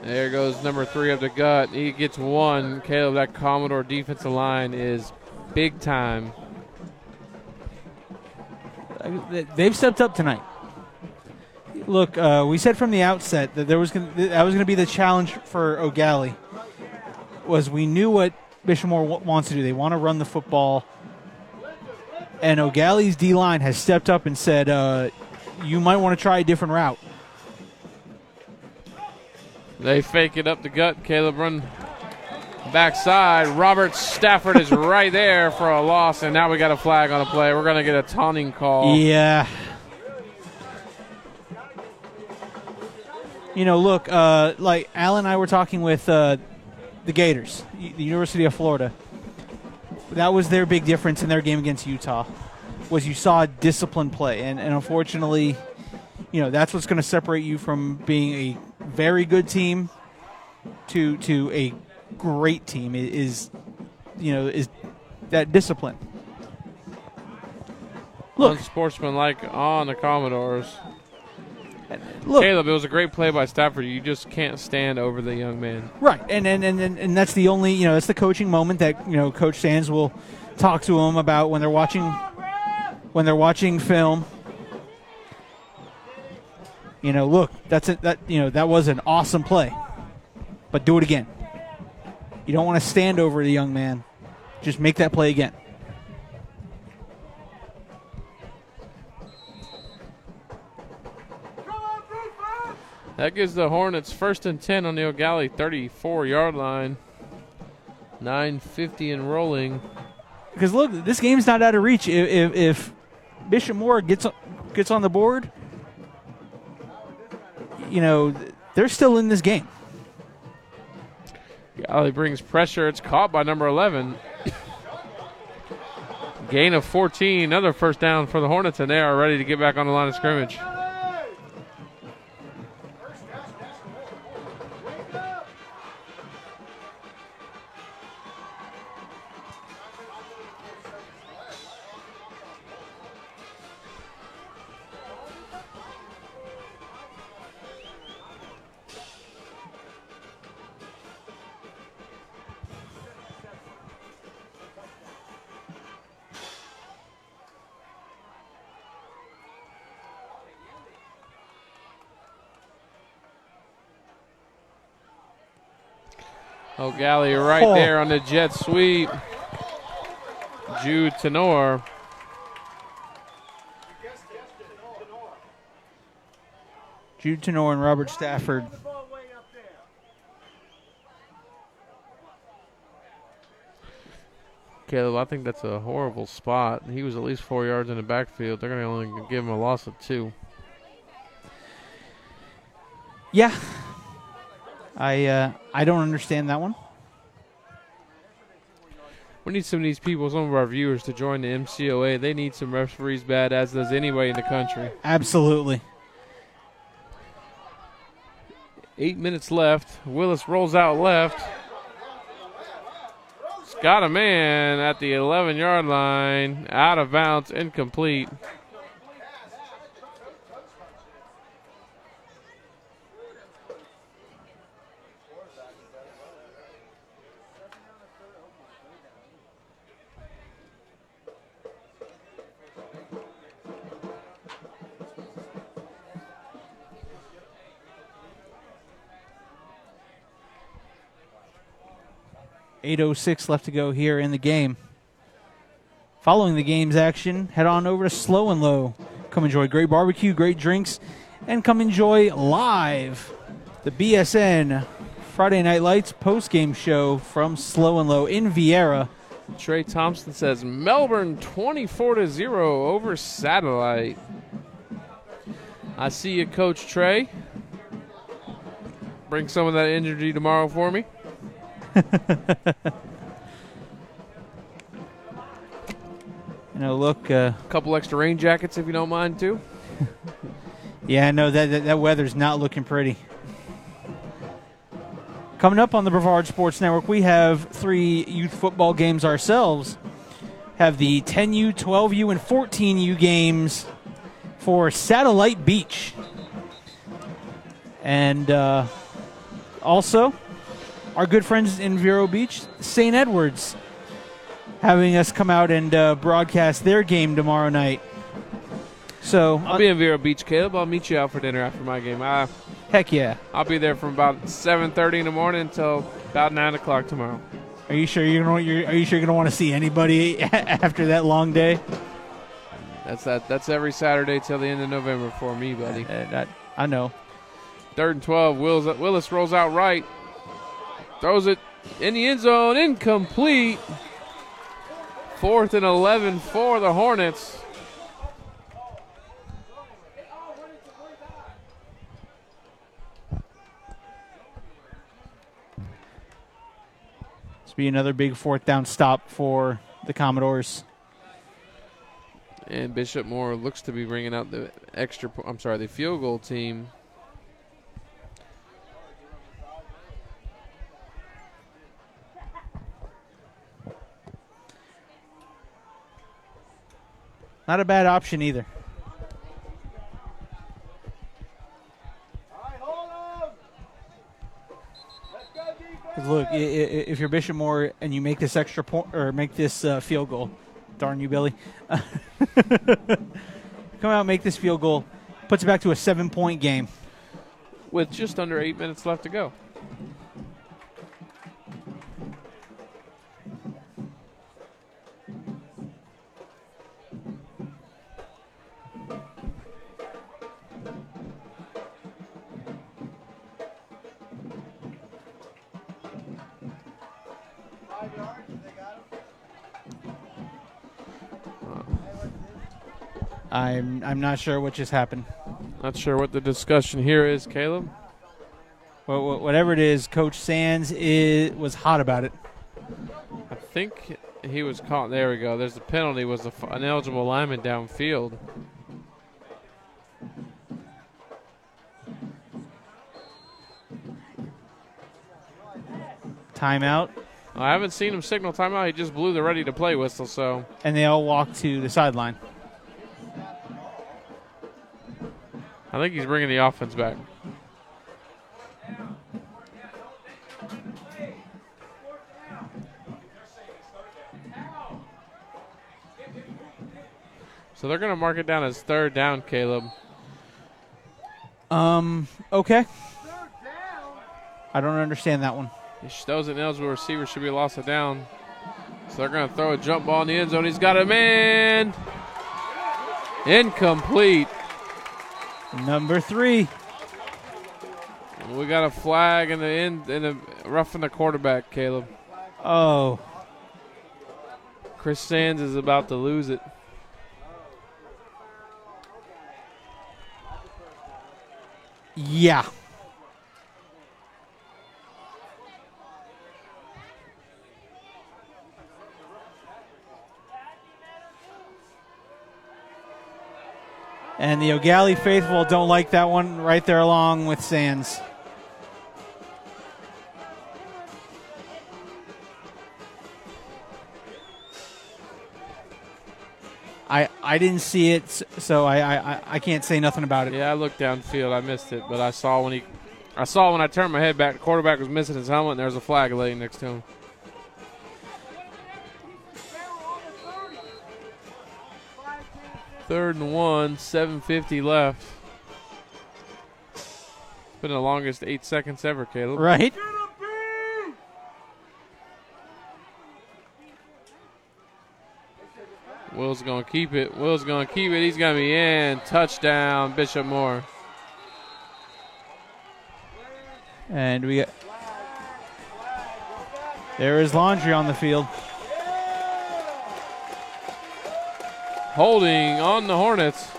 [SPEAKER 3] There goes number 3 up the gut. He gets one. Caleb, that Commodore defensive line is big time.
[SPEAKER 1] They've stepped up tonight. Look, we said from the outset that that was going to be the challenge for Eau Gallie. Was we knew what Bishop Moore wants to do. They want to run the football, and Eau Gallie's D-line has stepped up and said, "You might want to try a different route."
[SPEAKER 3] They fake it up the gut. Caleb run backside. Robert Stafford is right there for a loss, and now we got a flag on the play. We're going to get a taunting call.
[SPEAKER 1] Yeah. You know, look, like Alan and I were talking with the Gators, the University of Florida. That was their big difference in their game against Utah, was you saw disciplined play. And unfortunately, you know, that's what's going to separate you from being a very good team to a great team is that discipline. Look,
[SPEAKER 3] unsportsmanlike on the Commodores.
[SPEAKER 1] Look,
[SPEAKER 3] Caleb, it was a great play by Stafford. You just can't stand over the young man.
[SPEAKER 1] Right, and that's the only, that's the coaching moment that Coach Sands will talk to him about when they're watching film. look, that was an awesome play, but do it again. You don't want to stand over the young man. Just make that play again.
[SPEAKER 3] That gives the Hornets 1st and 10 on the Eau Gallie 34-yard line. 9:50 and rolling.
[SPEAKER 1] Because look, this game's not out of reach. If Bishop Moore gets on the board, they're still in this game.
[SPEAKER 3] Gallie brings pressure. It's caught by number 11. Gain of 14. Another first down for the Hornets, and they are ready to get back on the line of scrimmage. Eau Gallie right there on the jet sweep. Jude Tenor.
[SPEAKER 1] Jude Tenor and Robert Stafford.
[SPEAKER 3] Caleb, I think that's a horrible spot. He was at least 4 yards in the backfield. They're going to only give him a loss of 2.
[SPEAKER 1] Yeah. I don't understand that one.
[SPEAKER 3] We need some of these people, some of our viewers, to join the MCOA. They need some referees bad, as does anybody in the country.
[SPEAKER 1] Absolutely.
[SPEAKER 3] 8 minutes left. Willis rolls out left. He's got a man at the 11-yard line. Out of bounds, incomplete.
[SPEAKER 1] .806 left to go here in the game. Following the game's action, head on over to Slow and Low. Come enjoy great barbecue, great drinks, and come enjoy live the BSN Friday Night Lights post-game show from Slow and Low in Vieira.
[SPEAKER 3] Trey Thompson says Melbourne 24-0 over Satellite. I see you, Coach Trey. Bring some of that energy tomorrow for me.
[SPEAKER 1] Look.
[SPEAKER 3] A couple extra rain jackets if you don't mind, too.
[SPEAKER 1] Yeah, no, that weather's not looking pretty. Coming up on the Brevard Sports Network, we have 3 youth football games ourselves. Have the 10U, 12U, and 14U games for Satellite Beach. And also, our good friends in Vero Beach, St. Edwards, having us come out and broadcast their game tomorrow night. So
[SPEAKER 3] I'll be in Vero Beach, Caleb. I'll meet you out for dinner after my game.
[SPEAKER 1] Heck yeah.
[SPEAKER 3] I'll be there from about 7:30 in the morning until about 9 o'clock tomorrow.
[SPEAKER 1] Are you sure you're gonna want to see anybody after that long day?
[SPEAKER 3] That's every Saturday till the end of November for me, buddy.
[SPEAKER 1] I know.
[SPEAKER 3] 3rd and 12. Willis rolls out right. Throws it in the end zone. Incomplete. 4th and 11 for the Hornets.
[SPEAKER 1] This will be another big 4th down stop for the Commodores.
[SPEAKER 3] And Bishop Moore looks to be bringing out the field goal team.
[SPEAKER 1] Not a bad option either. Look, if you're Bishop Moore and you make this extra point or make this field goal, darn you, Billy, come out, make this field goal, Puts it back to a 7-point game.
[SPEAKER 3] With just under 8 minutes left to go.
[SPEAKER 1] I'm not sure what just happened.
[SPEAKER 3] Not sure what the discussion here is, Caleb.
[SPEAKER 1] Well, whatever it is, Coach Sands was hot about it.
[SPEAKER 3] I think he was caught. There we go. There's the penalty. Was an eligible lineman downfield.
[SPEAKER 1] Timeout.
[SPEAKER 3] I haven't seen him signal timeout. He just blew the ready-to-play whistle. So.
[SPEAKER 1] And they all walk to the sideline.
[SPEAKER 3] I think he's bringing the offense back. So they're going to mark it down as 3rd down, Caleb.
[SPEAKER 1] Okay. I don't understand that one.
[SPEAKER 3] Those ineligible receivers should be lost of down. So they're going to throw a jump ball in the end zone. He's got a man. Incomplete.
[SPEAKER 1] Number 3.
[SPEAKER 3] We got a flag in the end, in the roughing the quarterback, Caleb.
[SPEAKER 1] Oh.
[SPEAKER 3] Chris Sands is about to lose it.
[SPEAKER 1] Yeah. And the Eau Gallie faithful don't like that one right there along with Sands. I didn't see it, so I can't say nothing about it.
[SPEAKER 3] Yeah, I looked downfield. I missed it, but I saw when I turned my head back, the quarterback was missing his helmet, and there was a flag laying next to him. Third and 1, 7:50 left. It's been the longest 8 seconds ever, Caleb.
[SPEAKER 1] Right?
[SPEAKER 3] Will's going to keep it. Will's going to keep it. He's going to be in. Touchdown, Bishop Moore.
[SPEAKER 1] And we got there is laundry on the field.
[SPEAKER 3] Holding on the Hornets.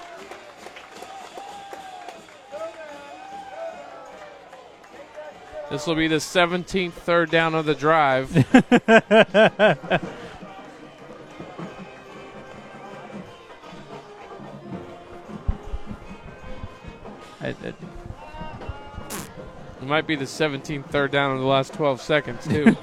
[SPEAKER 3] This will be the 17th third down of the drive. It might be the 17th third down in the last 12 seconds, too.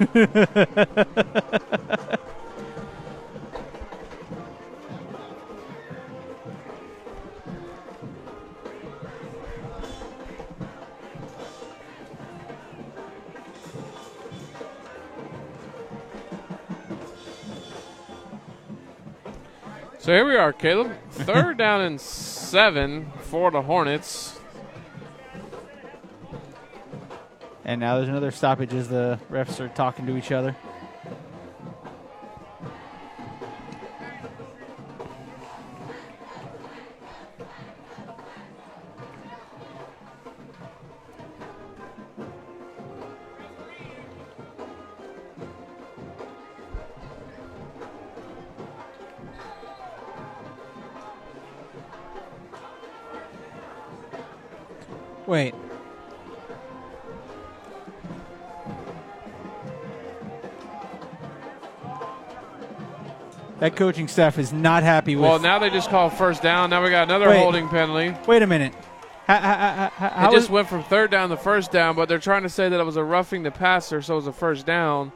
[SPEAKER 3] So here we are, Caleb. 3rd down and 7 for the Hornets.
[SPEAKER 1] And now there's another stoppage as the refs are talking to each other. Wait. That coaching staff is not happy with.
[SPEAKER 3] Well, now they just call 1st down. Now we got another holding penalty.
[SPEAKER 1] Wait a minute.
[SPEAKER 3] It just went from 3rd down to 1st down, but they're trying to say that it was a roughing the passer, so it was a 1st down.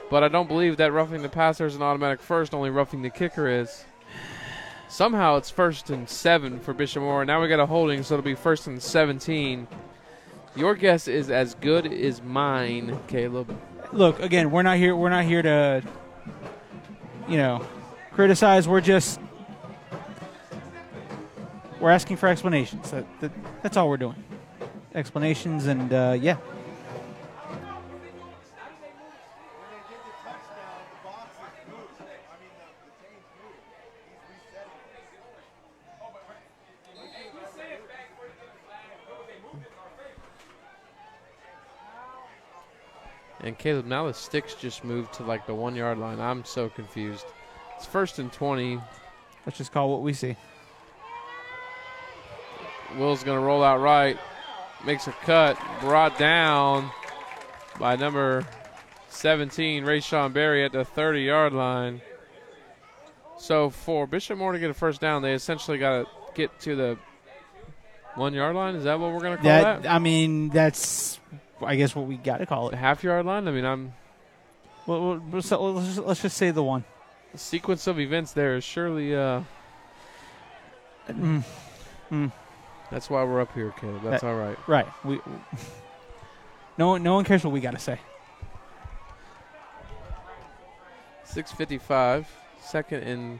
[SPEAKER 3] But I don't believe that roughing the passer is an automatic first, only roughing the kicker is. Somehow it's 1st and 7 for Bishop Moore. Now we got a holding, so it'll be 1st and 17. Your guess is as good as mine, Caleb.
[SPEAKER 1] Look, again, we're not here to, criticize. We're just we're asking for explanations. That's all we're doing. Explanations and yeah.
[SPEAKER 3] And Caleb, now the sticks just moved to like the 1 yard line. I'm so confused. It's 1st and 20.
[SPEAKER 1] Let's just call what we see.
[SPEAKER 3] Will's going to roll out right. Makes a cut. Brought down by number 17, Rayshawn Berry at the 30-yard line. So for Bishop Moore to get a first down, they essentially got to get to the 1 yard line. Is that what we're going to call that?
[SPEAKER 1] I mean, that's, I guess, what we got to call it.
[SPEAKER 3] The half-yard line? I mean,
[SPEAKER 1] Well, let's just say the one.
[SPEAKER 3] the sequence of events there is surely that's why we're up here, Caleb. That's all right.
[SPEAKER 1] Right. No one cares what we got to say.
[SPEAKER 3] 6:55, 2nd and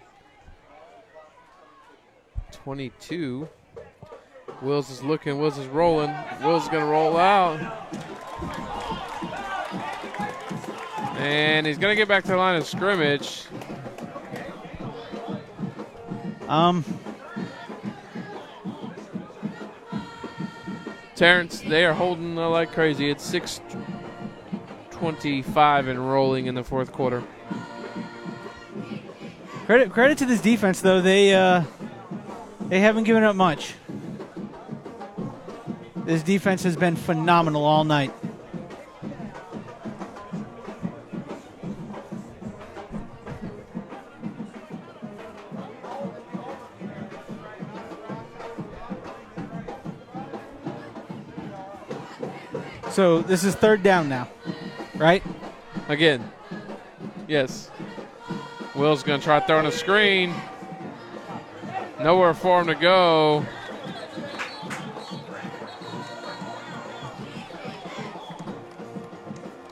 [SPEAKER 3] 22. Wills is looking. Wills is rolling. Wills is going to roll out. And he's going to get back to the line of scrimmage. Terrence, they are holding like crazy. It's 6:25 and rolling in the fourth quarter.
[SPEAKER 1] Credit to this defense, though. They haven't given up much. This defense has been phenomenal all night. So this is 3rd down now, right?
[SPEAKER 3] Again, yes. Will's going to try throwing a screen. Nowhere for him to go.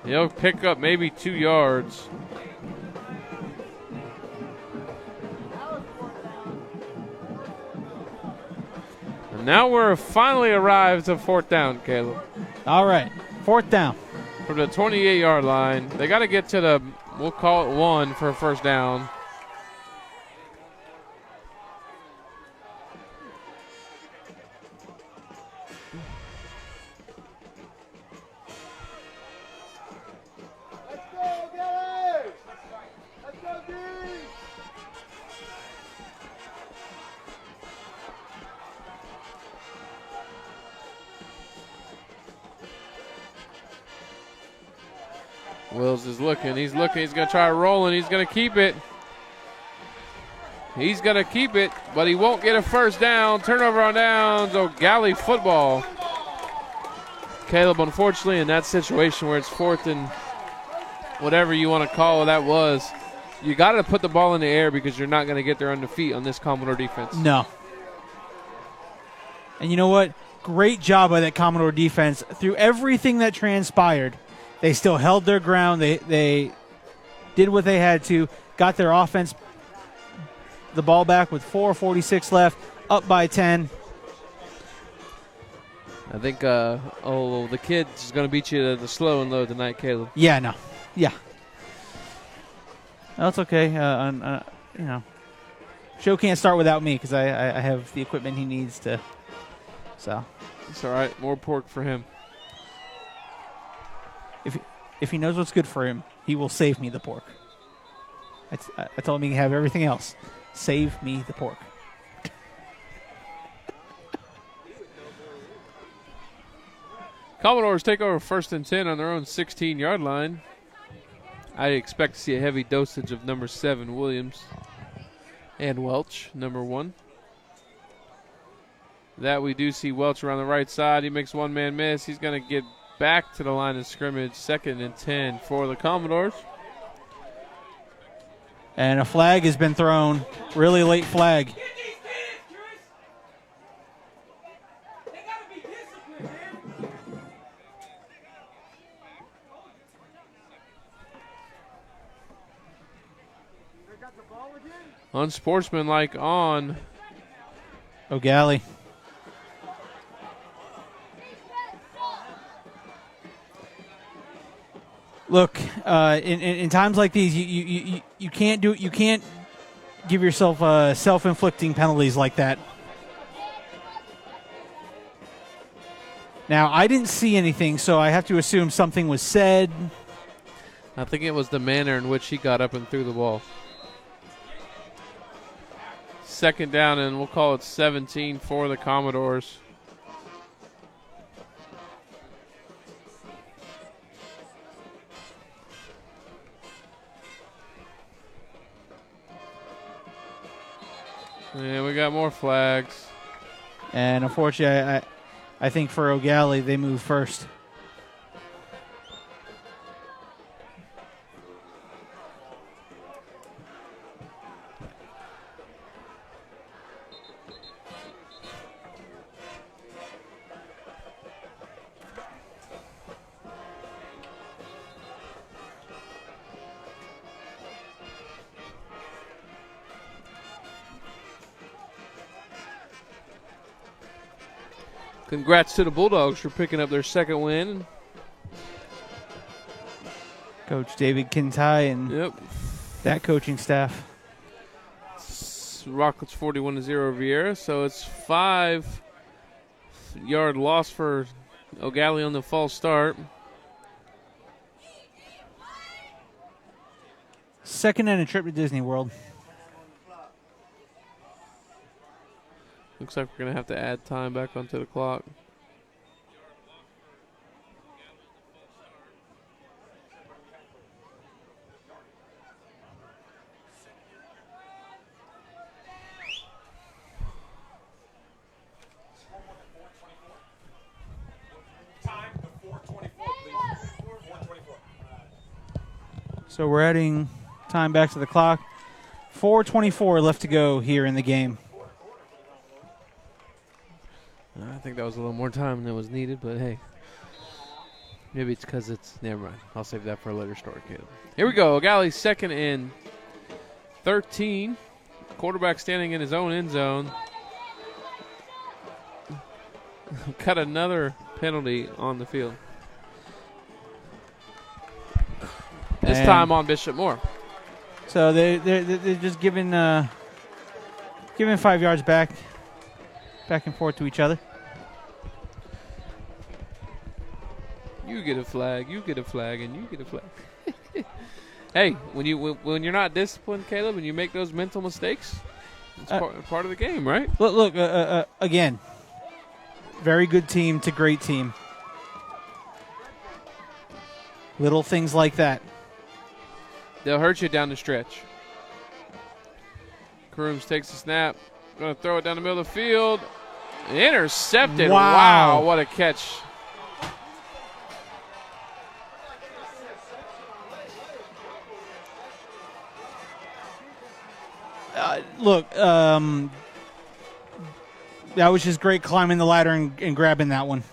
[SPEAKER 3] He'll pick up maybe 2 yards. And now we're finally arrived to 4th down, Caleb.
[SPEAKER 1] All right, 4th down.
[SPEAKER 3] From the 28-yard line. They got to get to the, we'll call it 1 for a first down.
[SPEAKER 2] Let's go, Gallie! Let's go, D!
[SPEAKER 3] Wills is looking. He's looking. He's going to try rolling. He's going to keep it. He's going to keep it, but he won't get a first down. Turnover on downs. Eau Gallie football. Caleb, unfortunately, in that situation where it's 4th and whatever you want to call it, that was, you got to put the ball in the air because you're not going to get there on the feet on this Commodore defense.
[SPEAKER 1] No. And you know what? Great job by that Commodore defense. Through everything that transpired, they still held their ground. They did what they had to, got their offense the ball back with 4:46 left, up by 10.
[SPEAKER 3] I think the kid's going to beat you to the slow and low tonight, Caleb.
[SPEAKER 1] Yeah, no. Yeah. That's okay. Show can't start without me because I have the equipment he needs to. So.
[SPEAKER 3] It's all right. More pork for him.
[SPEAKER 1] If he knows what's good for him, he will save me the pork. I told him he can have everything else. Save me the pork.
[SPEAKER 3] Commodores take over 1st and 10 on their own 16-yard line. I expect to see a heavy dosage of number 7, Williams, and Welch, number 1. That we do see Welch around the right side. He makes one-man miss. He's going to get back to the line of scrimmage, 2nd and 10 for the Commodores.
[SPEAKER 1] And a flag has been thrown, really late flag.
[SPEAKER 3] Unsportsmanlike on
[SPEAKER 1] Eau Gallie. Look, in times like these, you can't do it. You can't give yourself self-inflicting penalties like that. Now, I didn't see anything, so I have to assume something was said.
[SPEAKER 3] I think it was the manner in which he got up and threw the ball. Second down, and we'll call it 17 for the Commodores. And we got more flags.
[SPEAKER 1] And unfortunately, I think for Eau Gallie, they move first.
[SPEAKER 3] Congrats to the Bulldogs for picking up their second win.
[SPEAKER 1] Coach David Kintai and
[SPEAKER 3] Yep.
[SPEAKER 1] that coaching staff.
[SPEAKER 3] Rockets 41-0 Vieira, so it's 5-yard loss for Eau Gallie on the false start.
[SPEAKER 1] Second and a trip to Disney World.
[SPEAKER 3] Looks like we're going to have to add time back onto the clock.
[SPEAKER 1] So we're adding time back to the clock. 4:24 left to go here in the game.
[SPEAKER 3] I think that was a little more time than was needed, but hey. Maybe it's because it's... Never mind. I'll save that for a later story, kid. Here we go. Eau Gallie second and 13. Quarterback standing in his own end zone. Got another penalty on the field. This
[SPEAKER 1] And
[SPEAKER 3] time on Bishop Moore.
[SPEAKER 1] So they're just giving 5 yards back and forth to each other.
[SPEAKER 3] You get a flag, you get a flag, and you get a flag. Hey, when you're not disciplined, Caleb, and you make those mental mistakes, it's part of the game, right?
[SPEAKER 1] Look, again, very good team to great team. Little things like that.
[SPEAKER 3] They'll hurt you down the stretch. Crooms takes the snap. Going to throw it down the middle of the field. Intercepted.
[SPEAKER 1] Wow.
[SPEAKER 3] Wow, what a catch.
[SPEAKER 1] Look, that was just great climbing the ladder and grabbing that one.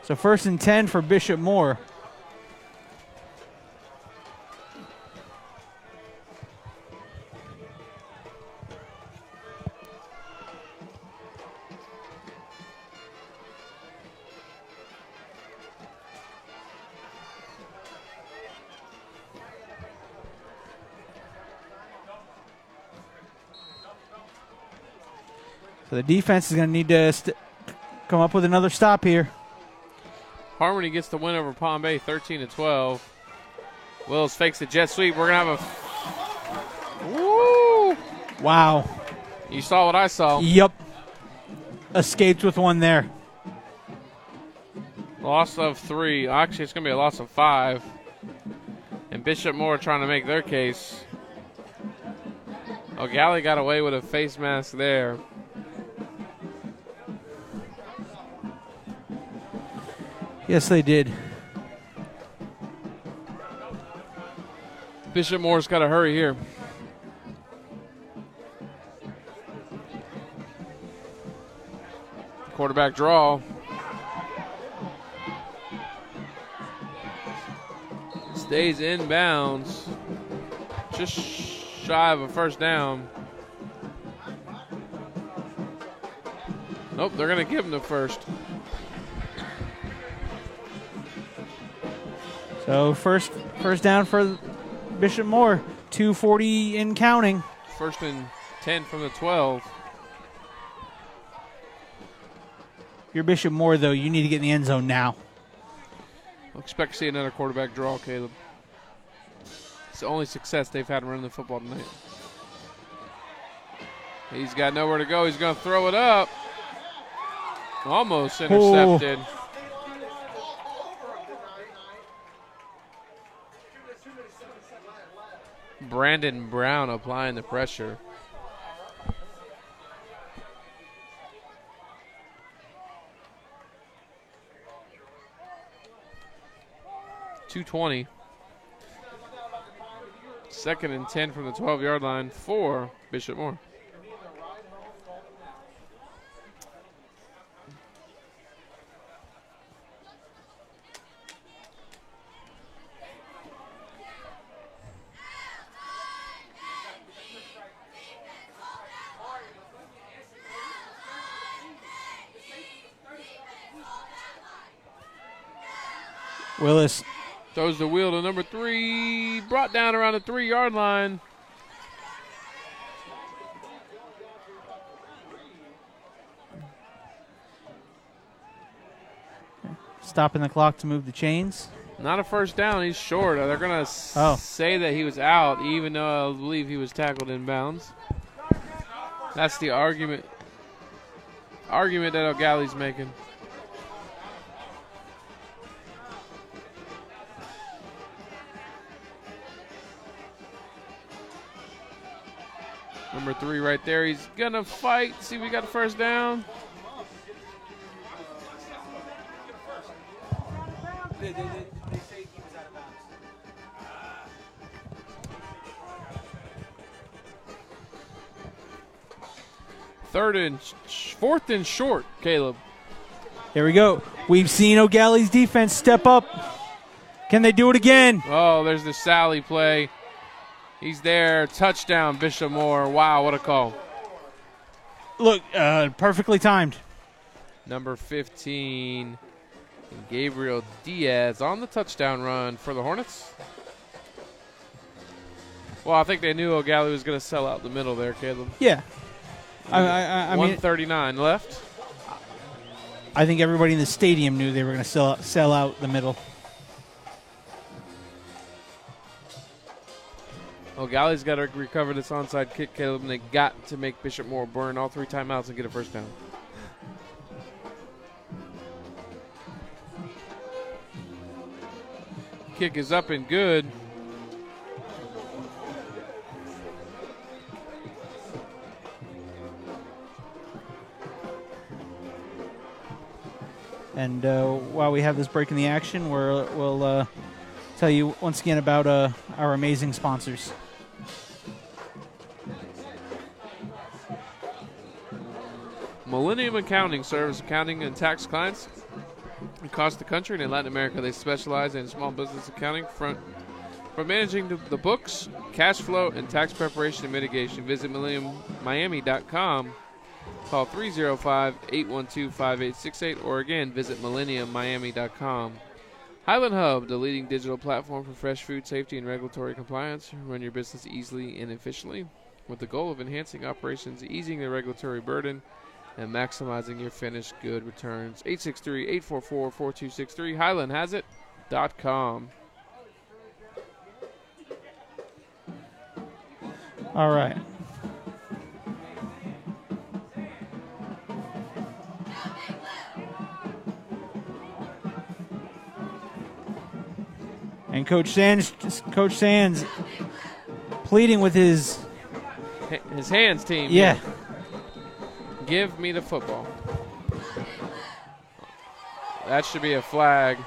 [SPEAKER 1] So 1st and 10 for Bishop Moore. So the defense is going to need to come up with another stop here.
[SPEAKER 3] Harmony gets the win over Palm Bay, 13-12. Wills fakes the jet sweep. We're going to have a... Woo!
[SPEAKER 1] Wow.
[SPEAKER 3] You saw what I saw.
[SPEAKER 1] Yep. Escaped with one there.
[SPEAKER 3] Loss of 3. Actually, it's going to be a loss of 5. And Bishop Moore trying to make their case. Eau Gallie got away with a face mask there.
[SPEAKER 1] Yes, they did.
[SPEAKER 3] Bishop Moore's got to hurry here. Quarterback draw. Stays inbounds. just shy of a first down. Nope, they're going to give him the first.
[SPEAKER 1] So first down for Bishop Moore. 2:40 in counting.
[SPEAKER 3] First and 10 from the 12.
[SPEAKER 1] If you're Bishop Moore, though, you need to get in the end zone now.
[SPEAKER 3] I'll expect to see another quarterback draw, Caleb. It's the only success they've had running the football tonight. He's got nowhere to go. He's going to throw it up. Almost intercepted. Brandon Brown applying the pressure. .220. Second and 10 from the 12-yard line for Bishop Moore.
[SPEAKER 1] Willis
[SPEAKER 3] throws the wheel to number 3, brought down around the 3-yard line.
[SPEAKER 1] stopping the clock to move the chains.
[SPEAKER 3] Not a first down. He's short. They're going to say that he was out, even though I believe he was tackled in bounds. That's the argument that Eau Gallie's making. Number 3 right there. He's going to fight. See if we got a first down.
[SPEAKER 1] They say he was out of
[SPEAKER 3] bounds. Fourth and short, Caleb.
[SPEAKER 1] Here we go. We've seen Eau Gallie's defense step up. Can they do it again?
[SPEAKER 3] Oh, there's the Sally play. He's there. Touchdown, Bishop Moore. Wow, what a call.
[SPEAKER 1] Look, perfectly timed.
[SPEAKER 3] Number 15, Gabriel Diaz on the touchdown run for the Hornets. Well, I think they knew Eau Gallie was going to sell out the middle there, Caleb.
[SPEAKER 1] Yeah. I mean,
[SPEAKER 3] 139 left.
[SPEAKER 1] I think everybody in the stadium knew they were going to sell out the middle.
[SPEAKER 3] Eau Gallie's got to recover this onside kick, Caleb, and they got to make Bishop Moore burn all 3 timeouts and get a first down. Kick is up and good.
[SPEAKER 1] And while we have this break in the action, we'll tell you once again about our amazing sponsors.
[SPEAKER 3] Millennium Accounting serves accounting and tax clients across the country and in Latin America. They specialize in small business accounting from managing the books, cash flow, and tax preparation and mitigation. Visit MillenniumMiami.com. Call 305-812-5868 or again, visit MillenniumMiami.com. Highland Hub, the leading digital platform for fresh food safety and regulatory compliance. Run your business easily and efficiently with the goal of enhancing operations, easing the regulatory burden, and maximizing your finished good returns. 863-844-4263. HighlandHasIt.com.
[SPEAKER 1] All right. And Coach Sands pleading with his
[SPEAKER 3] hands team.
[SPEAKER 1] Yeah.
[SPEAKER 3] Give me the football. That should be a flag.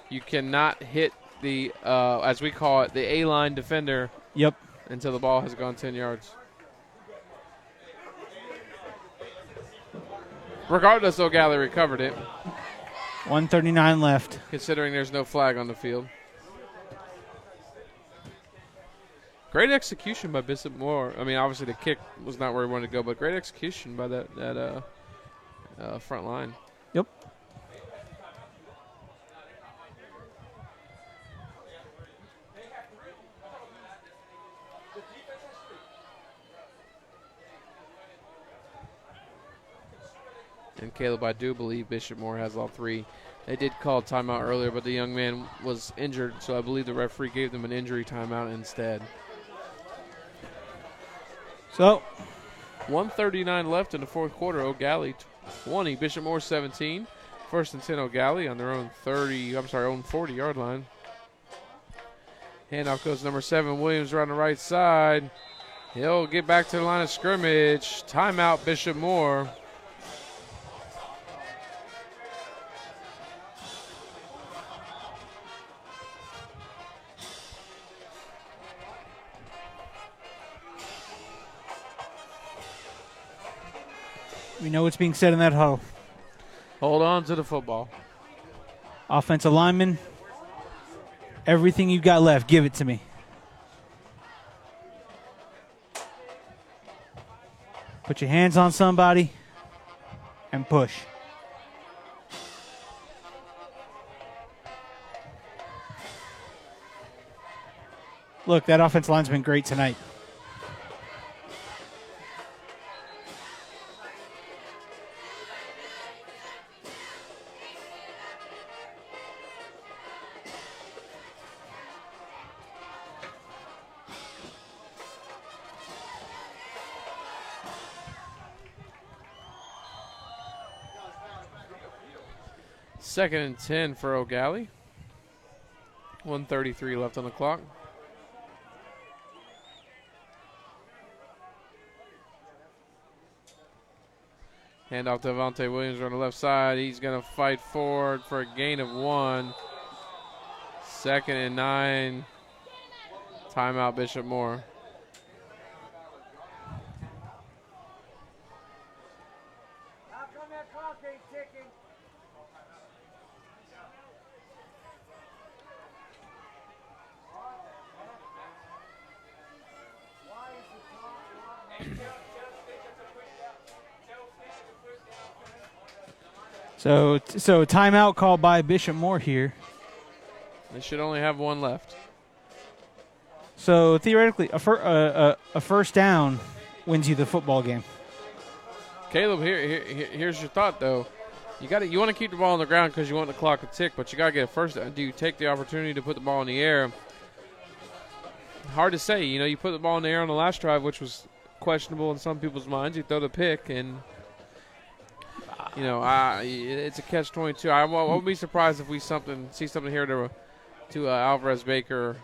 [SPEAKER 3] You cannot hit the, as we call it, the A-line defender.
[SPEAKER 1] Yep.
[SPEAKER 3] Until the ball has gone 10 yards. Regardless, Eau Gallie recovered it.
[SPEAKER 1] 1:39 left.
[SPEAKER 3] Considering there's no flag on the field. Great execution by Bishop Moore. I mean, obviously the kick was not where he wanted to go, but great execution by that front line.
[SPEAKER 1] Yep.
[SPEAKER 3] And Caleb, I do believe Bishop Moore has all three. They did call timeout earlier, but the young man was injured, so I believe the referee gave them an injury timeout instead.
[SPEAKER 1] So
[SPEAKER 3] 1:39 left in the fourth quarter. Eau Gallie 20, Bishop Moore 17. First and 10 Eau Gallie on their own 40-yard line. Handoff goes number 7, Williams, around the right side. He'll get back to the line of scrimmage. Timeout, Bishop Moore.
[SPEAKER 1] we know what's being said in that huddle.
[SPEAKER 3] Hold on to the football.
[SPEAKER 1] Offensive lineman, everything you got left, give it to me. Put your hands on somebody and push. Look, that offensive line's been great tonight.
[SPEAKER 3] Second and 10 for Eau Gallie. 1:33 left on the clock. Handoff to Avante Williams on the left side. He's going to fight forward for a gain of 1. Second and 9. Timeout, Bishop Moore.
[SPEAKER 1] So timeout called by Bishop Moore here.
[SPEAKER 3] They should only have 1 left.
[SPEAKER 1] So theoretically, a first down wins you the football game.
[SPEAKER 3] Caleb, here's your thought though. You want to keep the ball on the ground because you want the clock to tick, but you got to get a first down. Do you take the opportunity to put the ball in the air? Hard to say. You put the ball in the air on the last drive, which was questionable in some people's minds. You throw the pick, and it's a catch-22. I won't be surprised if we see something here to Alvarez Baker,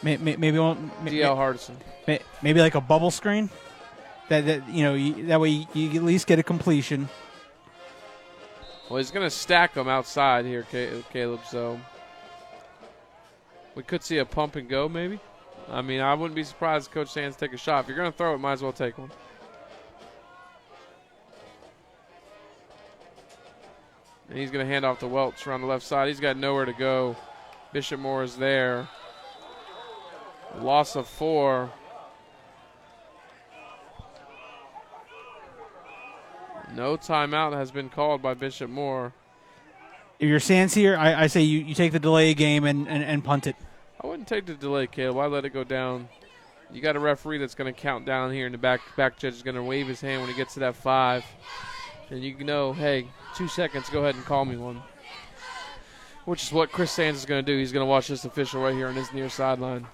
[SPEAKER 1] Maybe
[SPEAKER 3] DL Hardison.
[SPEAKER 1] Maybe like a bubble screen. That way you at least get a completion.
[SPEAKER 3] Well, he's going to stack them outside here, Caleb. So we could see a pump and go, maybe. I mean, I wouldn't be surprised if Coach Sands take a shot. If you're going to throw it, might as well take one. And he's going to hand off to Welch around the left side. He's got nowhere to go. Bishop Moore is there. Loss of 4. No timeout has been called by Bishop Moore.
[SPEAKER 1] If you're Sands here, I say you take the delay game and punt it.
[SPEAKER 3] I wouldn't take the delay, Caleb. I'd let it go down. You got a referee that's going to count down here, and the back judge is going to wave his hand when he gets to that 5. And you know, hey, 2 seconds, go ahead and call me one. Which is what Chris Sands is going to do. He's going to watch this official right here on his near sideline.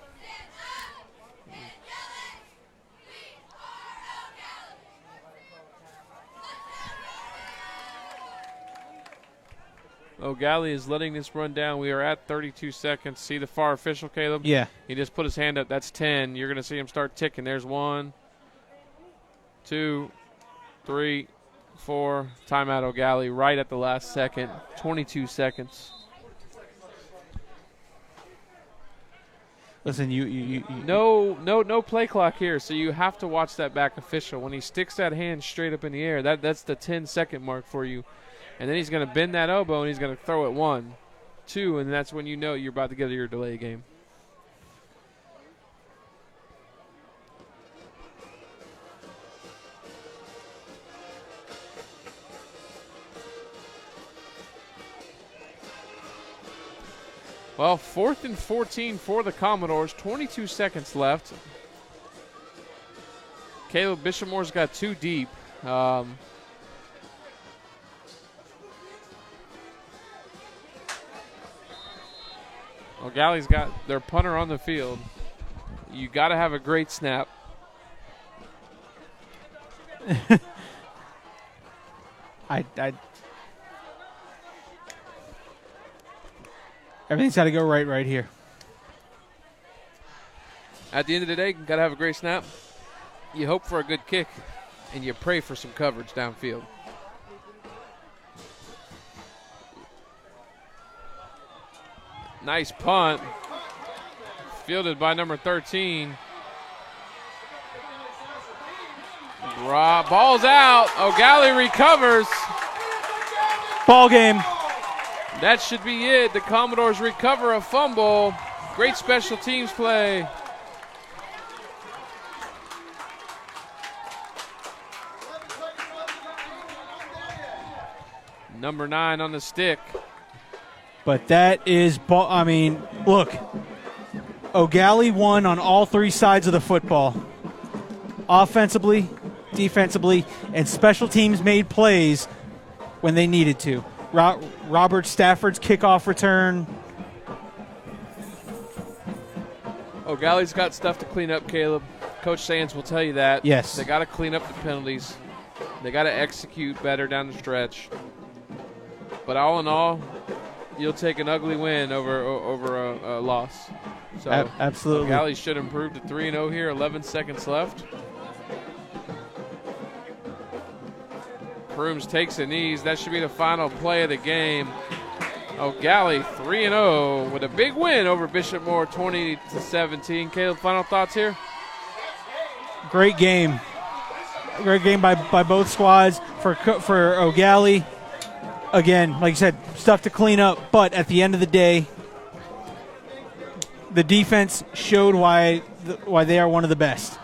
[SPEAKER 3] Eau Gallie is letting this run down. We are at 32 seconds. See the far official, Caleb?
[SPEAKER 1] Yeah.
[SPEAKER 3] He just put his hand up. That's 10. You're going to see him start ticking. There's 1, 2, 3, 4. Timeout, Eau Gallie, right at the last second. 22 seconds.
[SPEAKER 1] Listen, you
[SPEAKER 3] No play clock here, so you have to watch that back official. When he sticks that hand straight up in the air, that's the 10-second mark for you. And then he's going to bend that elbow, and he's going to throw it 1, 2, and that's when you know you're about to get your delay game. Well, 4th and 14 for the Commodores. 22 seconds left. Caleb Bishopmore's got 2 deep. Eau Gallie's got their punter on the field. You got to have a great snap.
[SPEAKER 1] Everything's got to go right here.
[SPEAKER 3] At the end of the day, you got to have a great snap. You hope for a good kick, and you pray for some coverage downfield. Nice punt. Fielded by number 13. Ball's out. Eau Gallie recovers.
[SPEAKER 1] Ball game.
[SPEAKER 3] That should be it. The Commodores recover a fumble. Great special teams play. Number 9 on the stick.
[SPEAKER 1] But that is ball. I mean, look. Eau Gallie won on all 3 sides of the football. Offensively, defensively, and special teams made plays when they needed to. Robert Stafford's kickoff return.
[SPEAKER 3] Eau Gallie's got stuff to clean up, Caleb. Coach Sands will tell you that.
[SPEAKER 1] Yes.
[SPEAKER 3] They got to clean up the penalties. They got to execute better down the stretch. But all in all, you'll take an ugly win over a loss. So
[SPEAKER 1] absolutely.
[SPEAKER 3] Eau Gallie should improve to 3-0 here. 11 seconds left. Crooms takes a knees. That should be the final play of the game. Eau Gallie 3-0 with a big win over Bishop Moore, 20-17. Caleb, final thoughts here?
[SPEAKER 1] Great game. Great game by both squads for Eau Gallie. Again, like you said, stuff to clean up, but at the end of the day, the defense showed why they are one of the best.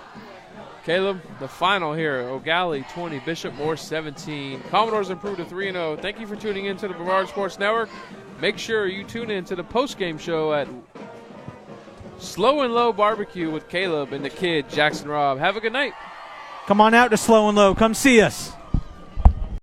[SPEAKER 3] Caleb, the final here, Eau Gallie 20, Bishop Moore 17. Commodores improved to 3-0. Thank you for tuning in to the Brevard Sports Network. Make sure you tune in to the post-game show at Slow and Low Barbecue with Caleb and the kid, Jackson Robb. Have a good night.
[SPEAKER 1] Come on out to Slow and Low. Come see us.